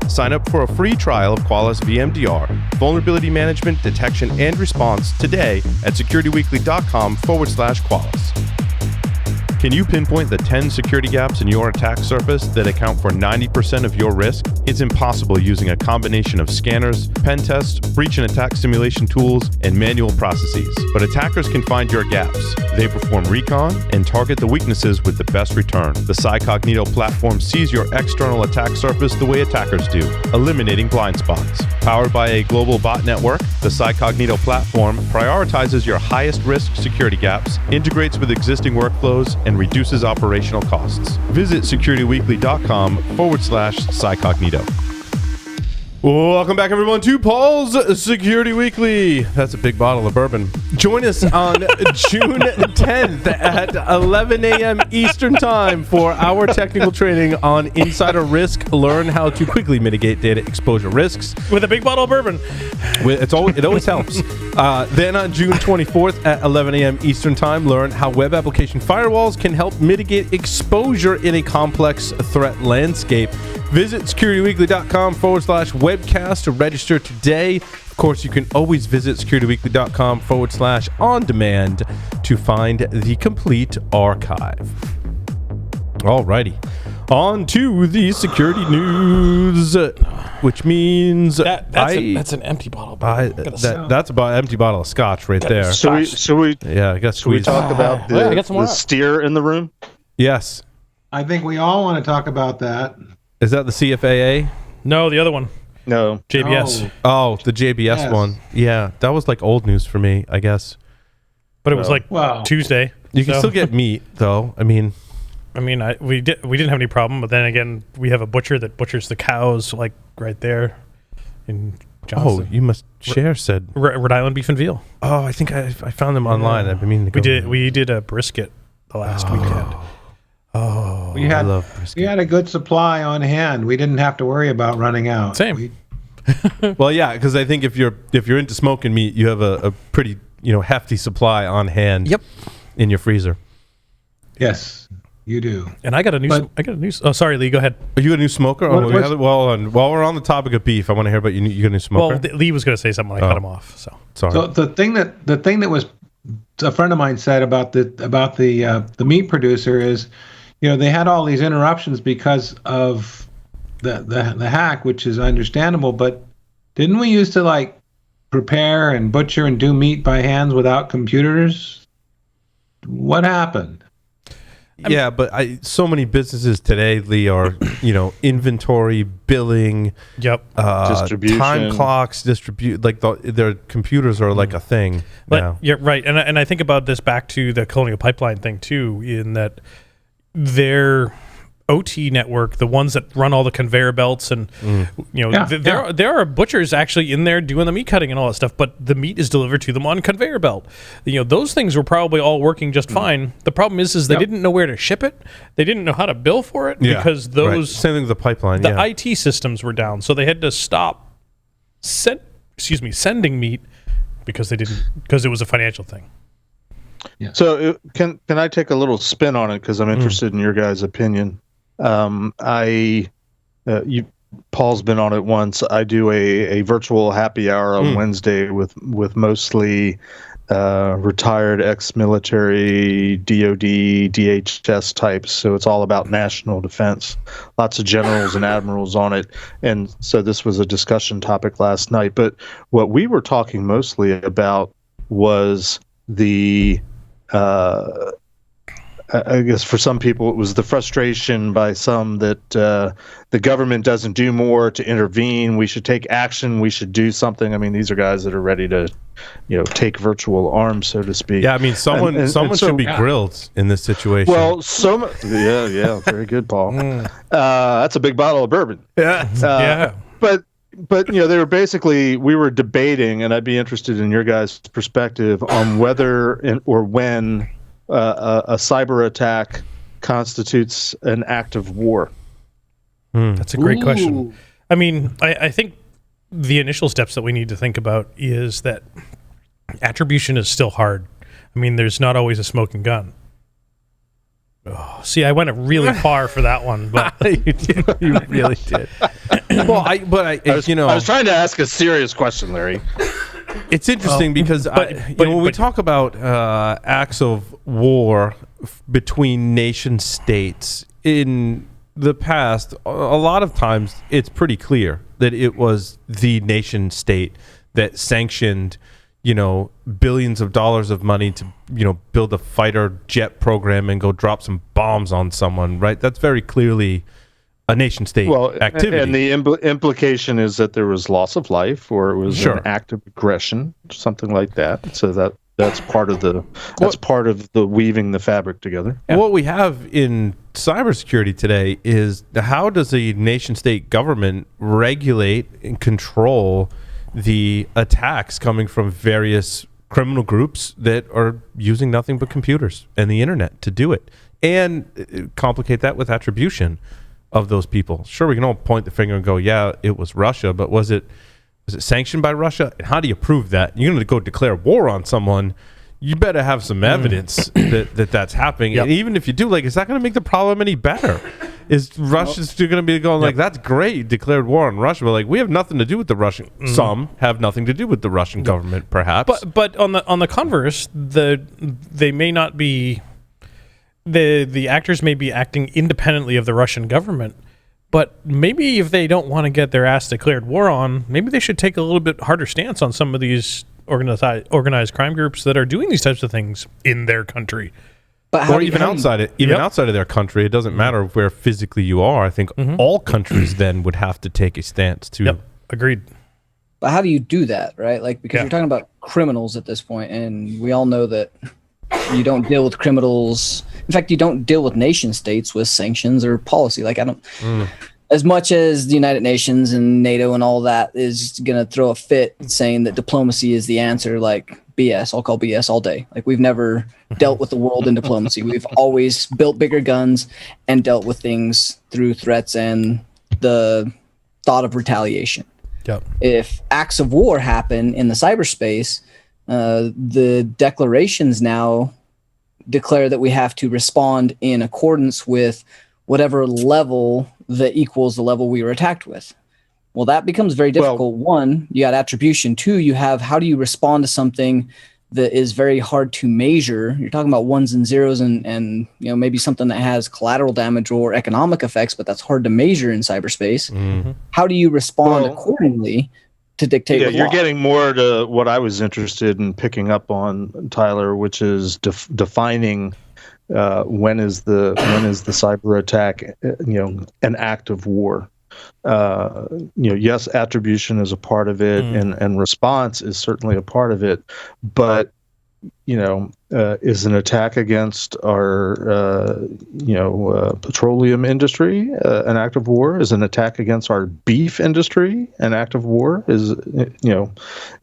Sign up for a free trial of Qualys VMDR, vulnerability management, detection, and response today at securityweekly.com/Qualys. Can you pinpoint the 10 security gaps in your attack surface that account for 90% of your risk? It's impossible using a combination of scanners, pen tests, breach and attack simulation tools, and manual processes. But attackers can find your gaps. They perform recon and target the weaknesses with the best return. The Cognito platform sees your external attack surface the way attackers do, eliminating blind spots. Powered by a global bot network, the Cognito platform prioritizes your highest risk security gaps, integrates with existing workflows, and reduces operational costs. Visit securityweekly.com/Cognito. Welcome back, everyone, to Paul's Security Weekly. That's a big bottle of bourbon. Join us on June 10th at 11 a.m. Eastern Time for our technical training on insider risk. Learn how to quickly mitigate data exposure risks. With a big bottle of bourbon. It always helps. Then on June 24th at 11 a.m. Eastern Time, learn how web application firewalls can help mitigate exposure in a complex threat landscape. Visit securityweekly.com/webcast to register today. Of course, you can always visit securityweekly.com/on-demand to find the complete archive. Alrighty. On to the security news, which means That's an empty bottle. that's about an empty bottle of scotch right there. Should we Yeah, I guess should we talk about I got some more the up. steer in the room? Yes. I think we all want to talk about that. Is that the CFAA? No, the other one. No. JBS. Oh, the JBS Yes. one. Yeah, that was like old news for me, I guess. But it was like Wow. Tuesday. You can still get meat, though. I mean, we didn't have any problem, but then again, we have a butcher that butchers the cows like right there in Johnson. you must share said. Rhode Island beef and veal. Oh, I think I found them online. I've been meaning to go. We did a brisket the last weekend. Oh, We had- I love brisket. We had a good supply on hand. We didn't have to worry about running out. Same. We- Well, yeah, because I think if you're into smoking meat, you have a pretty hefty supply on hand. Yep. In your freezer. yes, you do. And I got a new. Oh, sorry, Lee. Go ahead. Are you a new smoker? While we're on the topic of beef, I want to hear about you. You got a new smoker? Well, Lee was going to say something. I cut him off. So Sorry. So the thing that was a friend of mine said about the meat producer is, they had all these interruptions because of the hack, which is understandable. But didn't we used to prepare and butcher and do meat by hands without computers? What happened? Yeah, but so many businesses today, Lee, are inventory, billing, yep, Distribution. time clocks, their computers are like a thing but now. you're right. And I think about this back to the Colonial Pipeline thing too, in that their OT network, the ones that run all the conveyor belts, and there are butchers actually in there doing the meat cutting and all that stuff, but the meat is delivered to them on conveyor belt. Those things were probably all working just fine. The problem is they didn't know where to ship it. They didn't know how to bill for it because those same thing with the pipeline. the IT systems were down, so they had to stop sending meat because it was a financial thing. Yeah. So can I take a little spin on it because I'm interested in your guys' opinion. Paul's been on it once. I do a virtual happy hour on Wednesday with mostly retired ex-military DOD, DHS types. So it's all about national defense. Lots of generals and admirals on it. And so this was a discussion topic last night. But what we were talking mostly about was the I guess for some people it was the frustration by some that the government doesn't do more to intervene. We should take action. We should do something. I mean, these are guys that are ready to, take virtual arms, so to speak. Yeah, I mean, someone should be grilled in this situation. Well, yeah, very good, Paul. That's a big bottle of bourbon. Yeah. But they were we were debating, and I'd be interested in your guys' perspective on whether or when a cyber attack constitutes an act of war. That's a great question. I mean, I think the initial steps that we need to think about is that Attribution is still hard. I mean, there's not always a smoking gun. Oh, see, I went really far for that one, but you really did. Well, I was trying to ask a serious question, Larry. It's interesting because when we talk about acts of war between nation states in the past, a lot of times it's pretty clear that it was the nation state that sanctioned, billions of dollars of money to, build a fighter jet program and go drop some bombs on someone, right? That's very clearly a nation state activity. And the implication is that there was loss of life, or it was an act of aggression, something like that. So that's part of the weaving the fabric together. Yeah. What we have in cybersecurity today is how does a nation state government regulate and control the attacks coming from various criminal groups that are using nothing but computers and the internet to do it, and complicate that with attribution of those people. Sure, we can all point the finger and go, yeah, it was Russia, but was it sanctioned by Russia? And how do you prove that? You're going to go declare war on someone, you better have some evidence that's happening. Yep. And even if you do, is that going to make the problem any better? Is Russia still going to be going that's great, declared war on Russia, but we have nothing to do with the Russian. Some have nothing to do with the Russian government, perhaps. But on the converse, they may not be. The actors may be acting independently of the Russian government, but maybe if they don't want to get their ass declared war on, maybe they should take a little bit harder stance on some of these organized crime groups that are doing these types of things in their country. Or even outside of their country. It doesn't matter where physically you are. I think all countries then would have to take a stance too. Yep, agreed. But how do you do that, right? Because you're talking about criminals at this point, and we all know that you don't deal with criminals. In fact, you don't deal with nation states with sanctions or policy. As much as the United Nations and NATO and all that is going to throw a fit saying that diplomacy is the answer, BS, I'll call BS all day. We've never dealt with the world in diplomacy. We've always built bigger guns and dealt with things through threats and the thought of retaliation. Yep. If acts of war happen in the cyberspace, the declarations now declare that we have to respond in accordance with whatever level that equals the level we were attacked with. Well, that becomes very difficult. One, you got attribution. Two, you have how do you respond to something that is very hard to measure? You're talking about ones and zeros and maybe something that has collateral damage or economic effects, but that's hard to measure in cyberspace. Mm-hmm. How do you respond accordingly to dictate? Yeah, you're getting more to what I was interested in picking up on, Tyler, which is defining when is the cyber attack an act of war. Yes, attribution is a part of it, and response is certainly a part of it. But is an attack against our petroleum industry an act of war? Is an attack against our beef industry an act of war? Is an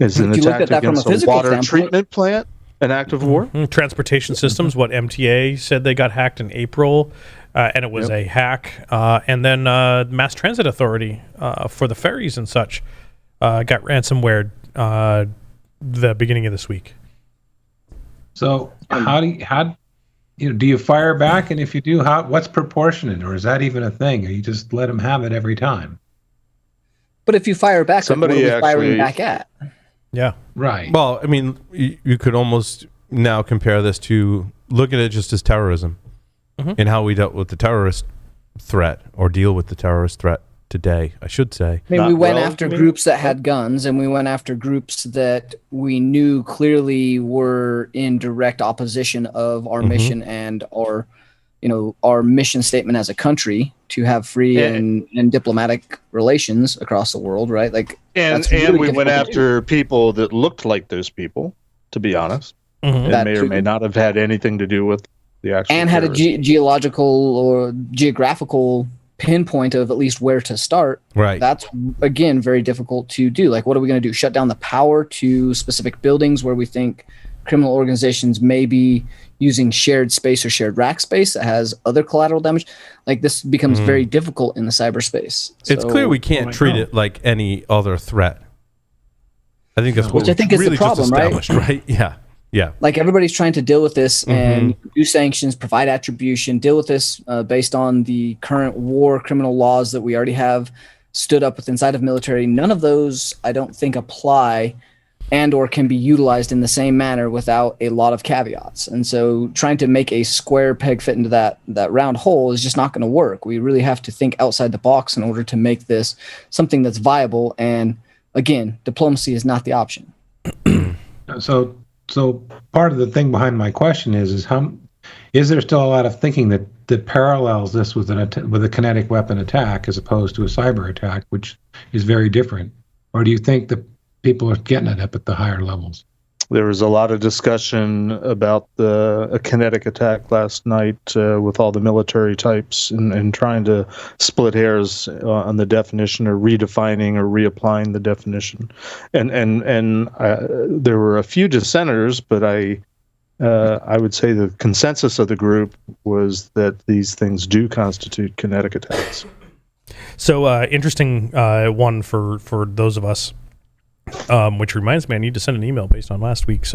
attack against a water treatment plant an act of war? Transportation systems. What MTA said they got hacked in April. And it was a hack. And then Mass Transit Authority for the ferries and such got ransomware the beginning of this week. So how do you fire back? And if you do, what's proportionate, or is that even a thing? Or you just let them have it every time? But if you fire back, what are we firing back at? Yeah, right. Well, I mean, you could almost now compare this to look at it just as terrorism. And how we dealt with the terrorist threat, or deal with the terrorist threat today, I should say. We went after groups that had guns, and we went after groups that we knew clearly were in direct opposition of our mission and our mission statement as a country to have free and diplomatic relations across the world, right? And we went after people that looked like those people, to be honest. And may or may not have had anything to do with and had a geological or geographical pinpoint of at least where to start. Right. That's, again, very difficult to do. What are we going to do? Shut down the power to specific buildings where we think criminal organizations may be using shared space or shared rack space that has other collateral damage? This becomes very difficult in the cyberspace. It's clear we can't treat it like any other threat. I think that's what Which I think is the really problem, just right? established, right? Yeah. Yeah. Like everybody's trying to deal with this and do sanctions, provide attribution, deal with this based on the current war criminal laws that we already have stood up with inside of military. None of those, I don't think, apply and or can be utilized in the same manner without a lot of caveats. And so trying to make a square peg fit into that round hole is just not going to work. We really have to think outside the box in order to make this something that's viable. And again, diplomacy is not the option. So part of the thing behind my question is there still a lot of thinking that parallels this with a kinetic weapon attack as opposed to a cyber attack, which is very different? Or do you think that people are getting it up at the higher levels? There was a lot of discussion about a kinetic attack last night with all the military types and trying to split hairs on the definition or redefining or reapplying the definition. And there were a few dissenters, but I would say the consensus of the group was that these things do constitute kinetic attacks. So interesting one for those of us. Which reminds me, I need to send an email based on last week's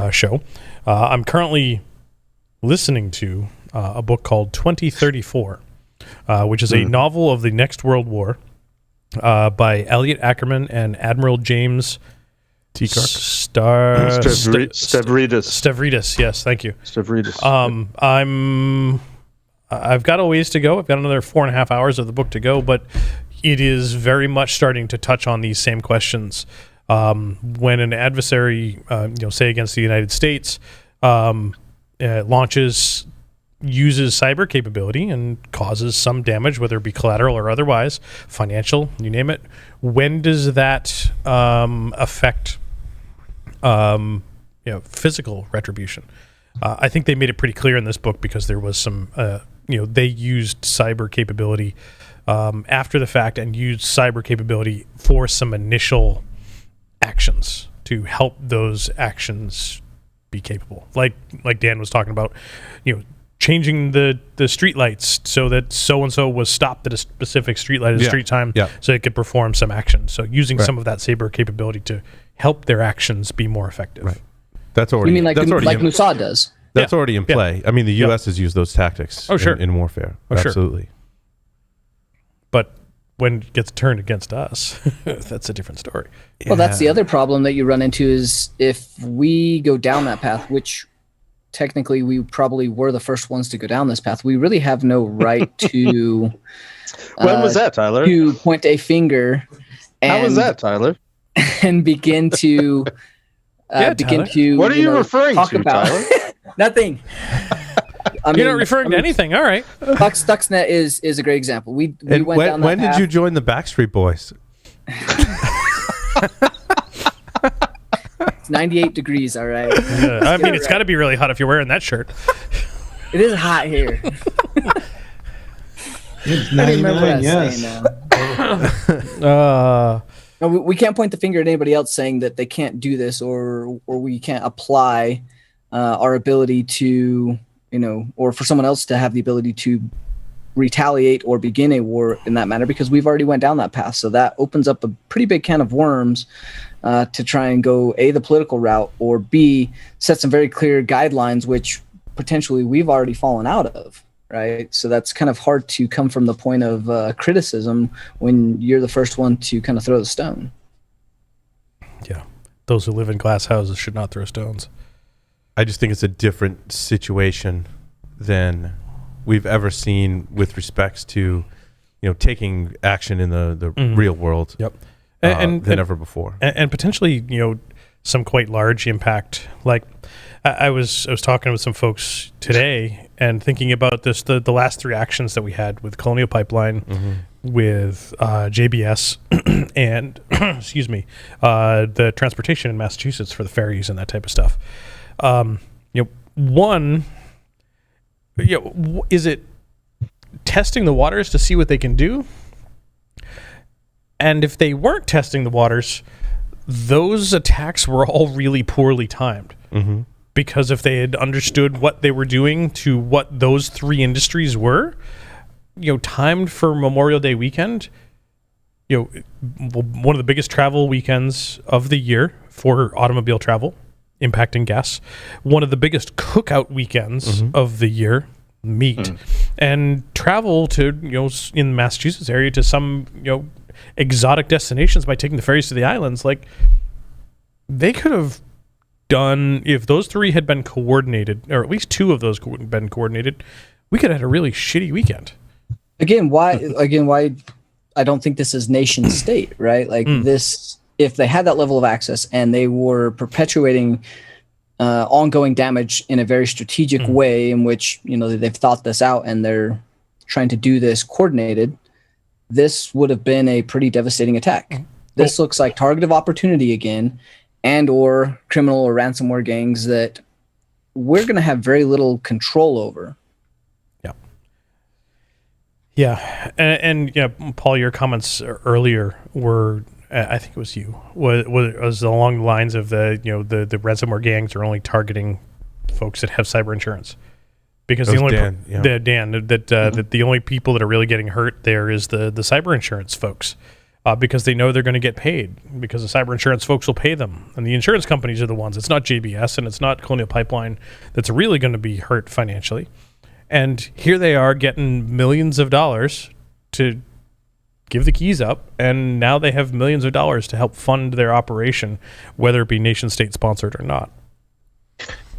show. I'm currently listening to a book called 2034, which is a novel of the next World War by Elliot Ackerman and Admiral James Stavridis. Yes, thank you. Stavridis. I've got a ways to go. I've got another 4.5 hours of the book to go, but it is very much starting to touch on these same questions. When an adversary, say against the United States, uses cyber capability and causes some damage, whether it be collateral or otherwise, financial, you name it, when does that affect physical retribution? I think they made it pretty clear in this book because there was some, they used cyber capability after the fact and used cyber capability for some initial actions to help those actions be capable. Like Dan was talking about, changing the street lights so that so-and-so was stopped at a specific street light at a street time so it could perform some action. So using some of that cyber capability to help their actions be more effective. Right. That's already. You mean like Mossad does? That's already in play. I mean, the U.S. has used those tactics in warfare. Absolutely. But when it gets turned against us, that's a different story. Well, that's the other problem that you run into is if we go down that path, which technically we probably were the first ones to go down this path, we really have no right to... When was that, Tyler? To point a finger and... How was that, Tyler? And begin to... What are you referring to, Tyler? Nothing. You're not referring to anything. All right. Stuxnet is a great example. We went down that path. When did you join the Backstreet Boys? It's 98 degrees, all right. I mean, it's got to be really hot if you're wearing that shirt. It is hot here. It's 99, yes. No, we can't point the finger at anybody else saying that they can't do this or we can't apply our ability to, or for someone else to have the ability to retaliate or begin a war in that manner, because we've already went down that path. So that opens up a pretty big can of worms to try and go A, the political route, or B, set some very clear guidelines, which potentially we've already fallen out of. Right. So that's kind of hard to come from the point of criticism when you're the first one to kind of throw the stone. Yeah. Those who live in glass houses should not throw stones. I just think it's a different situation than we've ever seen with respects to, taking action in the real world. Yep. Than ever before. And potentially, some quite large impact. Like I was talking with some folks today and thinking about this, the last three actions that we had with Colonial Pipeline, with JBS and excuse me, the transportation in Massachusetts for the ferries and that type of stuff. Is it testing the waters to see what they can do? And if they weren't testing the waters, those attacks were all really poorly timed. Mm-hmm. Because if they had understood what they were doing to what those three industries were, timed for Memorial Day weekend, one of the biggest travel weekends of the year for automobile travel, impacting gas. One of the biggest cookout weekends of the year, meat, and travel to in the Massachusetts area to some exotic destinations by taking the ferries to the islands. Like, they could have done, if those three had been coordinated, or at least two of those had been coordinated, we could have had a really shitty weekend. Again, why I don't think this is nation state, right? Like this, if they had that level of access and they were perpetuating ongoing damage in a very strategic way in which, they've thought this out and they're trying to do this coordinated, this would have been a pretty devastating attack. This looks like target of opportunity again, and or criminal or ransomware gangs that we're going to have very little control over. Yeah, and Paul, your comments earlier were, I think it was you, was along the lines of the ransomware gangs are only targeting folks that have cyber insurance, because the only that the only people that are really getting hurt there is the cyber insurance folks, because they know they're going to get paid, because the cyber insurance folks will pay them, and the insurance companies are the ones. It's not JBS and it's not Colonial Pipeline that's really going to be hurt financially. And here they are getting millions of dollars to give the keys up, and now they have millions of dollars to help fund their operation, whether it be nation state sponsored or not.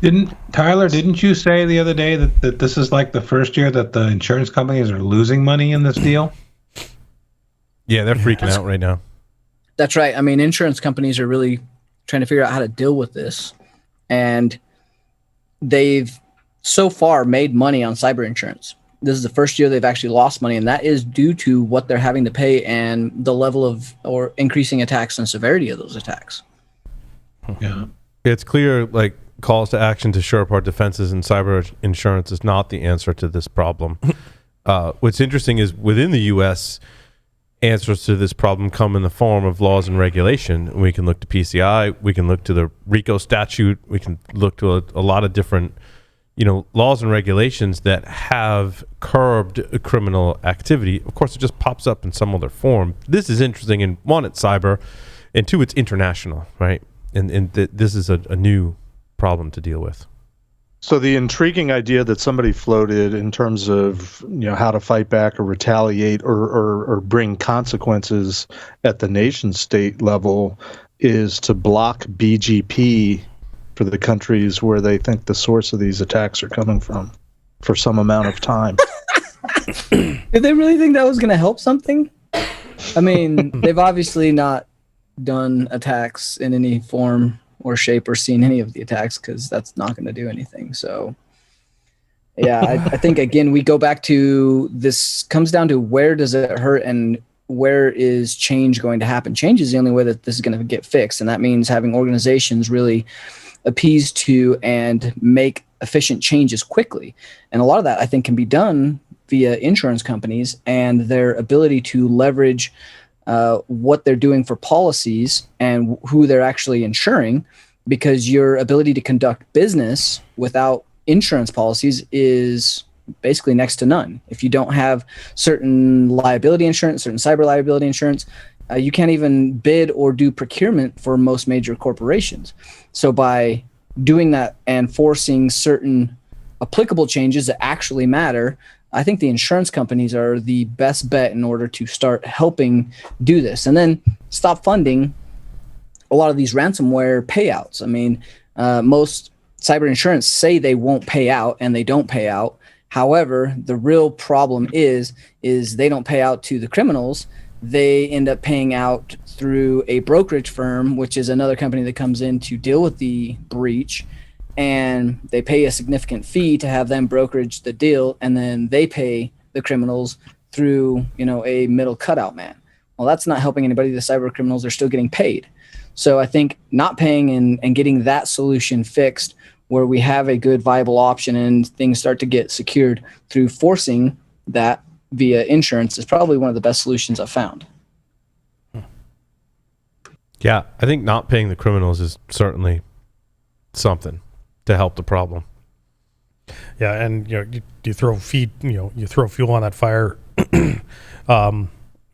Didn't you say the other day that this is like the first year that the insurance companies are losing money in this deal? Yeah, they're freaking out right now. That's right. I mean, insurance companies are really trying to figure out how to deal with this, and they've so far made money on cyber insurance. This is the first year they've actually lost money, and that is due to what they're having to pay and the level of or increasing attacks and severity of those attacks. Yeah, it's clear, like, calls to action to shore up our defenses, and cyber insurance is not the answer to this problem. What's interesting is within the U.S., answers to this problem come in the form of laws and regulation. We can look to PCI, we can look to the RICO statute, we can look to a lot of different laws and regulations that have curbed criminal activity. Of course, it just pops up in some other form. This is interesting, and one, it's cyber, and two, it's international, right? And this is a new problem to deal with. So the intriguing idea that somebody floated in terms of how to fight back or retaliate or bring consequences at the nation state level is to block BGP for the countries where they think the source of these attacks are coming from for some amount of time. Did they really think that was going to help something? I mean, they've obviously not done attacks in any form or shape or seen any of the attacks, because that's not going to do anything. So, yeah, I think, again, we go back to this comes down to where does it hurt and where is change going to happen. Change is the only way that this is going to get fixed, and that means having organizations really appease to and make efficient changes quickly. And a lot of that, I think, can be done via insurance companies and their ability to leverage what they're doing for policies and who they're actually insuring, because your ability to conduct business without insurance policies is basically next to none. If you don't have certain liability insurance, certain cyber liability insurance, you can't even bid or do procurement for most major corporations. So by doing that and forcing certain applicable changes that actually matter, I think the insurance companies are the best bet in order to start helping do this. And then stop funding a lot of these ransomware payouts. I mean, most cyber insurance say they won't pay out, and they don't pay out. However, the real problem is they don't pay out to the criminals. They end up paying out through a brokerage firm, which is another company that comes in to deal with the breach, and they pay a significant fee to have them brokerage the deal, and then they pay the criminals through a middle cutout man. Well, that's not helping anybody. The cyber criminals are still getting paid. So I think not paying and getting that solution fixed, where we have a good viable option and things start to get secured through forcing that via insurance, is probably one of the best solutions I've found. Yeah, I think not paying the criminals is certainly something to help the problem. Yeah, and you throw fuel on that fire.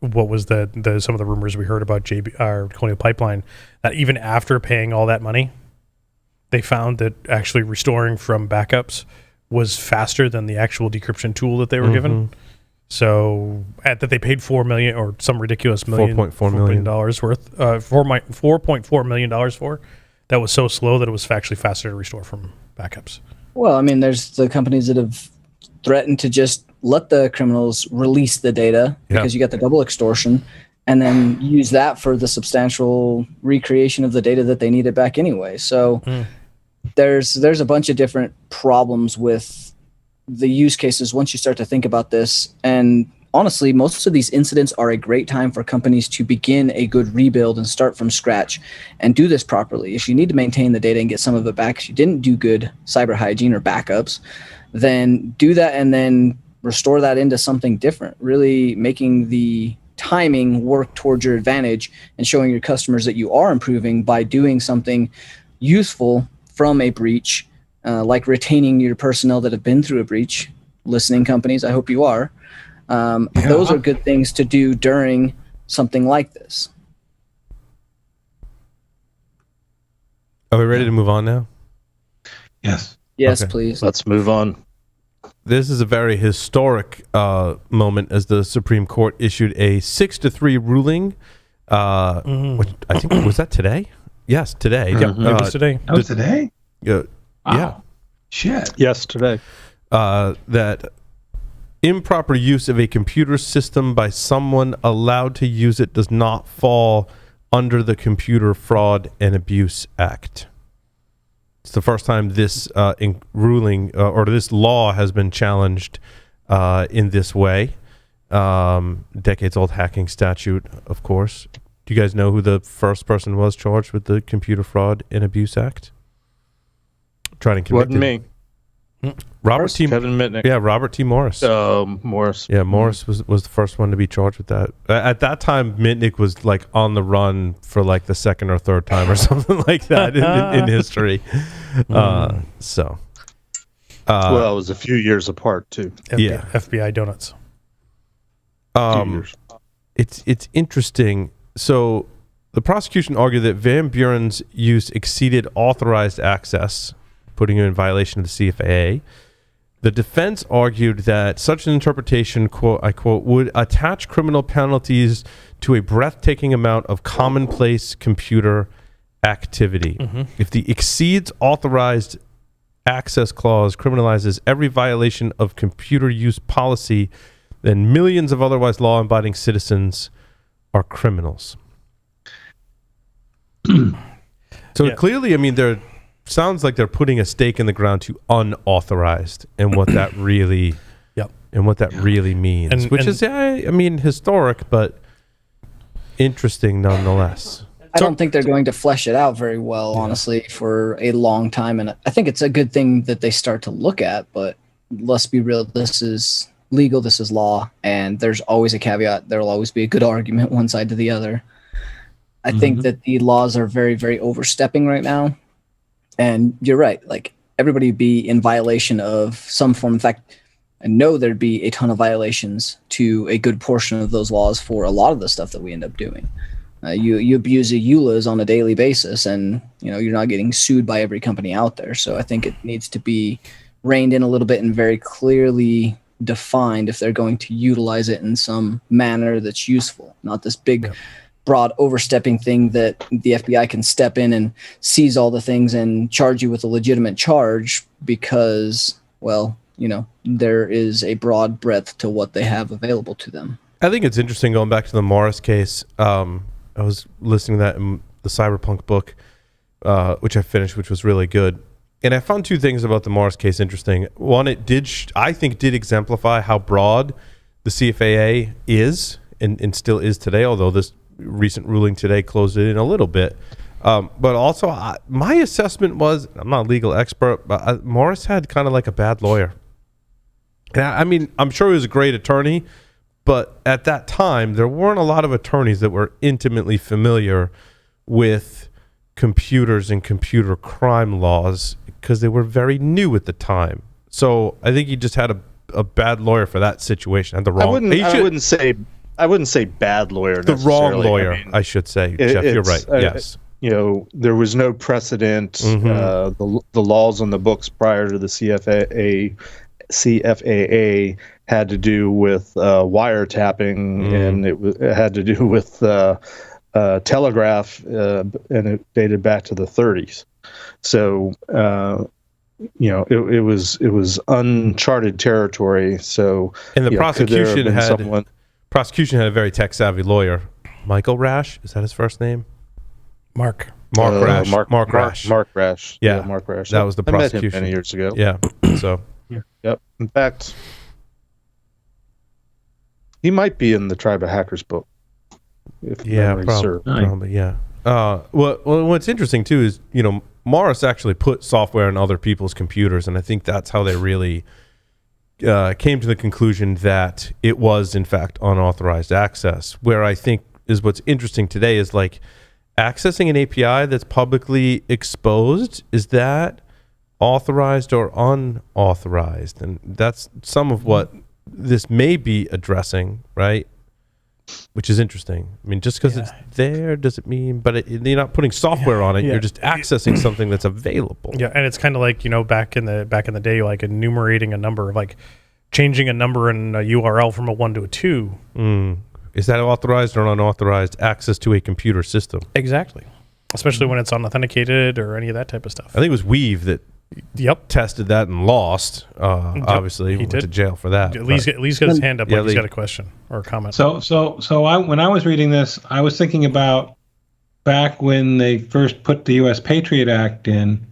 what was the some of the rumors we heard about Colonial Pipeline, that even after paying all that money, they found that actually restoring from backups was faster than the actual decryption tool that they were given. So that they paid $4 million or some ridiculous $4.4 million dollars worth, $4.4 million for, that was so slow that it was actually faster to restore from backups. Well, I mean, there's the companies that have threatened to just let the criminals release the data because you got the double extortion, and then use that for the substantial recreation of the data that they needed back anyway. So there's a bunch of different problems with the use cases once you start to think about this. And honestly, most of these incidents are a great time for companies to begin a good rebuild and start from scratch and do this properly. If you need to maintain the data and get some of it back, if you didn't do good cyber hygiene or backups, then do that and then restore that into something different, really making the timing work towards your advantage and showing your customers that you are improving by doing something useful from a breach, like retaining your personnel that have been through a breach. Listening companies, I hope you are. Those are good things to do during something like this. Are we ready to move on now? Yes. Yes, Okay. please. Let's move on. This is a very historic moment as the Supreme Court issued a 6-3 ruling. Which I think, was that today? Yes, today. It was today. That was today? Yeah. Shit. Yes, today. That improper use of a computer system by someone allowed to use it does not fall under the Computer Fraud and Abuse Act. It's the first time this ruling or this law has been challenged in this way. Decades-old hacking statute, of course. Do you guys know who the first person was charged with the Computer Fraud and Abuse Act? Tried and convicted. Wasn't me. Robert T. Kevin Mitnick. Yeah, Robert T. Morris. Morris. Yeah, Morris was the first one to be charged with that. At that time, Mitnick was like on the run for like the second or third time or something like that in history. Well, it was a few years apart too. FBI donuts. It's interesting. So the prosecution argued that Van Buren's use exceeded authorized access, putting him in violation of the CFAA. The defense argued that such an interpretation, quote, I quote, would attach criminal penalties to a breathtaking amount of commonplace computer activity. If the exceeds authorized access clause criminalizes every violation of computer use policy, then millions of otherwise law-abiding citizens are criminals. So clearly, I mean, there sounds like they're putting a stake in the ground to unauthorized and what that really really means, which is, I mean, historic, but interesting nonetheless. I don't think they're going to flesh it out very well, honestly, for a long time. And I think it's a good thing that they start to look at, but let's be real. This is legal. This is law. And there's always a caveat. There will always be a good argument one side to the other. I think that the laws are very, very overstepping right now. And you're right. Like, everybody would be in violation of some form. In fact, I know there'd be a ton of violations to a good portion of those laws for a lot of the stuff that we end up doing. You abuse the EULAs on a daily basis, and you're not getting sued by every company out there. So I think it needs to be reined in a little bit and very clearly defined if they're going to utilize it in some manner that's useful, not this big, broad overstepping thing that the FBI can step in and seize all the things and charge you with a legitimate charge because, well, there is a broad breadth to what they have available to them. I think it's interesting going back to the Morris case. I was listening to that in the Cyberpunk book, which I finished, which was really good. And I found two things about the Morris case interesting. One, it did, I think, did exemplify how broad the CFAA is and still is today, although this recent ruling today closed it in a little bit. But also, my assessment was, I'm not a legal expert, but Morris had kind of like a bad lawyer. And I mean, I'm sure he was a great attorney, but at that time, there weren't a lot of attorneys that were intimately familiar with computers and computer crime laws because they were very new at the time. So I think he just had a bad lawyer for that situation. Had the wrong. I wouldn't say I wouldn't say bad lawyer. The wrong lawyer, I mean, I should say. Jeff, you're right. Yes. There was no precedent. The laws on the books prior to the CFAA had to do with wiretapping, and it had to do with telegraph, and it dated back to the 30s. So it was uncharted territory. So and the prosecution had a very tech savvy lawyer, Michael Rash. Is that his first name? Mark Rash. Mark Rash. Yeah, Mark Rash. That was the prosecution. I met him many years ago. Yeah. So. Yep. In fact, he might be in the Tribe of Hackers book. Probably. Yeah. What's interesting too is Morris actually put software in other people's computers, and I think that's how they really came to the conclusion that it was in fact unauthorized access. Where I think is what's interesting today is like accessing an API that's publicly exposed. Is that authorized or unauthorized? And that's some of what this may be addressing, right? Which is interesting. I mean, just because it's there doesn't mean, but you're not putting software on it. You're just accessing something that's available. Yeah, and it's kind of like back in the day, like enumerating a number, like changing a number in a URL from a 1 to a 2. Is that authorized or unauthorized access to a computer system? Exactly, especially when it's unauthenticated or any of that type of stuff. I think it was Weave that tested that and lost. Obviously, went to jail for that. Lee's got his hand up. Like he's got a question or a comment. When I was reading this, I was thinking about back when they first put the U.S. Patriot Act in,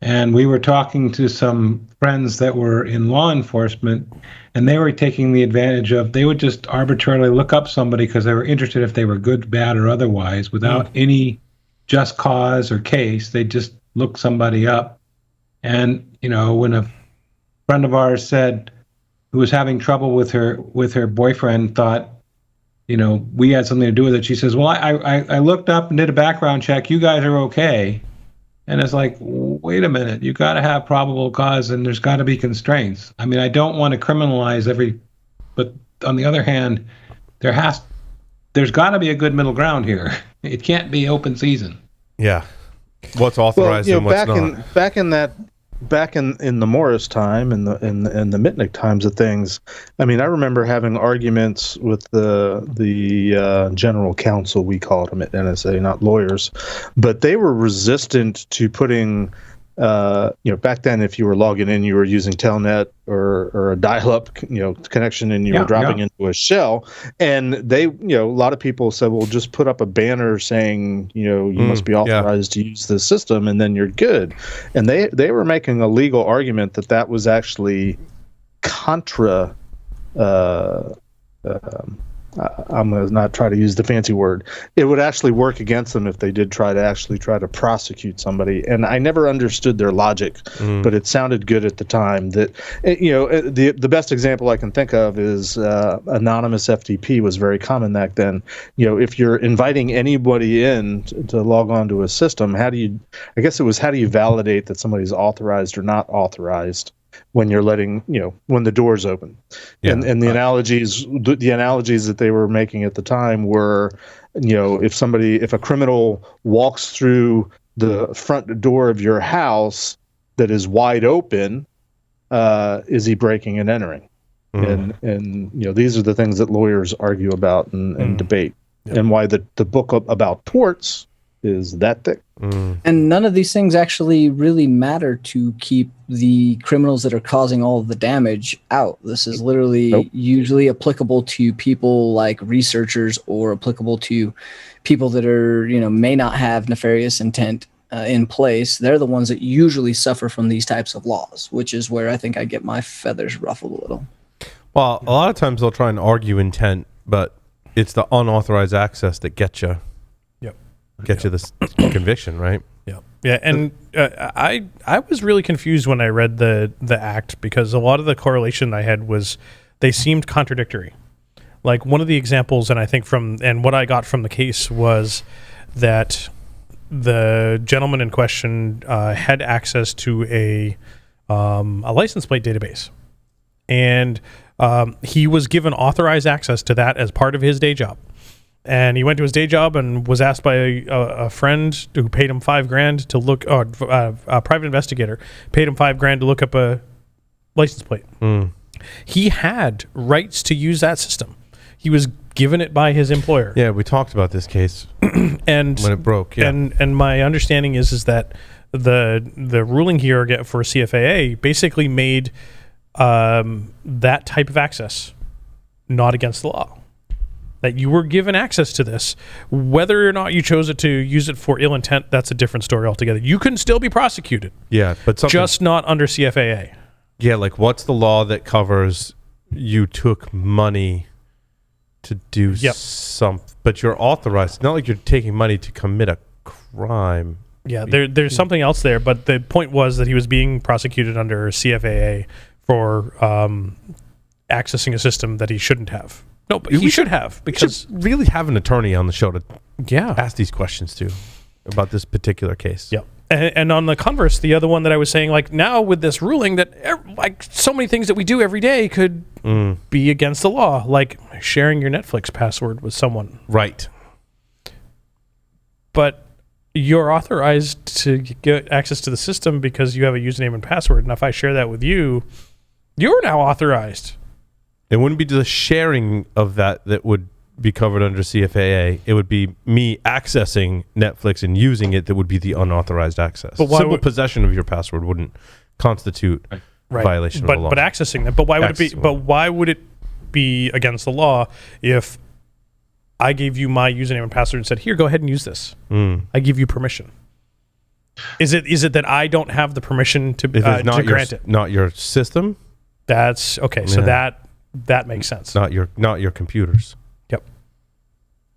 and we were talking to some friends that were in law enforcement, and they were taking the advantage of, they would just arbitrarily look up somebody because they were interested if they were good, bad, or otherwise, without any just cause or case. They just look somebody up. And, when a friend of ours said, who was having trouble with her boyfriend, thought, we had something to do with it. She says, well, I looked up and did a background check. You guys are okay. And it's like, wait a minute, you got to have probable cause, and there's got to be constraints. I mean, I don't want to criminalize but on the other hand, there's got to be a good middle ground here. It can't be open season. Yeah. What's authorized and what's not. Back in the Morris time and the Mitnick times of things, I mean, I remember having arguments with the general counsel, we called them at NSA, not lawyers, but they were resistant to putting, back then, if you were logging in, you were using Telnet or a dial-up, connection, and you were dropping into a shell. And they, a lot of people said, well, just put up a banner saying, you must be authorized to use the system, and then you're good. And they were making a legal argument that was actually contra. I'm going to not try to use the fancy word. It would actually work against them if they did try to prosecute somebody. And I never understood their logic, but it sounded good at the time. That the best example I can think of is anonymous FTP was very common back then. If you're inviting anybody in to log on to a system, how do you validate that somebody's authorized or not authorized? When you're letting, when the door's open. And the analogies that they were making at the time were, if a criminal walks through the front door of your house that is wide open, is he breaking and entering? And these are the things that lawyers argue about and debate, and why the book about ports is that thick. And none of these things actually really matter to keep the criminals that are causing all of the damage out. This is literally usually applicable to people like researchers, or applicable to people that are, may not have nefarious intent in place. They're the ones that usually suffer from these types of laws, which is where I think I get my feathers ruffled a little. Well, a lot of times they'll try and argue intent, but it's the unauthorized access that gets you. Get you this conviction, right? Yeah, and I was really confused when I read the act, because a lot of the correlation I had was they seemed contradictory. Like one of the examples, and I think what I got from the case was that the gentleman in question had access to a license plate database, and He was given authorized access to that as part of his day job. And he went to his day job and was asked by a friend who paid him $5,000 to look, a private investigator paid him $5,000 to look up a license plate. He had rights to use that system. He was given it by his employer. Yeah, we talked about this case and when it broke. Yeah. And my understanding is that the ruling here for CFAA basically made that type of access not against the law. That you were given access to this, whether or not you chose to use it for ill intent, that's a different story altogether. You can still be prosecuted. Yeah, but just not under CFAA. Yeah, like what's the law that covers you took money to do something, but you're authorized? It's not like you're taking money to commit a crime. Yeah, there's something else there, but the point was that he was being prosecuted under CFAA for accessing a system that he shouldn't have. No, but he should have, because we should really have an attorney on the show to yeah ask these questions to about this particular case. Yep. And on the converse, the other one that I was saying, like now with this ruling that like so many things that we do every day could be against the law, like sharing your Netflix password with someone. Right. But you're authorized to get access to the system because you have a username and password. And if I share that with you, you're now authorized. It wouldn't be the sharing of that would be covered under CFAA. It would be me accessing Netflix and using it that would be the unauthorized access. But simple possession of your password wouldn't constitute violation of the law. But accessing that. But why would it be? But why would it be against the law if I gave you my username and password and said, "Here, go ahead and use this"? I give you permission. Is it that I don't have the permission to grant it? Not your system. That's okay. Yeah. So that makes sense. Not your computers. Yep.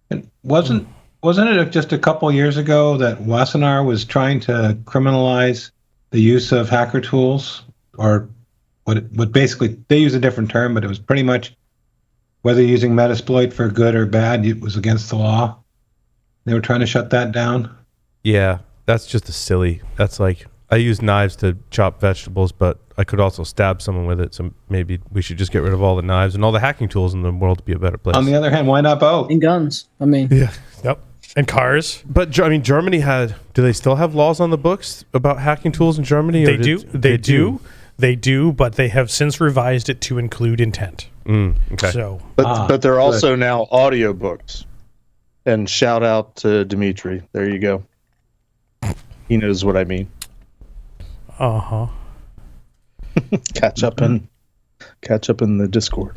And wasn't it just a couple years ago that Wassenaar was trying to criminalize the use of hacker tools, or what basically they use a different term, but it was pretty much whether you're using Metasploit for good or bad, it was against the law. They were trying to shut that down. Yeah, that's just that's like, I use knives to chop vegetables, but I could also stab someone with it. So maybe we should just get rid of all the knives and all the hacking tools in the world to be a better place. On the other hand, why not both? And guns. I mean, yeah, yep, and cars. But I mean, Germany do they still have laws on the books about hacking tools in Germany? They do, but they have since revised it to include intent. Okay. So, but they're also now audiobooks. And shout out to Dimitri. There you go. He knows what I mean. Catch up in the Discord.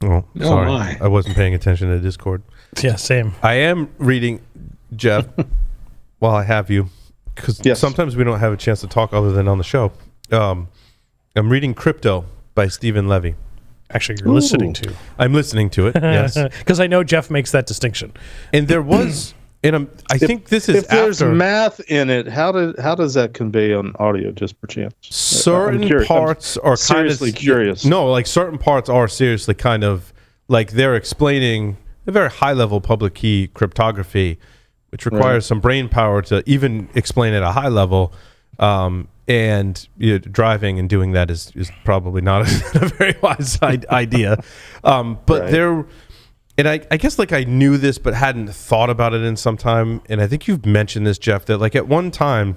Oh, sorry. I wasn't paying attention to Discord. Yeah, same. I am reading, Jeff, while I have you, because sometimes we don't have a chance to talk other than on the show. I'm reading Crypto by Stephen Levy. Actually, you're listening to. I'm listening to it, yes. Because I know Jeff makes that distinction. And there was... I think this is if there's math in it, how does that convey on audio, just per chance? Certain parts are seriously curious. No, like certain parts are seriously kind of like they're explaining a very high level public key cryptography, which requires some brain power to even explain at a high level. And driving and doing that is probably not a very wise idea. But there. And I guess like I knew this but hadn't thought about it in some time. And I think you've mentioned this, Jeff, that like at one time,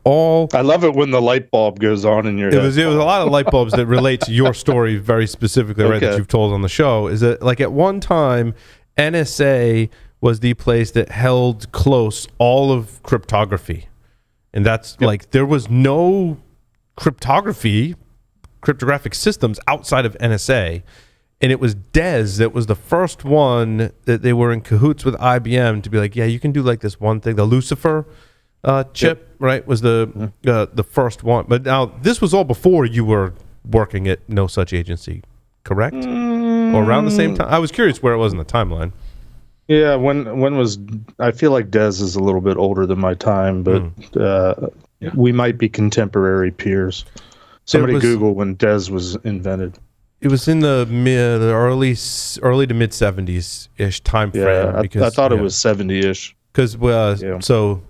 I love it when the light bulb goes on in your head. It was a lot of light bulbs that relate to your story very specifically, right, that you've told on the show. Is that like at one time, NSA was the place that held close all of cryptography. And that's like there was no cryptographic systems outside of NSA. And it was DES that was the first one that they were in cahoots with IBM to be like, yeah, you can do like this one thing. The Lucifer chip, right, was the first one. But now this was all before you were working at no such agency, correct? Or around the same time? I was curious where it was in the timeline. Yeah, when was... I feel like DES is a little bit older than my time, but we might be contemporary peers. Somebody Google when DES was invented. It was in the early to mid 70s ish time frame. Yeah, I thought it was 70-ish. Because so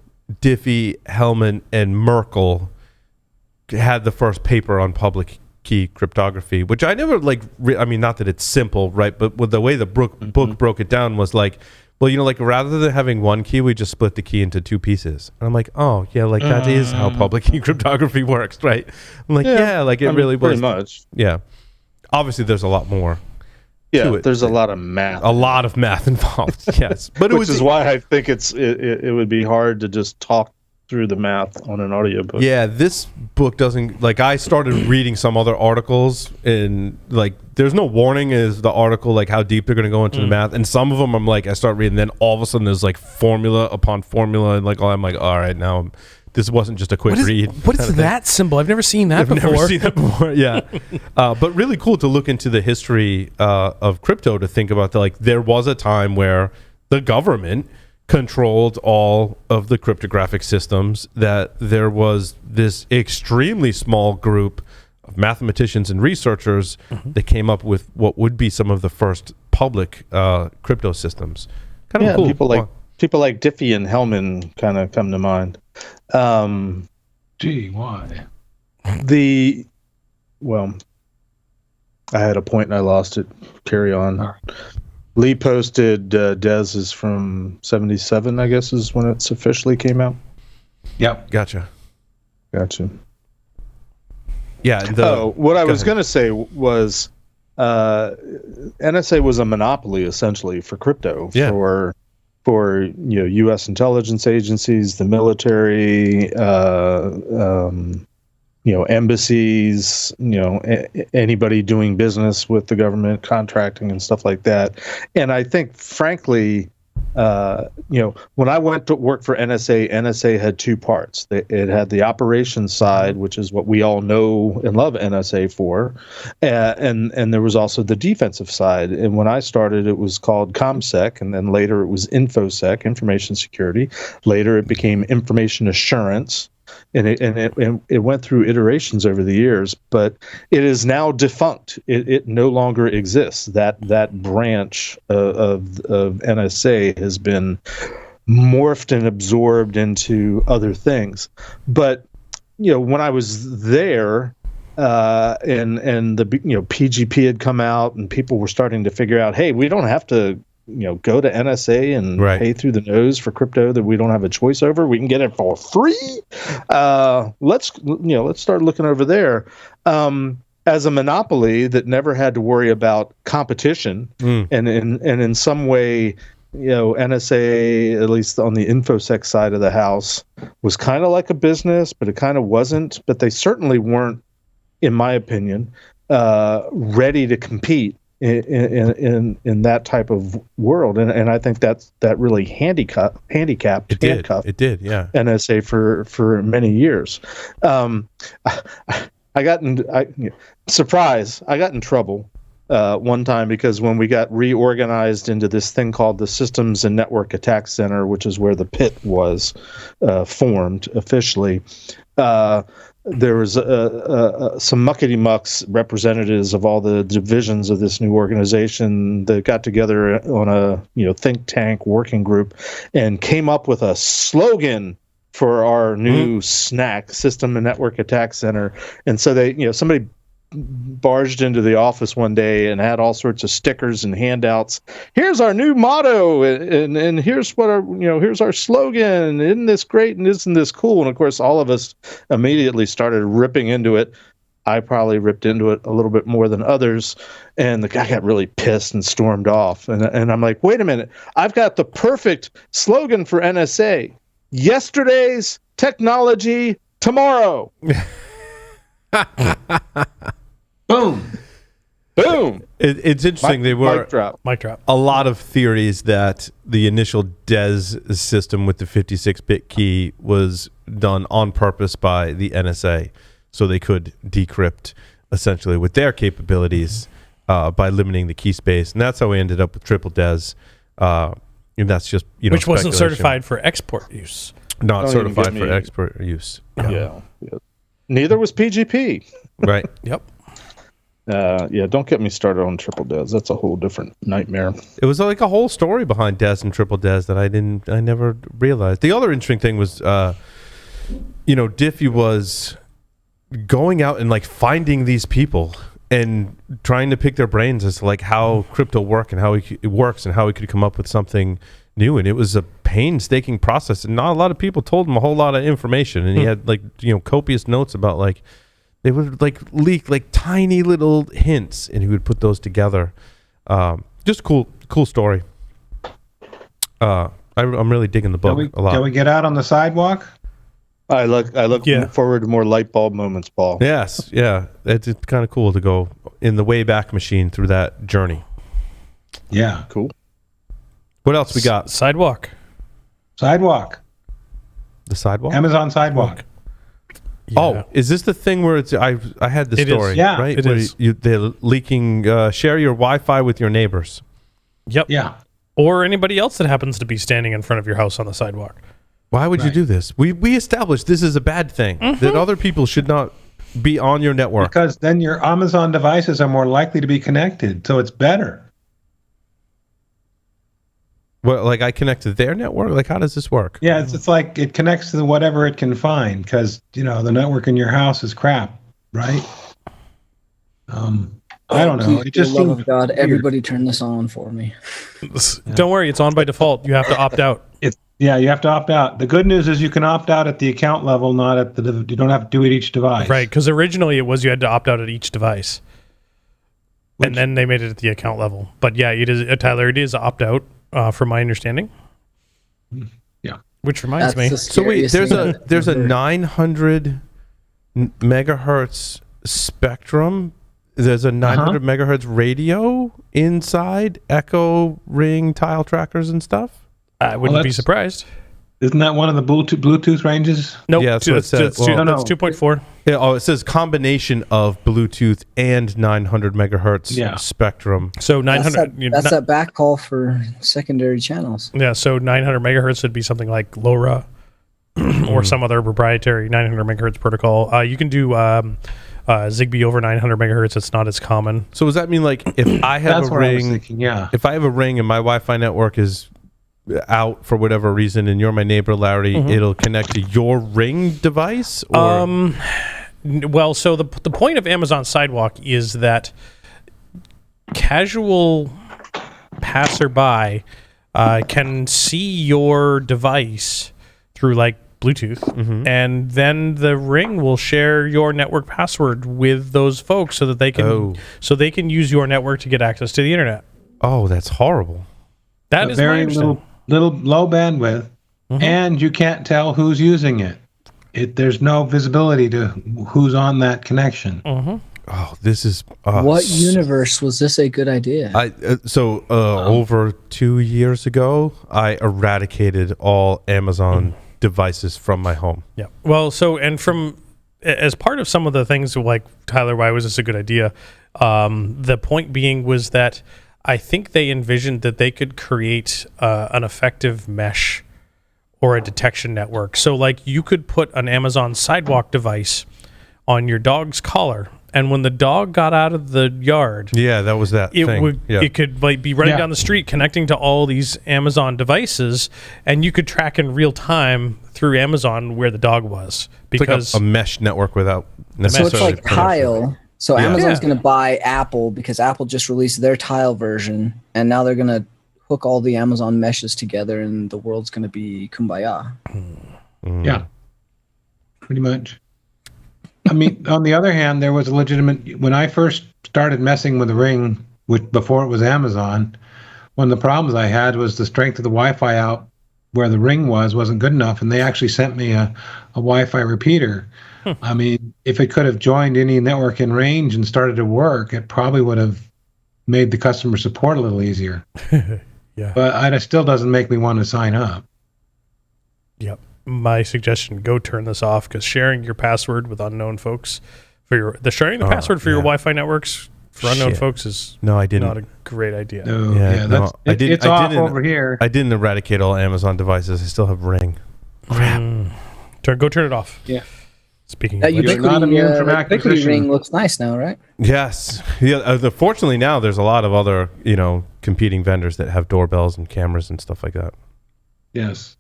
Diffie, Hellman, and Merkel had the first paper on public key cryptography, which I never I mean, not that it's simple, right? But with the way the book broke it down was like, well, like rather than having one key, we just split the key into two pieces. And I'm like, oh yeah, like that is how public key cryptography works, right? I'm like, like it really was. Pretty much. Yeah. Obviously, there's a lot more. Yeah, to it. There's a lot of math. A lot of math involved. Yes, but which is why I think it would be hard to just talk through the math on an audiobook. Yeah, this book doesn't, like, I started reading some other articles, and like there's no warning is the article like how deep they're going to go into the math, and some of them I'm like I start reading, then all of a sudden there's like formula upon formula, and like I'm like, all right, now this wasn't just a quick read. What is that symbol? I've never seen that before. Never seen that before. Yeah, but really cool to look into the history of crypto, to think about there was a time where the government controlled all of the cryptographic systems, that there was this extremely small group of mathematicians and researchers that came up with what would be some of the first public crypto systems. Kind of cool. People like Diffie and Hellman kind of come to mind. Gee, why? Well, I had a point and I lost it. Carry on. All right. Lee posted Dez is from 77, I guess, is when it's officially came out. Yep. Gotcha. Yeah. What I was going to say was NSA was a monopoly, essentially, for crypto. Yeah. For U.S. intelligence agencies, the military, embassies, anybody doing business with the government, contracting and stuff like that. And I think, frankly, when I went to work for NSA had two parts. It had the operations side, which is what we all know and love NSA for, and there was also the defensive side. And when I started, it was called ComSec, and then later it was InfoSec, information security. Later it became information assurance. And it went through iterations over the years, but it is now defunct. It no longer exists. That branch of NSA has been morphed and absorbed into other things. But when I was there, and the PGP had come out, and people were starting to figure out, hey, we don't have to go to NSA and pay through the nose for crypto that we don't have a choice over. We can get it for free. Let's start looking over there. As a monopoly that never had to worry about competition, and in some way, NSA, at least on the InfoSec side of the house, was kind of like a business, but it kind of wasn't. But they certainly weren't, in my opinion, ready to compete in that type of world, and I think that really handcuffed it did NSA for many years. I got in trouble one time because when we got reorganized into this thing called the Systems and Network Attack Center, which is where the PIT was formed officially, there was some muckety-mucks representatives of all the divisions of this new organization that got together on a think tank working group and came up with a slogan for our new snack, System and Network Attack Center. And so they, somebody barged into the office one day and had all sorts of stickers and handouts. Here's our new motto, and here's what here's our slogan. Isn't this great? And isn't this cool? And of course, all of us immediately started ripping into it. I probably ripped into it a little bit more than others, and the guy got really pissed and stormed off. And I'm like, wait a minute, I've got the perfect slogan for NSA: yesterday's technology tomorrow. Boom. It's interesting. They were Mic drop. A lot of theories that the initial DES system with the 56-bit key was done on purpose by the NSA, so they could decrypt essentially with their capabilities by limiting the key space, and that's how we ended up with triple DES. And that's just which wasn't certified for export use. Not certified for export use. Yeah. Neither was PGP. Right. Yep. Don't get me started on triple DES. That's a whole different nightmare. It was like a whole story behind DES and triple DES that I never realized. The other interesting thing was, Diffie was going out and like finding these people and trying to pick their brains as to like how crypto works and how it works and how we could come up with something new. And it was a painstaking process, and not a lot of people told him a whole lot of information. And he had like, you know, copious notes about like they would like leak like tiny little hints, and he would put those together. Just cool story. I'm really digging the book a lot. Can we get out on the sidewalk? I look forward to more light bulb moments, Paul. Yes, yeah. It's kind of cool to go in the Wayback Machine through that journey. Yeah. Cool. What else we got? Sidewalk. Sidewalk. The sidewalk? Amazon sidewalk. Yeah. Oh, is this the thing where it's I had the It is. story, Yeah, right? it Where is. They're leaking, share your Wi-Fi with your neighbors. Yep. Yeah. Or anybody else that happens to be standing in front of your house on the sidewalk. Why would you Right. do this? We established this is a bad thing, that other people should not be on your network. Because then your Amazon devices are more likely to be connected, so it's better. Well, like I connect to their network? Like how does this work? Yeah, it's like it connects to whatever it can find, because the network in your house is crap, right? I don't know. Please, It just for the love seems of God, weird. everybody turn this on for me. Don't worry, it's on by default. You have to opt out. Yeah, you have to opt out. The good news is you can opt out at the account level, not at you don't have to do it each device. Right, because originally it was you had to opt out at each device. And then they made it at the account level. But yeah, it is, Tyler, it is opt out, from my understanding. Yeah. Which reminds me. So wait, there's a 900 megahertz spectrum. There's a 900 megahertz radio inside Echo Ring tile trackers and stuff. I wouldn't be surprised. Isn't that one of the Bluetooth ranges? Nope, Yeah, that's what it said. that's Well- that's 2.4. Yeah, it says combination of Bluetooth and 900 megahertz spectrum. So That's 900. that, that's that backhaul for secondary channels. Yeah, so 900 megahertz would be something like LoRa or some other proprietary 900 megahertz protocol. You can do Zigbee over 900 megahertz. It's not as common. So does that mean like if I have That's a what I was ring, thinking. Yeah. if I have a ring and my Wi-Fi network is out for whatever reason, and you're my neighbor, Larry, it'll connect to your Ring device? Or? Well, so the point of Amazon Sidewalk is that casual passerby can see your device through like Bluetooth, and then the Ring will share your network password with those folks so that they can use your network to get access to the internet. Oh, that's horrible. That is my very understanding. little low bandwidth, and you can't tell who's using it. There's no visibility to who's on that connection. Oh, this is What universe was this a good idea? Over 2 years ago, I eradicated all Amazon devices from my home. Yeah. Well, as part of some of the things like Tyler, why was this a good idea? The point being was that I think they envisioned that they could create an effective mesh or a detection network. So like you could put an Amazon Sidewalk device on your dog's collar, and when the dog got out of the yard, Yeah, that was that thing. it could like be running down the street connecting to all these Amazon devices, and you could track in real time through Amazon where the dog was, It's like because a mesh network without So necessarily. it's like Tile. So Yeah. Amazon's going to buy Apple because Apple just released their Tile version, and now they're going to hook all the Amazon meshes together, and the world's going to be kumbaya. Yeah, pretty much. I mean, on the other hand, there was a legitimate. When I first started messing with the Ring, before it was Amazon, one of the problems I had was the strength of the Wi-Fi out where the Ring wasn't good enough, and they actually sent me a Wi-Fi repeater. I mean, if it could have joined any network in range and started to work, it probably would have made the customer support a little easier. Yeah. But it still doesn't make me want to sign up. Yep. My suggestion: go turn this off, because sharing your password with unknown folks sharing the password for your Wi-Fi networks for unknown Shit. folks is No, I didn't. not a great idea. No, Yeah, no, I didn't- it's I off didn't- over here. I didn't eradicate all Amazon devices. I still have Ring. Go turn it off. Yeah. Speaking That of which, You're not immune from Ubiquity acquisition. Ring looks nice now, right? Yes. Yeah. Fortunately, now there's a lot of other competing vendors that have doorbells and cameras and stuff like that. Yes.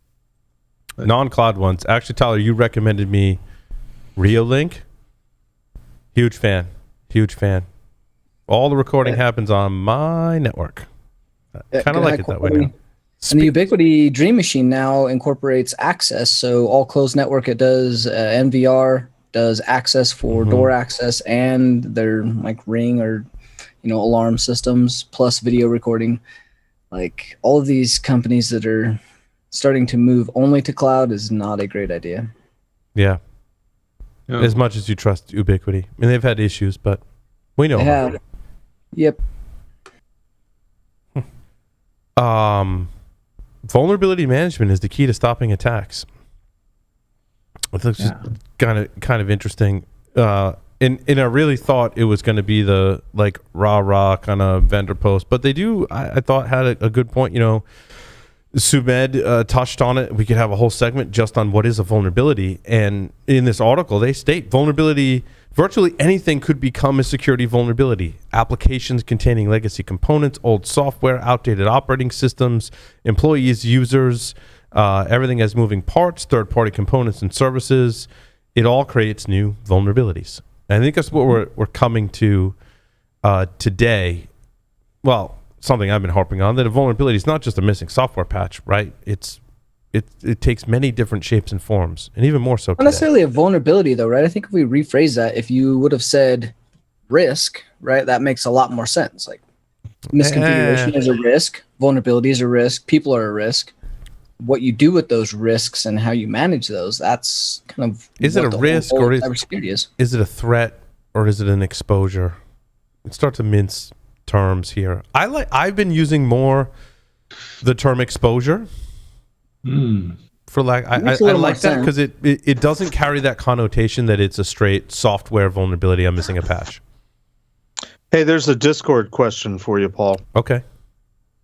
Non-cloud ones. Actually, Tyler, you recommended me Reolink. Huge fan. All the recording happens on my network. I kind of like it that way now. And the Ubiquity Dream Machine now incorporates access. So all closed network, it does NVR, does access for door access, and their like Ring or alarm systems plus video recording. Like all of these companies that are starting to move only to cloud is not a great idea. Yeah. As much as you trust Ubiquity. I mean, they've had issues, but we know. They have. Yep. Vulnerability management is the key to stopping attacks. It looks kind of interesting. And I really thought it was going to be the like rah kind of vendor post, but they do. I thought had a good point. Sumedh touched on it. We could have a whole segment just on what is a vulnerability. And in this article, they state vulnerability, virtually anything could become a security vulnerability. Applications containing legacy components, old software, outdated operating systems, employees, users, everything has moving parts, third-party components and services. It all creates new vulnerabilities. And I think that's what we're coming to today. Well, something I've been harping on, that a vulnerability is not just a missing software patch, right? It takes many different shapes and forms, and even more so today. Not necessarily a vulnerability, though, right? I think if we rephrase that, if you would have said risk, right, that makes a lot more sense. Like misconfiguration is a risk, vulnerability is a risk, people are a risk. What you do with those risks and how you manage those, that's kind of is it a risk or is it a threat or is it an exposure? Let's start to mince terms here. I've been using more the term exposure. For I like that because it doesn't carry that connotation that it's a straight software vulnerability. I'm missing a patch. Hey, there's a Discord question for you, Paul. Okay.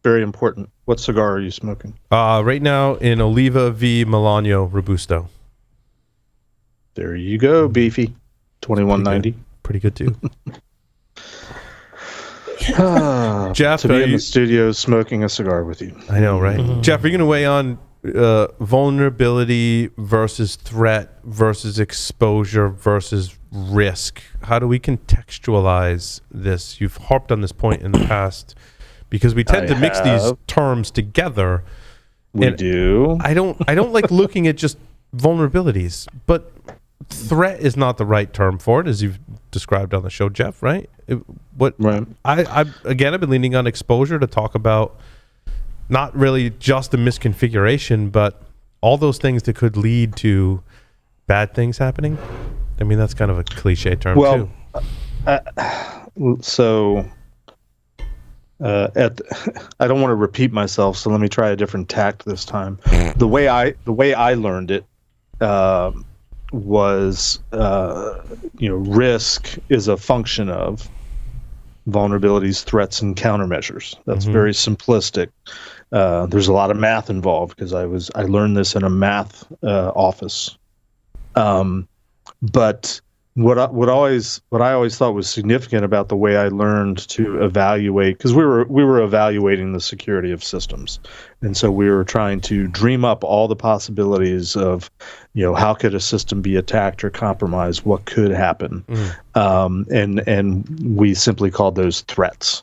Very important. What cigar are you smoking? Right now in Oliva V Milano Robusto. There you go, beefy. 2190. Pretty good too. Jeff, to be in the studio smoking a cigar with you. I know, right? Jeff, are you going to weigh on vulnerability versus threat versus exposure versus risk? How do we contextualize this? You've harped on this point in the past because we tend to mix these terms together. We do. I don't like looking at just vulnerabilities, but threat is not the right term for it, as you've described on the show, Jeff, right? Right. I've been leaning on exposure to talk about not really just a misconfiguration, but all those things that could lead to bad things happening. I mean, that's kind of a cliche term too. I don't want to repeat myself, so let me try a different tact this time. The way I learned it was risk is a function of vulnerabilities, threats, and countermeasures. That's very simplistic. There's a lot of math involved because I learned this in a math office. But what I always thought was significant about the way I learned to evaluate, because we were evaluating the security of systems, and so we were trying to dream up all the possibilities of, how could a system be attacked or compromised, what could happen, and we simply called those threats.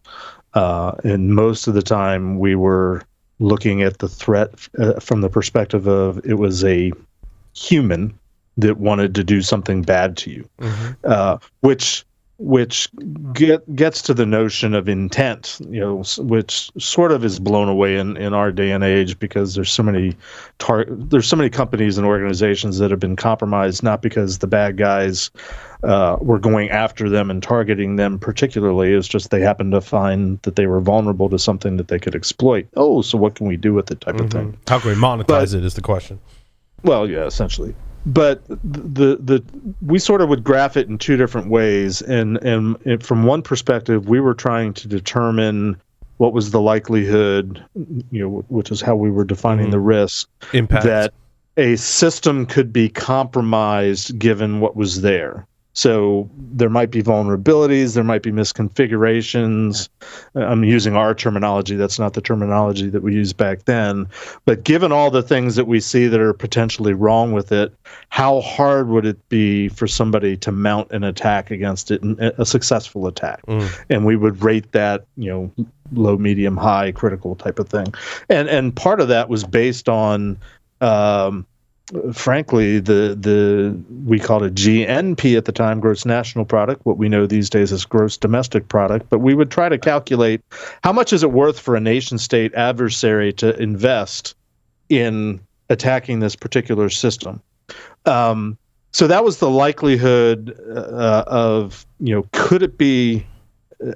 And most of the time, we were looking at the threat from the perspective of it was a human that wanted to do something bad to you, which gets to the notion of intent, which sort of is blown away in our day and age because there's so many companies and organizations that have been compromised not because the bad guys were going after them and targeting them particularly. It's just they happened to find that they were vulnerable to something that they could exploit. Oh, so what can we do with it type of thing? How can we monetize it is the question. Well, yeah, essentially. But we sort of would graph it in two different ways, and from one perspective, we were trying to determine what was the likelihood, which is how we were defining the risk, impact, that a system could be compromised given what was there. So there might be vulnerabilities, there might be misconfigurations. I'm using our terminology. That's not the terminology that we used back then. But given all the things that we see that are potentially wrong with it, how hard would it be for somebody to mount an attack against it, a successful attack? And we would rate that, low, medium, high, critical type of thing. And part of that was based on frankly, we called it GNP at the time, gross national product, what we know these days as gross domestic product. But we would try to calculate how much is it worth for a nation state adversary to invest in attacking this particular system. So that was the likelihood of, could it be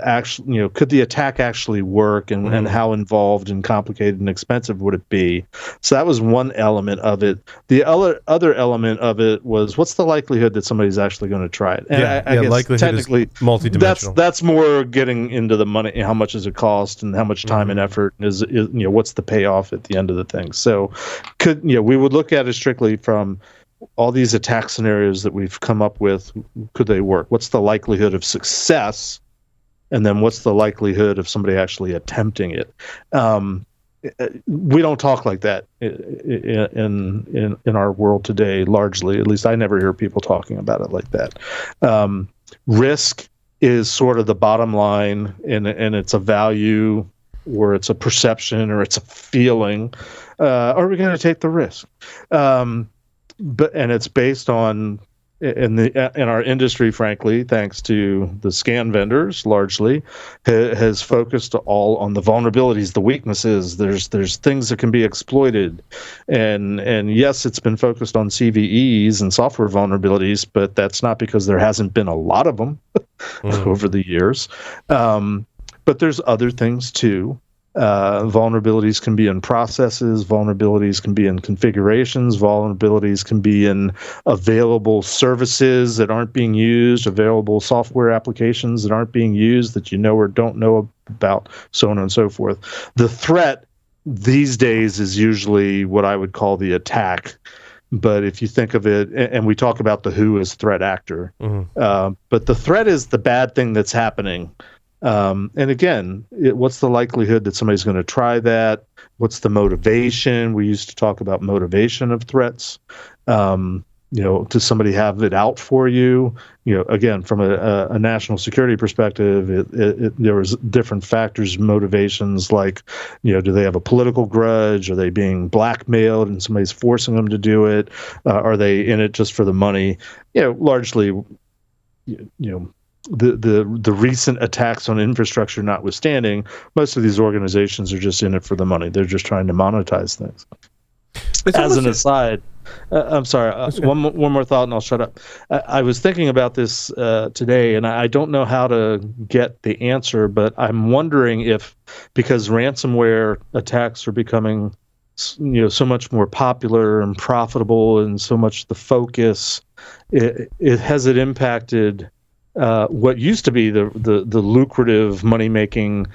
actually, could the attack actually work, and how involved and complicated and expensive would it be? So that was one element of it. The other element of it was, what's the likelihood that somebody's actually going to try it? And I guess likelihood technically is multidimensional. That's more getting into the money, how much does it cost, and how much time and effort is what's the payoff at the end of the thing. So we would look at it strictly from all these attack scenarios that we've come up with. Could they work? What's the likelihood of success? And then what's the likelihood of somebody actually attempting it? We don't talk like that in our world today, largely. At least I never hear people talking about it like that. Risk is sort of the bottom line, and it's a value, or it's a perception, or it's a feeling. Are we going to take the risk? And it's based on, in our industry, frankly, thanks to the scan vendors, largely has focused all on the vulnerabilities, the weaknesses. There's things that can be exploited, and yes, it's been focused on CVEs and software vulnerabilities, but that's not because there hasn't been a lot of them over the years. But there's other things too. Vulnerabilities can be in processes, vulnerabilities can be in configurations, vulnerabilities can be in available services that aren't being used, available software applications that aren't being used that you know or don't know about, so on and so forth. The threat these days is usually what I would call the attack. But if you think of it, and we talk about the WHO as threat actor, but the threat is the bad thing that's happening. And again, what's the likelihood that somebody's going to try that? What's the motivation? We used to talk about motivation of threats. Does somebody have it out for you? Again, from a national security perspective, there was different factors, motivations, like, do they have a political grudge? Are they being blackmailed and somebody's forcing them to do it? Are they in it just for the money? Largely, the recent attacks on infrastructure notwithstanding, most of these organizations are just in it for the money. They're just trying to monetize things. As an aside, I'm sorry, one more thought and I'll shut up. I was thinking about this today, and I don't know how to get the answer, but I'm wondering if, because ransomware attacks are becoming so much more popular and profitable and so much the focus, has it impacted what used to be the lucrative money-making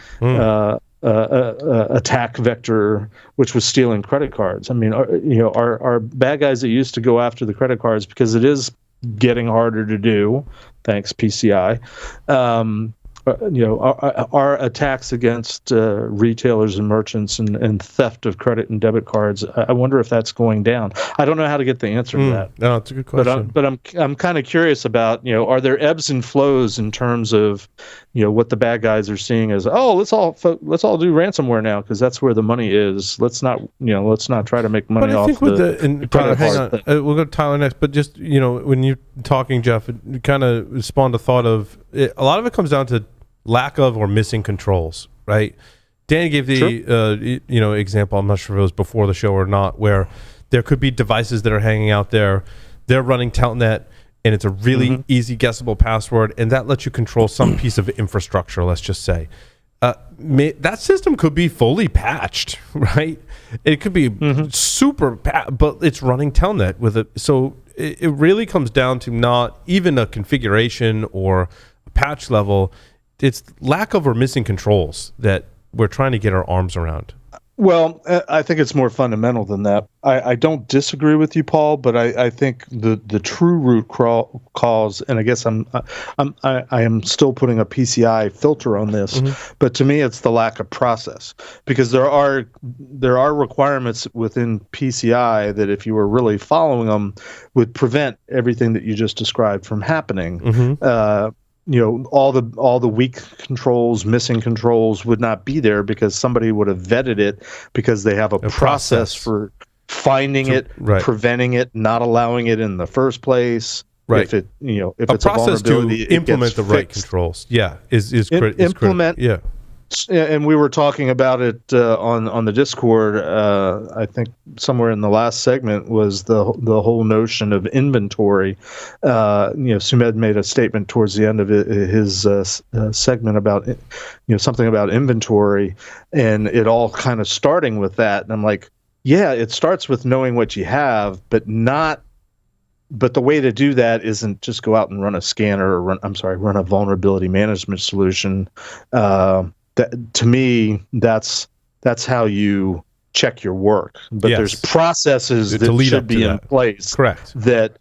attack vector, which was stealing credit cards? I mean, are bad guys that used to go after the credit cards, because it is getting harder to do, thanks PCI, our attacks against retailers and merchants and theft of credit and debit cards, I wonder if that's going down. I don't know how to get the answer to that. No, it's a good question. But I'm kind of curious about, are there ebbs and flows in terms of, what the bad guys are seeing as, let's all do ransomware now because that's where the money is. Let's not try to make money off the Tyler, hang on. We'll go to Tyler next. But just, when you're talking, Jeff, it kind of spawned a thought of a lot of it comes down to lack of or missing controls, right? Danny gave the example, I'm not sure if it was before the show or not, where there could be devices that are hanging out there, they're running Telnet, and it's a really easy guessable password, and that lets you control some piece of infrastructure, let's just say. That system could be fully patched, right? It could be super but it's running Telnet with it. So it really comes down to not even a configuration or a patch level. It's lack of or missing controls that we're trying to get our arms around. Well, I think it's more fundamental than that. I don't disagree with you, Paul, but I think the true root cause, and I guess I am still putting a PCI filter on this, but to me it's the lack of process, because there are requirements within PCI that if you were really following them would prevent everything that you just described from happening. All the weak controls, missing controls would not be there because somebody would have vetted it, because they have a process for finding it, preventing it, not allowing it in the first place. Right. If it's a process to implement the right controls. Yeah, is implement. Yeah. And we were talking about it on the Discord. I think somewhere in the last segment was the whole notion of inventory. Sumedh made a statement towards the end of his segment about something about inventory, and it all kind of starting with that. And I'm like, yeah, it starts with knowing what you have, but the way to do that isn't just go out and run a scanner or run a vulnerability management solution. To me, that's how you check your work. But there's processes that should be in place, correct, that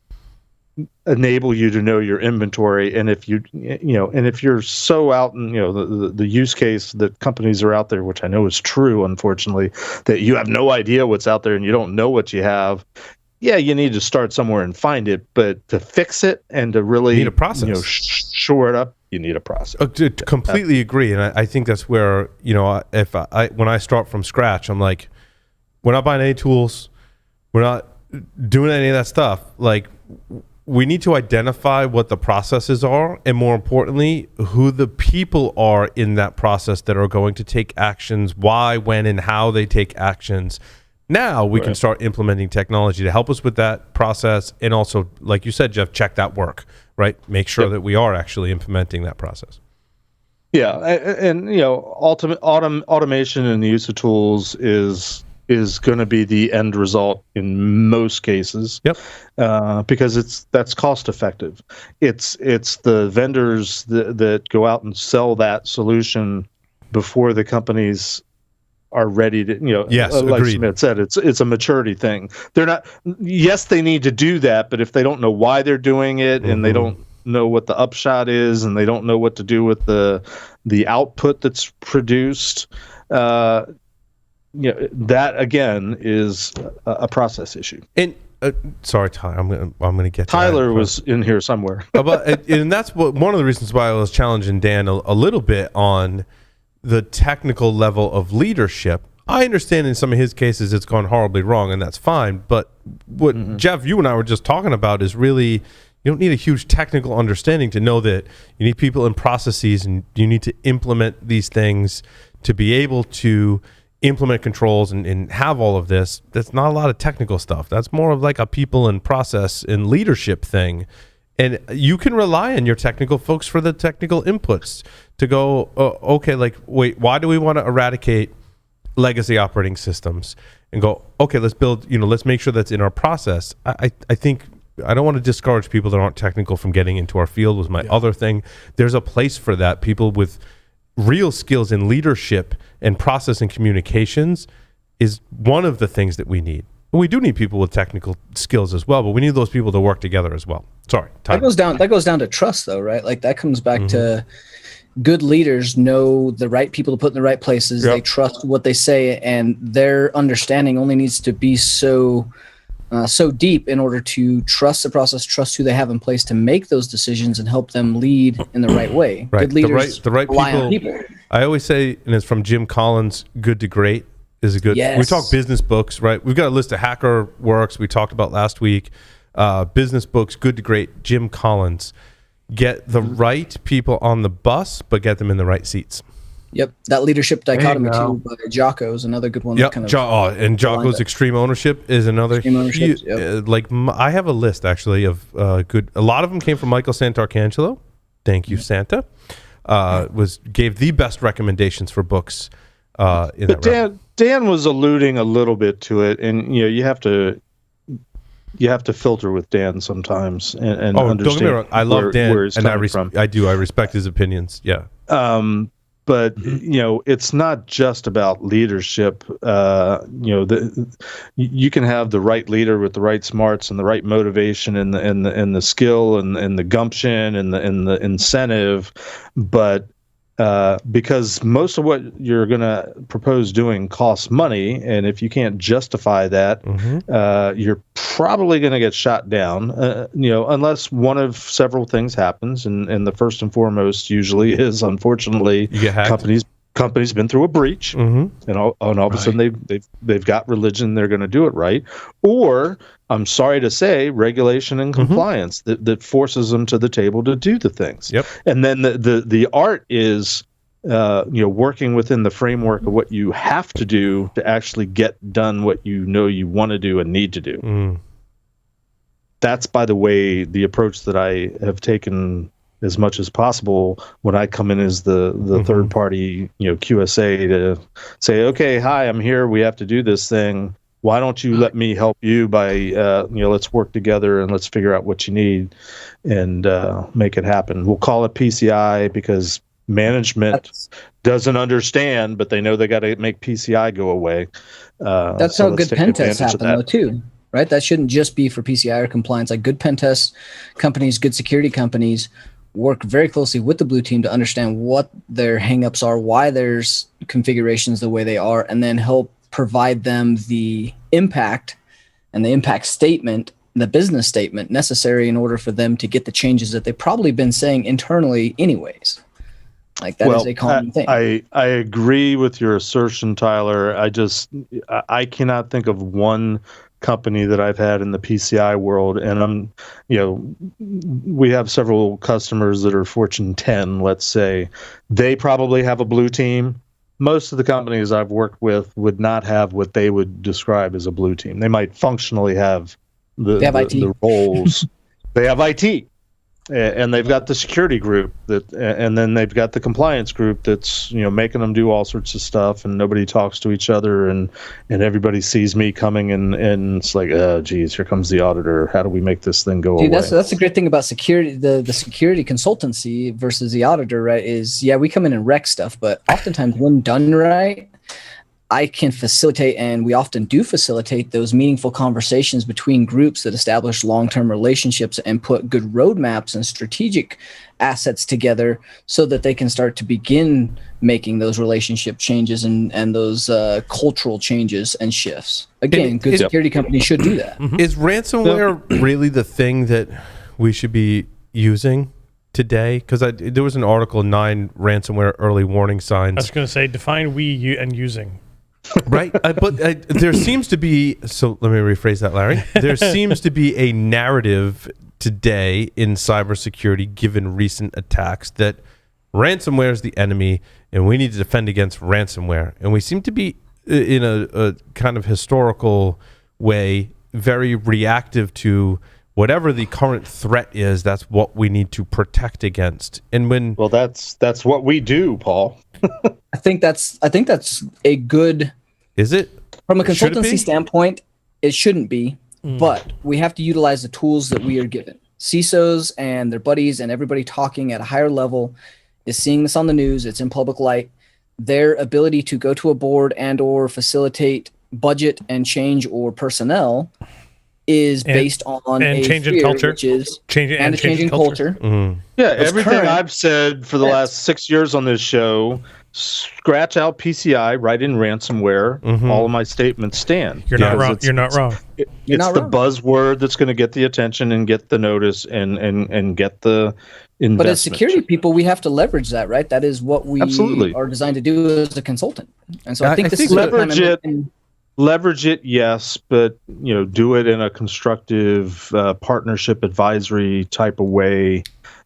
enable you to know your inventory. And if if you're so out in the use case that companies are out there, which I know is true, unfortunately, that you have no idea what's out there and you don't know what you have. Yeah, you need to start somewhere and find it, but to fix it and to really need a process. Shore it up, you need a process. Completely agree, and I think that's where if when I start from scratch, I'm like, we're not buying any tools, we're not doing any of that stuff. Like, we need to identify what the processes are, and more importantly, who the people are in that process that are going to take actions, why, when, and how they take actions. Now we can start implementing technology to help us with that process, and also, like you said, Jeff, check that work, right? Make sure that we are actually implementing that process. Yeah, and automation and the use of tools is going to be the end result in most cases. Yep. Because that's cost effective. It's the vendors that go out and sell that solution before the companies are ready to, like Sumedh said, it's a maturity thing. They're not, yes, they need to do that, but if they don't know why they're doing it, and they don't know what the upshot is, and they don't know what to do with the output that's produced, that again is a process issue. And sorry, Tyler, I'm gonna get Tyler was in here somewhere. And that's one of the reasons why I was challenging Dan a little bit on the technical level of leadership. I understand in some of his cases it's gone horribly wrong, and that's fine. But what Jeff, you and I were just talking about is really, you don't need a huge technical understanding to know that you need people in processes, and you need to implement these things to be able to implement controls and have all of this. That's not a lot of technical stuff. That's more of like a people and process and leadership thing. And you can rely on your technical folks for the technical inputs to go, okay, like, wait, why do we want to eradicate legacy operating systems? And go, okay, let's build, let's make sure that's in our process. I think, I don't want to discourage people that aren't technical from getting into our field, was my other thing. There's a place for that. People with real skills in leadership and process and communications is one of the things that we need. And we do need people with technical skills as well, but we need those people to work together as well. Sorry, Tyler. That goes down to trust, though, right? Like, that comes back to good leaders know the right people to put in the right places. They trust what they say, and their understanding only needs to be so deep in order to trust the process, trust who they have in place to make those decisions, and help them lead in the right way. Right. Good leaders the right rely on people. I always say, and it's from Jim Collins, good to great is a good. Yes. We talk business books, right? We've got a list of hacker works we talked about last week. Business books, good to great. Jim Collins. Get the right people on the bus, but get them in the right seats. Yep, that leadership dichotomy too by Jocko is another good one. Yep, and Jocko's extreme ownership is another. I have a list actually of good. A lot of them came from Michael Santarcangelo. Thank you, Santa. Gave the best recommendations for books. Dan was alluding a little bit to it, and you have to filter with Dan sometimes and understand. Don't get me wrong, I love Dan, and I respect his opinions. Yeah. but it's not just about leadership. You can have the right leader with the right smarts and the right motivation and the skill and the gumption and the incentive, but because most of what you're going to propose doing costs money, and if you can't justify that, you're probably going to get shot down. Unless one of several things happens, and the first and foremost usually is, unfortunately, companies been through a breach, and all of a sudden they've got religion, they're going to do it right, or I'm sorry to say, regulation and compliance that forces them to the table to do the things. Yep. And then the art is working within the framework of what you have to do to actually get done what you want to do and need to do. That's, by the way, the approach that I have taken as much as possible when I come in as the third party QSA to say, okay, hi, I'm here, we have to do this thing. Why don't you let me help you by let's work together and let's figure out what you need and make it happen. We'll call it PCI because management doesn't understand, but they know they got to make PCI go away. That's how good pen tests happen, though, too. Right? That shouldn't just be for PCI or compliance. Like good pen test companies, good security companies work very closely with the blue team to understand what their hangups are, why there's configurations the way they are, and then help provide them the impact and the impact statement, the business statement necessary in order for them to get the changes that they've probably been saying internally anyways. Like that is a common thing. I agree with your assertion, Tyler. I cannot think of one company that I've had in the PCI world, and we have several customers that are Fortune 10, let's say. They probably have a blue team. Most of the companies I've worked with would not have what they would describe as a blue team. They might functionally have the roles. They have IT, and they've got the security group and then they've got the compliance group that's making them do all sorts of stuff, and nobody talks to each other, and everybody sees me coming, and it's like, oh geez, here comes the auditor. How do we make this thing go away? That's the great thing about security, the security consultancy versus the auditor, right? Is we come in and wreck stuff, but oftentimes when done right, I can facilitate, and we often do facilitate, those meaningful conversations between groups that establish long-term relationships and put good roadmaps and strategic assets together so that they can start to begin making those relationship changes and those cultural changes and shifts. Again, good security companies should do that. Is ransomware really the thing that we should be using today? Because there was an article, 9 ransomware early warning signs. I was going to say, define and using. Right, but there seems to be, so let me rephrase that, Larry. There seems to be a narrative today in cybersecurity, given recent attacks, that ransomware is the enemy and we need to defend against ransomware. And we seem to be, in a kind of historical way, very reactive to whatever the current threat is. That's what we need to protect against. And that's what we do, Paul. I think that's a good. Is it? From a consultancy standpoint, it shouldn't be, but we have to utilize the tools that we are given. CISOs and their buddies and everybody talking at a higher level is seeing this on the news. It's in public light. Their ability to go to a board and or facilitate budget and change or personnel is based on a change in fear, culture, which is change in culture. Yeah, everything I've said for the last 6 years on this show, scratch out PCI, write in ransomware. All of my statements stand. You're not wrong. You're not wrong. It's the buzzword that's going to get the attention and get the notice and get the investment. But as security people, we have to leverage that, right? That is what we are designed to do as a consultant. And so I think this is leverage it. Leverage it, yes, but do it in a constructive partnership advisory type of way.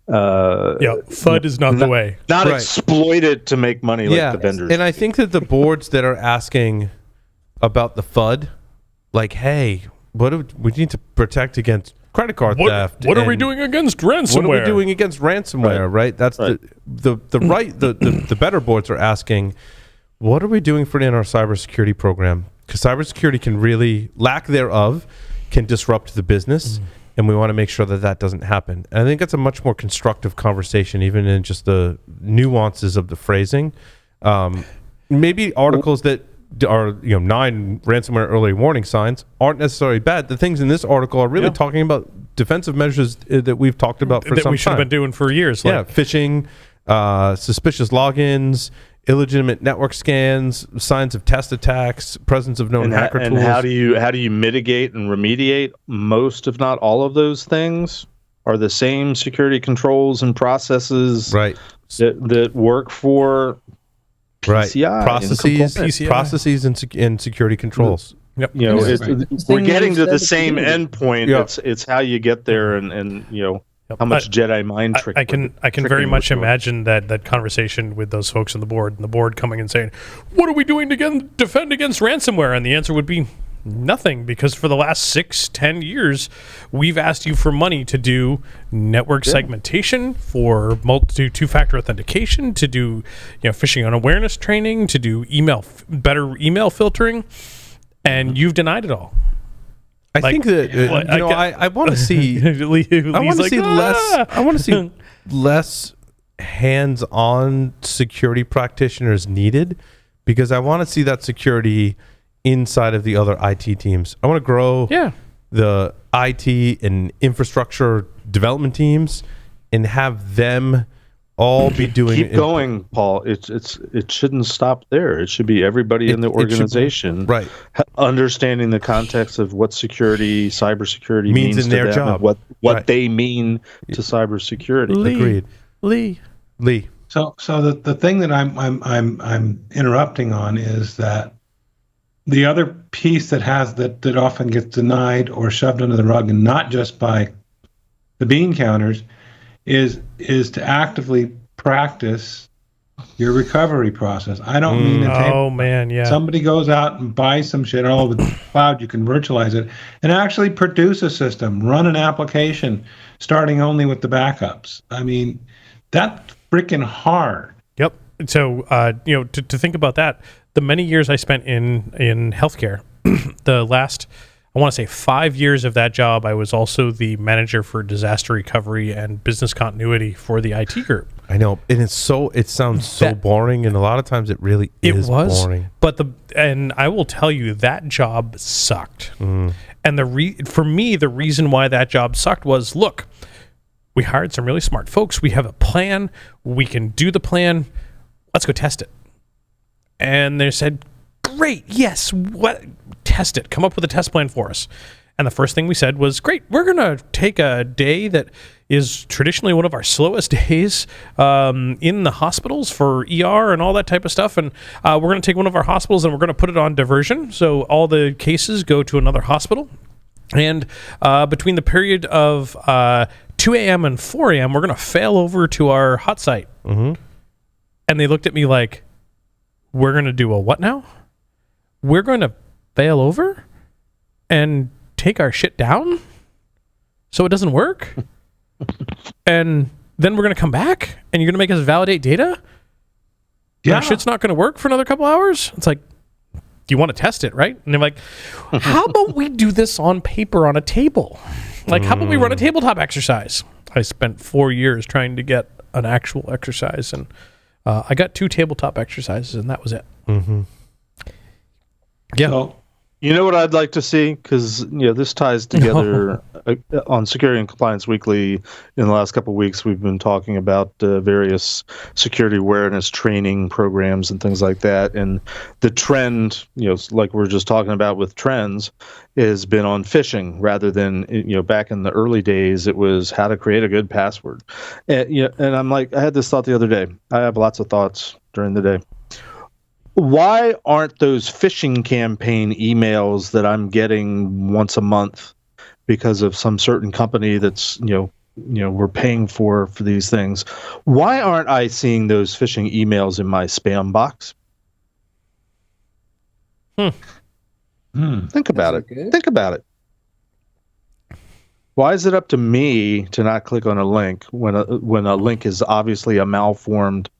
FUD is not the way. Not exploit it to make money like the vendors. And I think that the boards that are asking about the FUD, like, hey, we need to protect against credit card theft. What are we doing against ransomware? What are we doing against ransomware? Right. That's the better boards are asking, what are we doing in our cybersecurity program? Because cybersecurity can really, lack thereof, can disrupt the business. and we want to make sure that that doesn't happen. And I think it's a much more constructive conversation, even in just the nuances of the phrasing. Maybe articles that are 9 ransomware early warning signs aren't necessarily bad. The things in this article are really talking about defensive measures that we've talked about for that some we should time. have been doing for years. Yeah, phishing, suspicious logins, illegitimate network scans, signs of test attacks, presence of known hacker tools. And how do you mitigate and remediate most, if not all, of those things? Are the same security controls and processes that work for PCI processes and security controls. Yep. We're getting to the same endpoint. Yeah. It's how you get there, and how much Jedi mind trick. I can very much imagine that conversation with those folks on the board, and the board coming and saying, "What are we doing to defend against ransomware?" And the answer would be nothing, because for the last 6-10 years, we've asked you for money to do network segmentation, for two-factor authentication, to do phishing unawareness training, to do better email filtering, and you've denied it all. I think that I want to see. I want to see less. I want to see less hands-on security practitioners needed, because I want to see that security inside of the other IT teams. I want to grow the IT and infrastructure development teams and have them all be doing. Keep going, Paul. It shouldn't stop there. It should be everybody in the organization, understanding the context of what cybersecurity means in to their them, job, and what they mean to cybersecurity. Agreed. Lee. So the thing that I'm interrupting on is that the other piece that often gets denied or shoved under the rug, and not just by the bean counters, is to actively practice your recovery process. I don't mean to somebody goes out and buys some shit all over the cloud, you can virtualize it, and actually produce a system, run an application, starting only with the backups. I mean, that's freaking hard. Yep. So, to think about that, the many years I spent in healthcare, the last, I want to say 5 years of that job, I was also the manager for disaster recovery and business continuity for the IT group. I know, and it sounds so boring, and a lot of times it really is boring. But and I will tell you, that job sucked. And for me, the reason why that job sucked was, look, we hired some really smart folks. We have a plan. We can do the plan. Let's go test it. And they said, great, yes, test it. Come up with a test plan for us. And the first thing we said was, great, we're going to take a day that is traditionally one of our slowest days in the hospitals for ER and all that type of stuff. And we're going to take one of our hospitals and we're going to put it on diversion. So all the cases go to another hospital. And between the period of 2 a.m. and 4 a.m., we're going to fail over to our hot site. And they looked at me like, we're going to do a what now? We're going to fail over and take our shit down so it doesn't work? And then we're going to come back and you're going to make us validate data? Yeah. Our shit's not going to work for another couple hours? It's like, you want to test it, right? And they're like, how about we do this on paper on a table? Like, how about we run a tabletop exercise? I spent 4 years trying to get an actual exercise, and I got 2 tabletop exercises, and that was it. Yeah. So, you know what I'd like to see? Because this ties together on Security and Compliance Weekly. In the last couple of weeks, we've been talking about various security awareness training programs and things like that. And the trend, like we were just talking about with trends, has been on phishing rather than, back in the early days, it was how to create a good password. And I'm like, I had this thought the other day. I have lots of thoughts during the day. Why aren't those phishing campaign emails that I'm getting once a month because of some certain company that's, we're paying for these things? Why aren't I seeing those phishing emails in my spam box? Think about it. Think about it. Why is it up to me to not click on a link when a link is obviously a malformed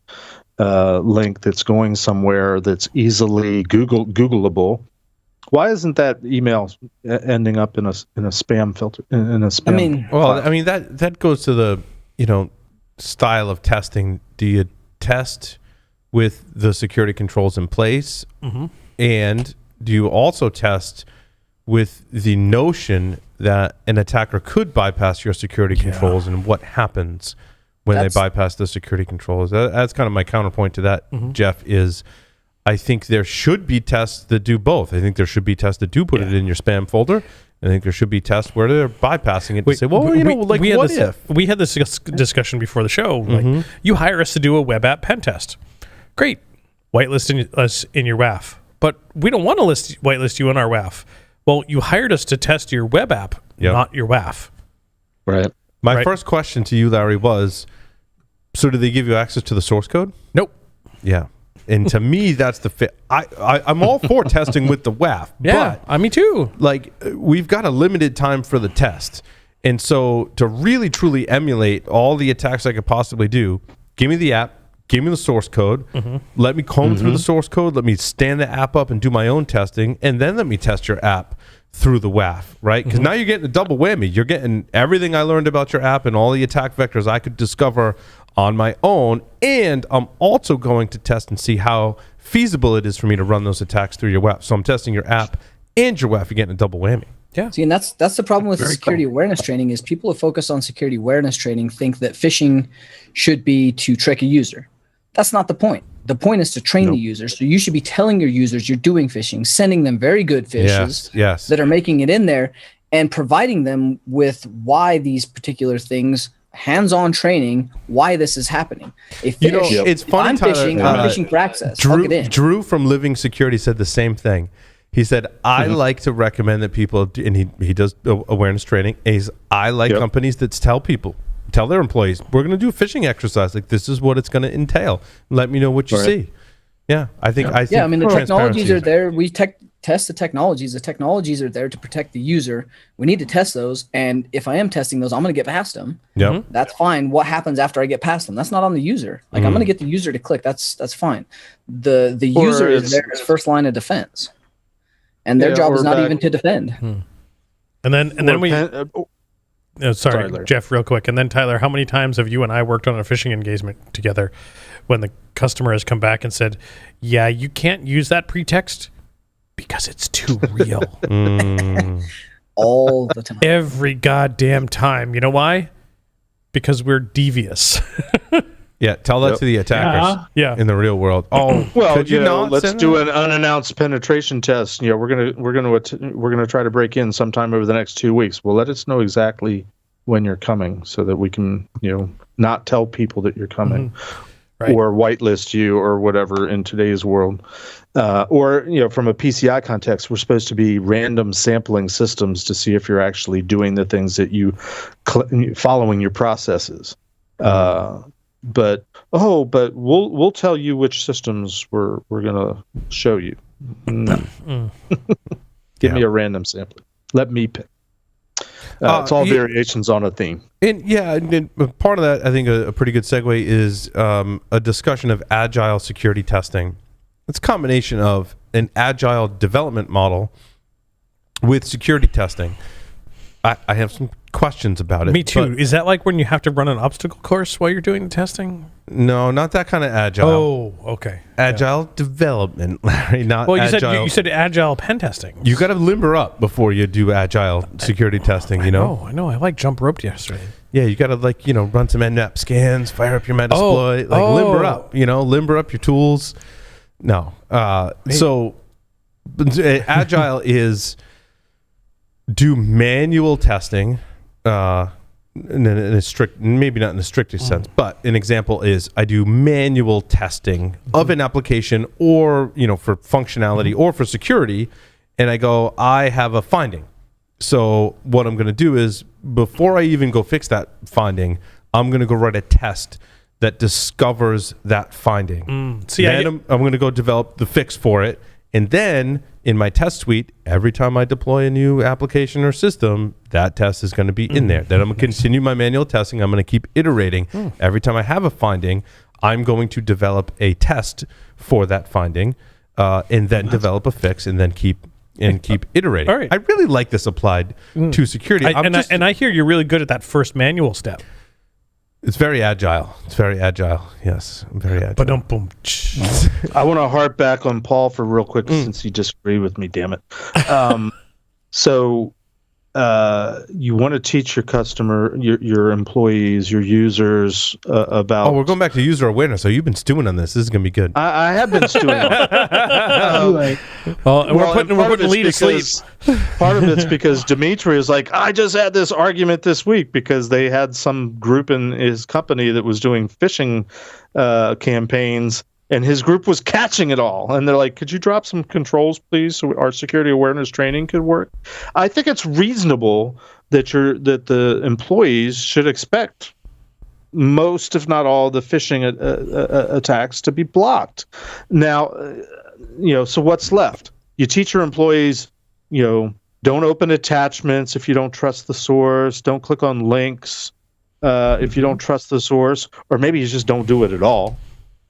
link that's going somewhere that's easily Googleable? Why isn't that email ending up in a spam filter? In a spam. I mean, Well, I mean that goes to the style of testing. Do you test with the security controls in place, and do you also test with the notion that an attacker could bypass your security controls, and what happens when they bypass the security controls? That's kind of my counterpoint to that, Jeff, is I think there should be tests that do both. I think there should be tests that do put it in your spam folder. I think there should be tests where they're bypassing it to say, well, what if? We had this discussion before the show. Like, you hire us to do a web app pen test. Great. Whitelist us in your WAF. But we don't want to whitelist you in our WAF. Well, you hired us to test your web app, not your WAF. Right. My first question to you, Larry, was, so do they give you access to the source code? Nope. Yeah. And to me, that's the fit. I'm all for testing with the WAF. Yeah, me too. Like, we've got a limited time for the test. And so to really, truly emulate all the attacks I could possibly do, give me the app, give me the source code, let me comb through the source code, let me stand the app up and do my own testing, and then let me test your app through the WAF, right? Because now you're getting a double whammy. You're getting everything I learned about your app and all the attack vectors I could discover on my own, and I'm also going to test and see how feasible it is for me to run those attacks through your WAF. So I'm testing your app and your WAF. You're getting a double whammy. Yeah. See, and that's the problem with security awareness training is people who focus on security awareness training think that phishing should be to trick a user. That's not the point. The point is to train the user. So you should be telling your users you're doing phishing, sending them very good fishes that are making it in there, and providing them with why these particular things, hands-on training, why this is happening. It's funny, I'm Tyler, phishing for access. I'll get in. Drew from Living Security said the same thing. He said, I like to recommend that people, and he does awareness training, I like companies that tell their employees, we're going to do a phishing exercise. Like, this is what it's going to entail. Let me know what you see. Yeah, I think I mean, the technologies are there. We test the technologies. The technologies are there to protect the user. We need to test those. And if I am testing those, I'm going to get past them. Yep. That's fine. What happens after I get past them? That's not on the user. Like, I'm going to get the user to click. That's fine. The user is there as first line of defense. And their job is not even to defend. And then we... sorry, Jeff, real quick. And then, Tyler, how many times have you and I worked on a phishing engagement together when the customer has come back and said, yeah, you can't use that pretext because it's too real? All the time. Every goddamn time. You know why? Because we're devious. Yeah, tell that to the attackers in the real world. Oh, well, could you not let's do an unannounced penetration test. We're gonna try to break in sometime over the next 2 weeks. Well, let us know exactly when you're coming so that we can, not tell people that you're coming, or whitelist you or whatever in today's world. Or from a PCI context, we're supposed to be random sampling systems to see if you're actually doing the things that you following your processes. But we'll tell you which systems we're gonna show you. Give me a random sampling. Let me pick. It's all variations on a theme. And part of that, I think, a pretty good segue is a discussion of agile security testing. It's a combination of an agile development model with security testing. I have some questions about it. Me too. Is that like when you have to run an obstacle course while you're doing the testing? No, not that kind of agile. Oh, okay. Agile development, Larry, not agile. You said agile pen testing. You got to limber up before you do agile security testing, I know. I like jump roped yesterday. Yeah, you got to run some Nmap scans, fire up your Metasploit, limber up, limber up your tools. No. So agile is do manual testing in a strict, maybe not in the strictest sense, but an example is I do manual testing of an application or, for functionality or for security, and I go, I have a finding. So what I'm going to do is before I even go fix that finding, I'm going to go write a test that discovers that finding. I'm going to go develop the fix for it. And then in my test suite, every time I deploy a new application or system, that test is going to be in there. Then I'm going to continue my manual testing. I'm going to keep iterating. Every time I have a finding, I'm going to develop a test for that finding and then develop a fix and then keep and keep iterating. All right. I really like this applied to security. I hear you're really good at that first manual step. It's very agile. Yes, I'm very agile. But boom. I want to harp back on Paul for real quick since you disagreed with me. Damn it. So you want to teach your customer, your employees, your users about. Oh, we're going back to user awareness. So you've been stewing on this. This is going to be good. I have been stewing on it. We're putting Lee to sleep. Part of it's because Dimitri is like, I just had this argument this week because they had some group in his company that was doing phishing campaigns. And his group was catching it all. And they're like, could you drop some controls, please, so our security awareness training could work? I think it's reasonable that the employees should expect most, if not all, the phishing attacks to be blocked. Now, so what's left? You teach your employees, don't open attachments if you don't trust the source. Don't click on links if you don't trust the source. Or maybe you just don't do it at all.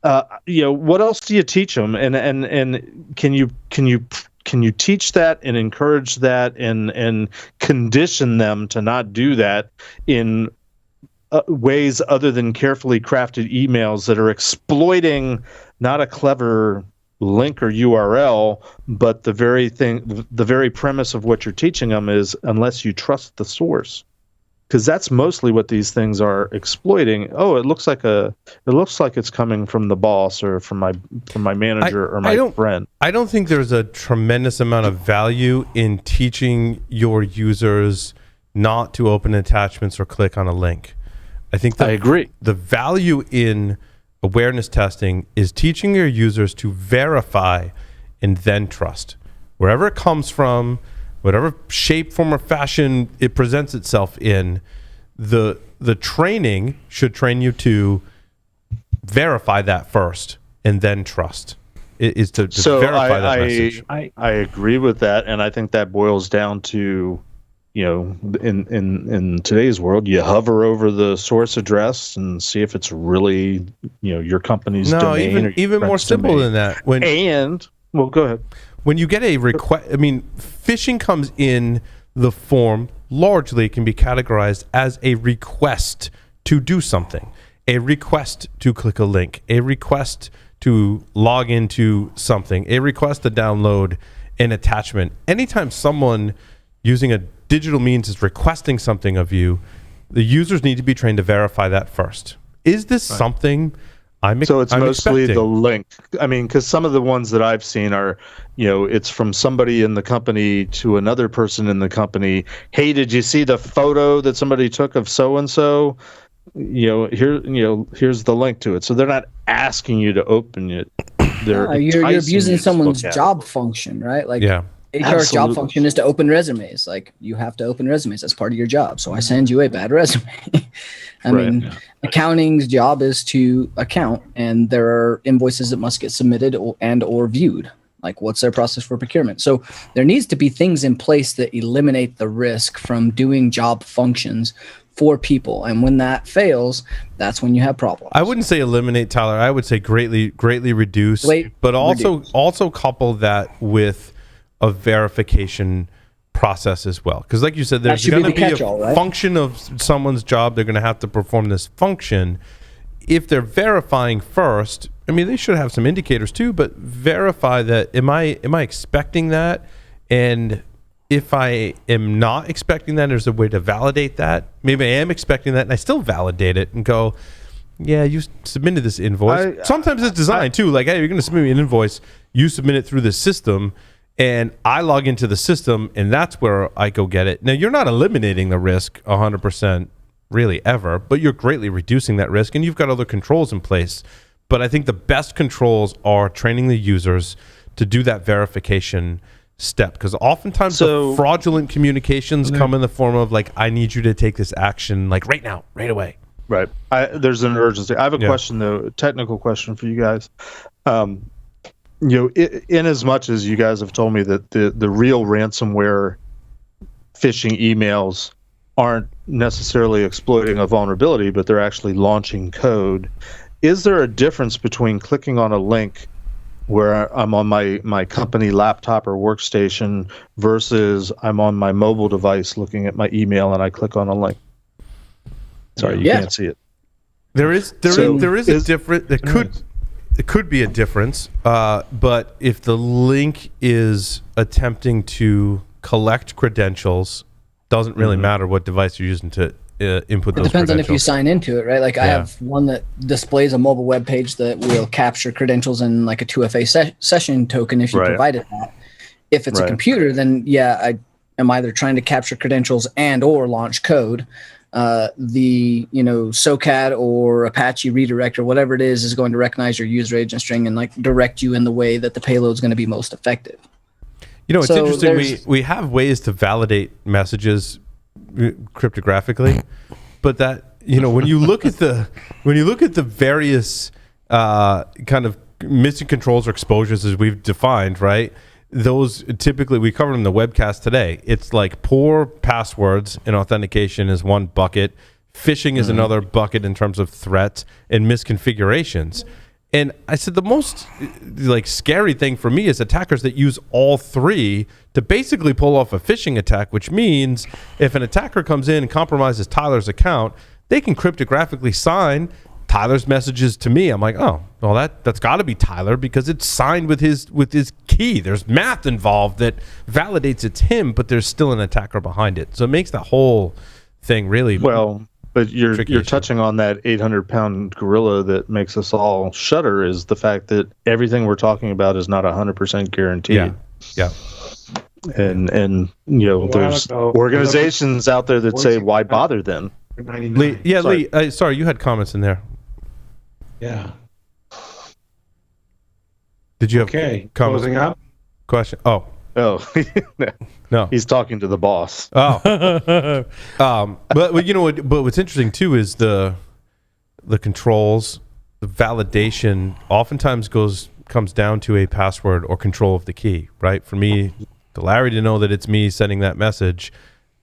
What else do you teach them? And can you teach that and encourage that and condition them to not do that in ways other than carefully crafted emails that are exploiting not a clever link or URL, but the very premise of what you're teaching them is unless you trust the source. Because that's mostly what these things are exploiting. Oh, it looks like it's coming from the boss or from my manager or my friend. I don't think there's a tremendous amount of value in teaching your users not to open attachments or click on a link. I agree. The value in awareness testing is teaching your users to verify and then trust. Wherever it comes from, whatever shape, form, or fashion it presents itself in, the training should train you to verify that first and then trust. It is to verify that message. I agree with that, and I think that boils down to, in today's world, you hover over the source address and see if it's really, your company's domain. No, even more simple than that. Well, go ahead. When you get a request, phishing comes in the form, largely can be categorized as a request to do something, a request to click a link, a request to log into something, a request to download an attachment. Anytime someone using a digital means is requesting something of you, the users need to be trained to verify that first. Is this something So it's mostly expecting the link. Because some of the ones that I've seen are, it's from somebody in the company to another person in the company. Hey, did you see the photo that somebody took of so and so? Here's the link to it. So they're not asking you to open it. You're abusing someone's job function, right? HR's job function is to open resumes. You have to open resumes. That's part of your job. So I send you a bad resume. Accounting's job is to account, and there are invoices that must get submitted or viewed. What's their process for procurement? So there needs to be things in place that eliminate the risk from doing job functions for people. And when that fails, that's when you have problems. I wouldn't say eliminate, Tyler. I would say greatly reduce, but also couple that with a verification process as well, because like you said, there's going to be a function of someone's job. They're going to have to perform this function. If they're verifying first, they should have some indicators too, but verify that am I expecting that, and if I am not expecting that, there's a way to validate that. Maybe I am expecting that and I still validate it and go, yeah, you submitted this invoice. Sometimes it's designed too, hey, you're going to submit me an invoice, you submit it through the system, and I log into the system, and that's where I go get it. Now, you're not eliminating the risk 100% really ever, but you're greatly reducing that risk, and you've got other controls in place. But I think the best controls are training the users to do that verification step, because oftentimes the fraudulent communications come in the form of I need you to take this action right now, right away. Right. There's an urgency. I have a question, though, a technical question for you guys. In as much as you guys have told me that the real ransomware phishing emails aren't necessarily exploiting a vulnerability, but they're actually launching code, is there a difference between clicking on a link where I'm on my company laptop or workstation versus I'm on my mobile device looking at my email and I click on a link. Sorry, you can't see it. There is a different. It could be a difference, but if the link is attempting to collect credentials, doesn't really matter what device you're using to input those. It depends on if you credentials. sign into it, right? Like I have one that displays a mobile web page that will capture credentials in like a 2FA session token if you provided that. If it's a computer, then I am either trying to capture credentials and or launch code. The SOCAT or Apache redirect or whatever it is going to recognize your user agent string and like direct you in the way that the payload is going to be most effective. It's interesting. We have ways to validate messages cryptographically, but that when you look at the various kind of missing controls or exposures as we've defined, right? Those typically, we covered in the webcast today. It's like poor passwords and authentication is one bucket. Phishing is another bucket in terms of threats and misconfigurations. And I said the most scary thing for me is attackers that use all three to basically pull off a phishing attack, which means if an attacker comes in and compromises Tyler's account, they can cryptographically sign Tyler's messages to me. I'm like, oh, well, that's got to be Tyler because it's signed with his key. There's math involved that validates it's him, but there's still an attacker behind it. So it makes that whole thing really But you're touching on that 800-pound gorilla that makes us all shudder is the fact that everything we're talking about is not 100% guaranteed. Yeah. And there's organizations out there that say, why bother then? Lee, sorry, you had comments in there. Yeah. Did you have comments? Closing up? Question. Oh, no. He's talking to the boss. Oh. But what's interesting too is the controls, the validation oftentimes comes down to a password or control of the key, right? For me, to Larry to know that it's me sending that message,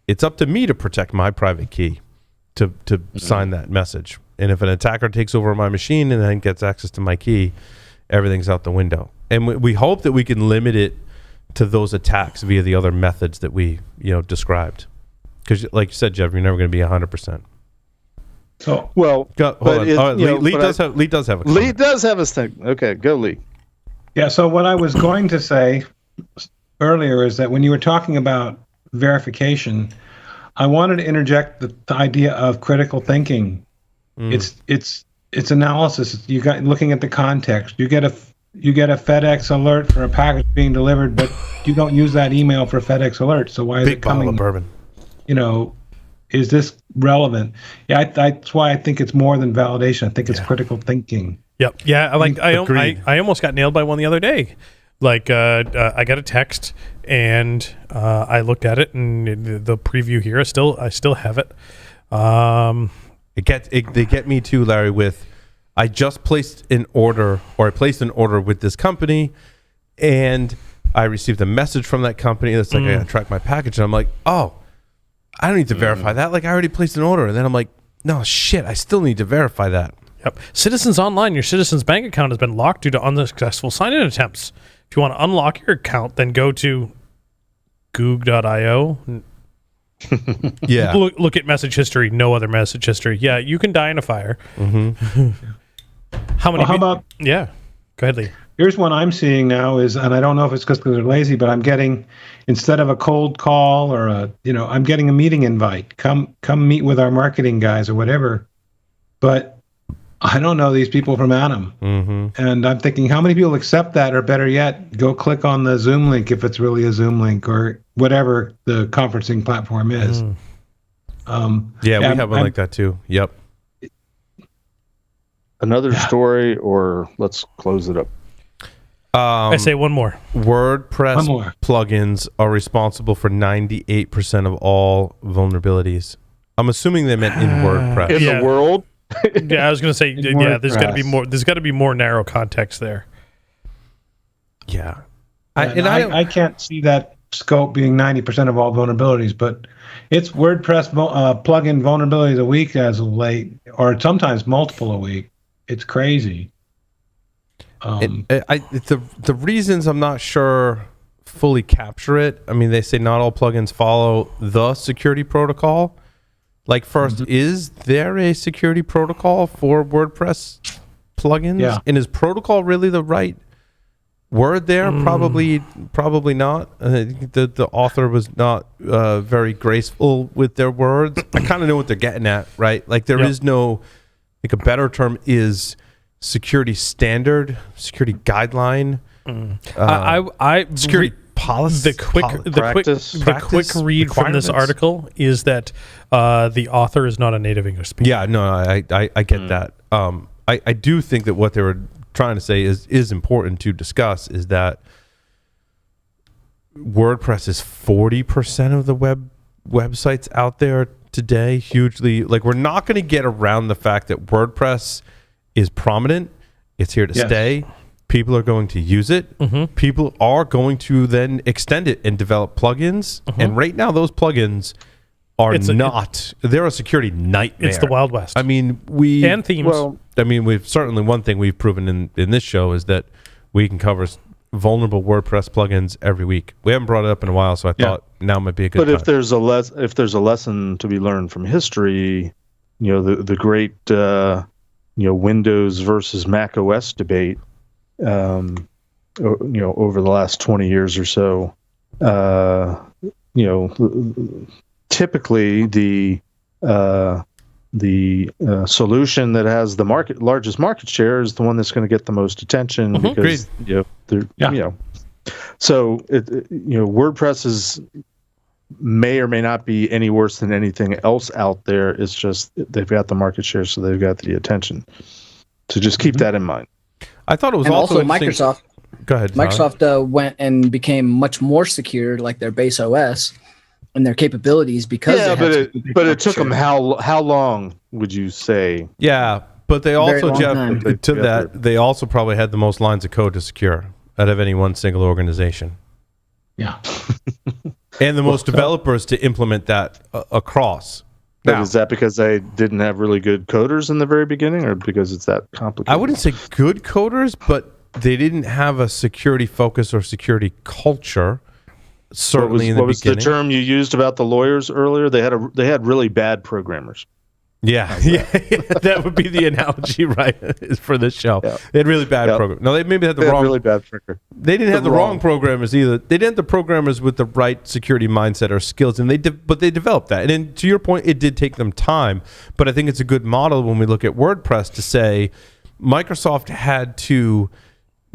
it's up to me to protect my private key to sign that message. And if an attacker takes over my machine and then gets access to my key, everything's out the window. And we hope that we can limit it to those attacks via the other methods that we described. Because like you said, Jeff, you're never going to be 100%. So Lee does have a comment. Lee does have a thing. Okay, go Lee. Yeah, so what I was going to say earlier is that when you were talking about verification, I wanted to interject the idea of critical thinking. It's analysis. You got looking at the context. You get a FedEx alert for a package being delivered, but you don't use that email for FedEx alert. So why is it coming? Big bottle of bourbon. Is this relevant? Yeah, that's why I think it's more than validation. I think it's critical thinking. Yep. Yeah. I almost got nailed by one the other day. Like I got a text and I looked at it and the preview here. I still have it. They get me too, Larry. With I just placed an order, or I placed an order with this company, and I received a message from that company that's like, I gotta track my package, and I'm like, oh, I don't need to verify that. Like I already placed an order, and then I'm like, no shit, I still need to verify that. Yep. Citizens Online, your Citizens bank account has been locked due to unsuccessful sign-in attempts. If you want to unlock your account, then go to goog.io. Yeah. Look at message history. No other message history. Yeah, you can die in a fire. Mm-hmm. How about? Yeah. Go ahead, Lee. Here's one I'm seeing now is, and I don't know if it's because they're lazy, but I'm getting, instead of a cold call or I'm getting a meeting invite. Come meet with our marketing guys or whatever. But I don't know these people from Adam. Mm-hmm. And I'm thinking, how many people accept that? Or better yet, go click on the Zoom link if it's really a Zoom link or whatever the conferencing platform is. We have one like that too. Yep. Another story, or let's close it up. I say one more. WordPress plugins are responsible for 98% of all vulnerabilities. I'm assuming they meant in WordPress. In the world? Yeah, I was going to say, there's got to be more. There's got to be more narrow context there. Yeah, I can't see that scope being 90% of all vulnerabilities, but it's WordPress plugin vulnerabilities a week as of late, or sometimes multiple a week. It's crazy. The reasons I'm not sure fully capture it. I mean, they say not all plugins follow the security protocol. Like, first, is there a security protocol for WordPress plugins? Yeah. And is protocol really the right word there? Probably not. The author was not very graceful with their words. I kind of know what they're getting at, right? Like, there is no, like, a better term is security standard, security guideline, security policy. The quick read from this article is that the author is not a native English speaker. Yeah, no, I get that. I do think that what they were trying to say is important to discuss is that WordPress is 40% of the websites out there today. Hugely, like, we're not going to get around the fact that WordPress is prominent. It's here to stay. People are going to use it. People are going to then extend it and develop plugins. And right now, those plugins are they're a security nightmare. It's the Wild West. I mean, and themes. Well, I mean, we've certainly, one thing we've proven in this show is that we can cover vulnerable WordPress plugins every week. We haven't brought it up in a while, so I thought now might be a good time. But if there's a lesson to be learned from history, the great Windows versus Mac OS debate, over the last 20 years or so, typically the solution that has the largest market share is the one that's going to get the most attention because so WordPress may or may not be any worse than anything else out there. It's just they've got the market share, so they've got the attention. So just keep that in mind. I thought it was and also Microsoft. Go ahead. Microsoft went and became much more secure, like their base OS and their capabilities, because but it took them how long would you say? Yeah, but they also, Jeff, to Yeah. that, they also probably had the most lines of code to secure out of any one single organization. Yeah. And the most developers to implement that across. But Now, is that because they didn't have really good coders in the very beginning, or because it's that complicated? I wouldn't say good coders, but they didn't have a security focus or security culture. Certainly in the beginning. What was the term you used about the lawyers earlier? They had really bad programmers. Yeah, that would be the analogy, right? Is for this show. Yeah. They had really bad programmers. No, they maybe had the wrong. Really bad trigger. They didn't have the wrong programmers either. They didn't have the programmers with the right security mindset or skills, and but they developed that. And then, to your point, it did take them time. But I think it's a good model when we look at WordPress to say Microsoft had to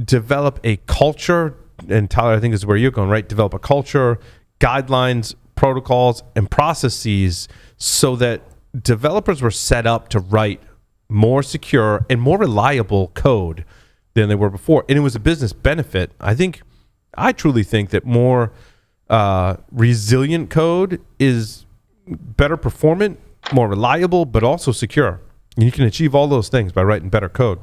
develop a culture, and Tyler, I think is where you're going, right? Develop a culture, guidelines, protocols, and processes so that developers were set up to write more secure and more reliable code than they were before. And it was a business benefit. I truly think that more resilient code is better performant, more reliable, but also secure. And you can achieve all those things by writing better code.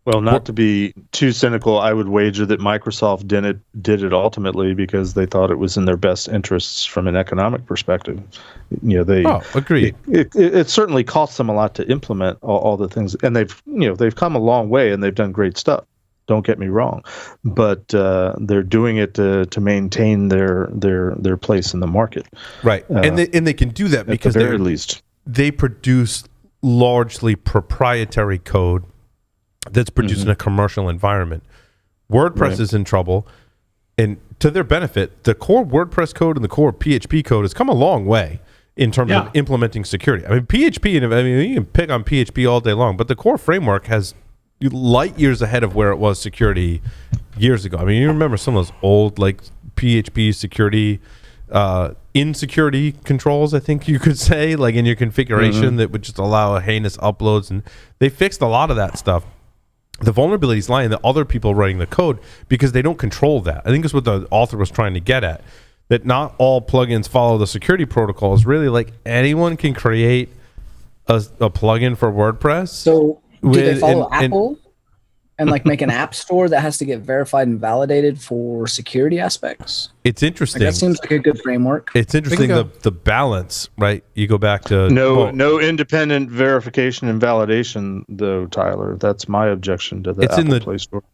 Well, not to be too cynical, I would wager that Microsoft did it ultimately because they thought it was in their best interests from an economic perspective. Agreed. It certainly costs them a lot to implement all the things, and they've come a long way and they've done great stuff. Don't get me wrong, but they're doing it to maintain their place in the market. Right, and they can do that because at the very least they produce largely proprietary code that's produced in a commercial environment. WordPress is in trouble, and to their benefit, the core WordPress code and the core PHP code has come a long way in terms of implementing security. I mean, PHP, you can pick on PHP all day long, but the core framework has light years ahead of where it was security years ago. I mean, you remember some of those old like PHP security insecurity controls, I think you could say, like in your configuration that would just allow heinous uploads, and they fixed a lot of that stuff. The vulnerabilities lie in the other people writing the code because they don't control that. I think that's what the author was trying to get at, that not all plugins follow the security protocols. Really, like anyone can create a plugin for WordPress. So do they follow Apple and like make an app store that has to get verified and validated for security aspects? It's interesting. Like that seems like a good framework. It's interesting the balance, right? You go back to no independent verification and validation, though, Tyler. That's my objection to the Apple Play Store.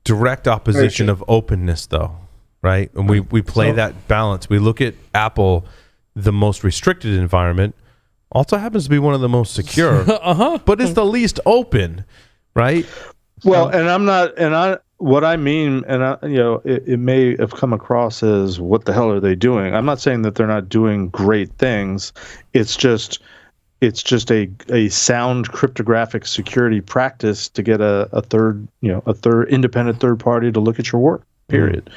direct opposition of openness, though, right? And we play that balance. We look at Apple, the most restricted environment, also happens to be one of the most secure, but it's the least open, right? Well, what I mean, it may have come across as what the hell are they doing? I'm not saying that they're not doing great things. It's just a sound cryptographic security practice to get a third independent third party to look at your work. Period.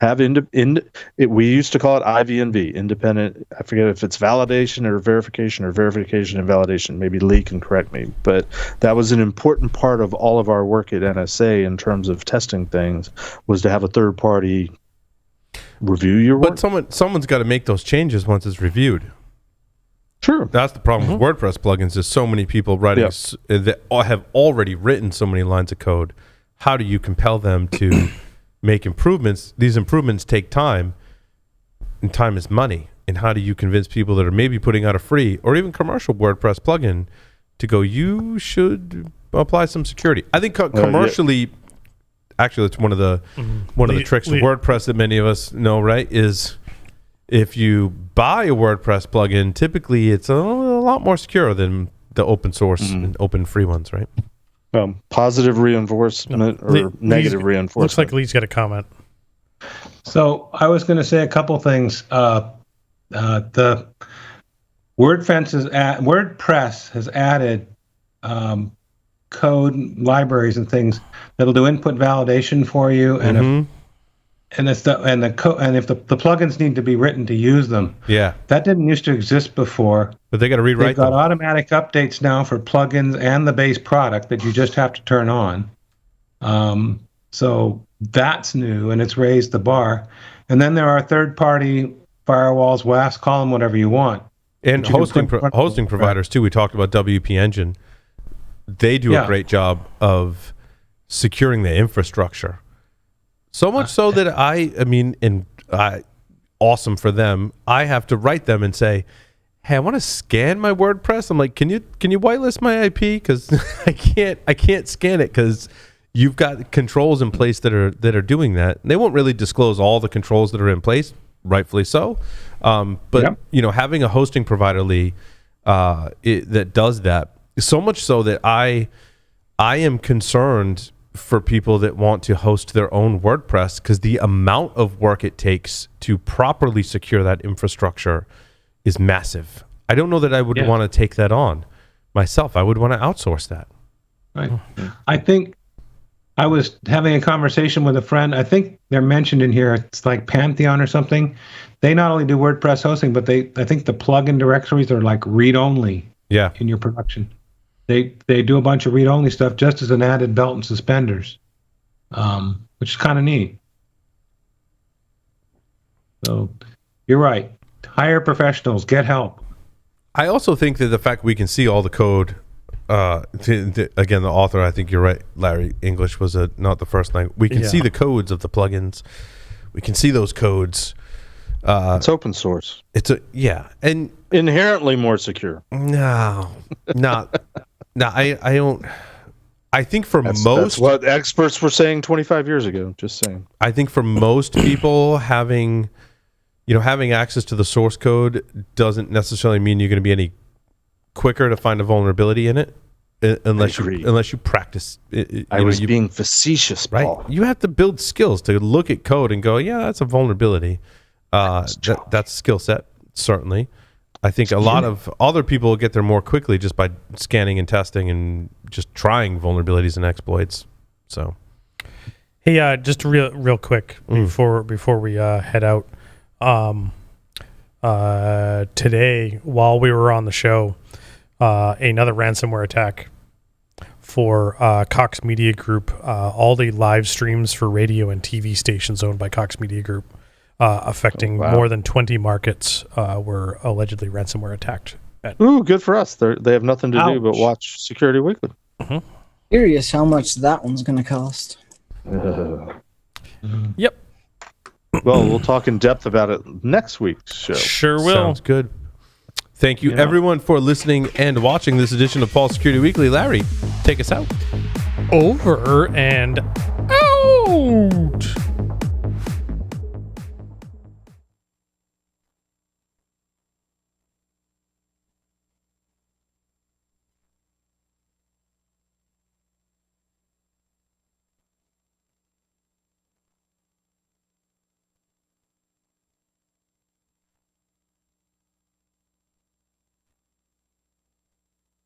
Have we used to call it IVNV, independent. I forget if it's validation or verification and validation. Maybe Lee can correct me, but that was an important part of all of our work at NSA in terms of testing things, was to have a third party review your work. But someone's got to make those changes once it's reviewed. Sure. That's the problem with WordPress plugins. There's so many people writing that have already written so many lines of code. How do you compel them to make improvements? These improvements take time, and time is money. And how do you convince people that are maybe putting out a free or even commercial WordPress plugin to go, you should apply some security? I think commercially, actually, it's one of the tricks of WordPress that many of us know, right, is if you buy a WordPress plugin, typically it's a lot more secure than the open source and open free ones, right? Positive reinforcement or negative reinforcement. Looks like Lee's got a comment. So I was going to say a couple things. The WordPress has added code libraries and things that'll do input validation for you, and if the plugins need to be written to use them. Yeah, that didn't used to exist before. But they got to rewrite. They've got automatic updates now for plugins and the base product that you just have to turn on. So that's new, and it's raised the bar. And then there are third-party firewalls, WAFs, call them whatever you want. And hosting providers too. We talked about WP Engine. They do a great job of securing the infrastructure. So much so that awesome for them. I have to write them and say, hey, I want to scan my WordPress. I'm like, can you whitelist my IP? Because I can't scan it because you've got controls in place that are doing that. They won't really disclose all the controls that are in place, rightfully so. But having a hosting provider, Lee, that does that, so much so that I am concerned for people that want to host their own WordPress, because the amount of work it takes to properly secure that infrastructure is massive. I don't know that I would want to take that on myself. I would want to outsource that. Right. I think I was having a conversation with a friend. I think they're mentioned in here. It's like Pantheon or something. They not only do WordPress hosting, but I think the plugin directories are like read-only in your production. They do a bunch of read-only stuff just as an added belt and suspenders, which is kind of neat. So you're right. Hire professionals. Get help. I also think that the fact we can see all the code, again, the author, I think you're right, Larry, English was not the first thing. We can see the codes of the plugins. We can see those codes. It's open source. And inherently more secure. No, I don't. I think that's what experts were saying 25 years ago. Just saying. I think for most people, having access to the source code doesn't necessarily mean you're going to be any quicker to find a vulnerability in it, unless you practice. I was being facetious, Paul. Right? You have to build skills to look at code and go, yeah, that's a vulnerability. That's a skill set, certainly. I think a lot of other people get there more quickly just by scanning and testing and just trying vulnerabilities and exploits. So, hey, just real quick before we head out. Today, while we were on the show, another ransomware attack for Cox Media Group. All the live streams for radio and TV stations owned by Cox Media Group, affecting more than 20 markets, were allegedly ransomware attacked. Ooh, good for us. They have nothing to do but watch Security Weekly. Curious how much that one's going to cost. Yep. Well, we'll talk in depth about it next week's show. Sure will. Sounds good. Thank you, everyone, for listening and watching this edition of Paul Security Weekly. Larry, take us out. Over and out. Ooh.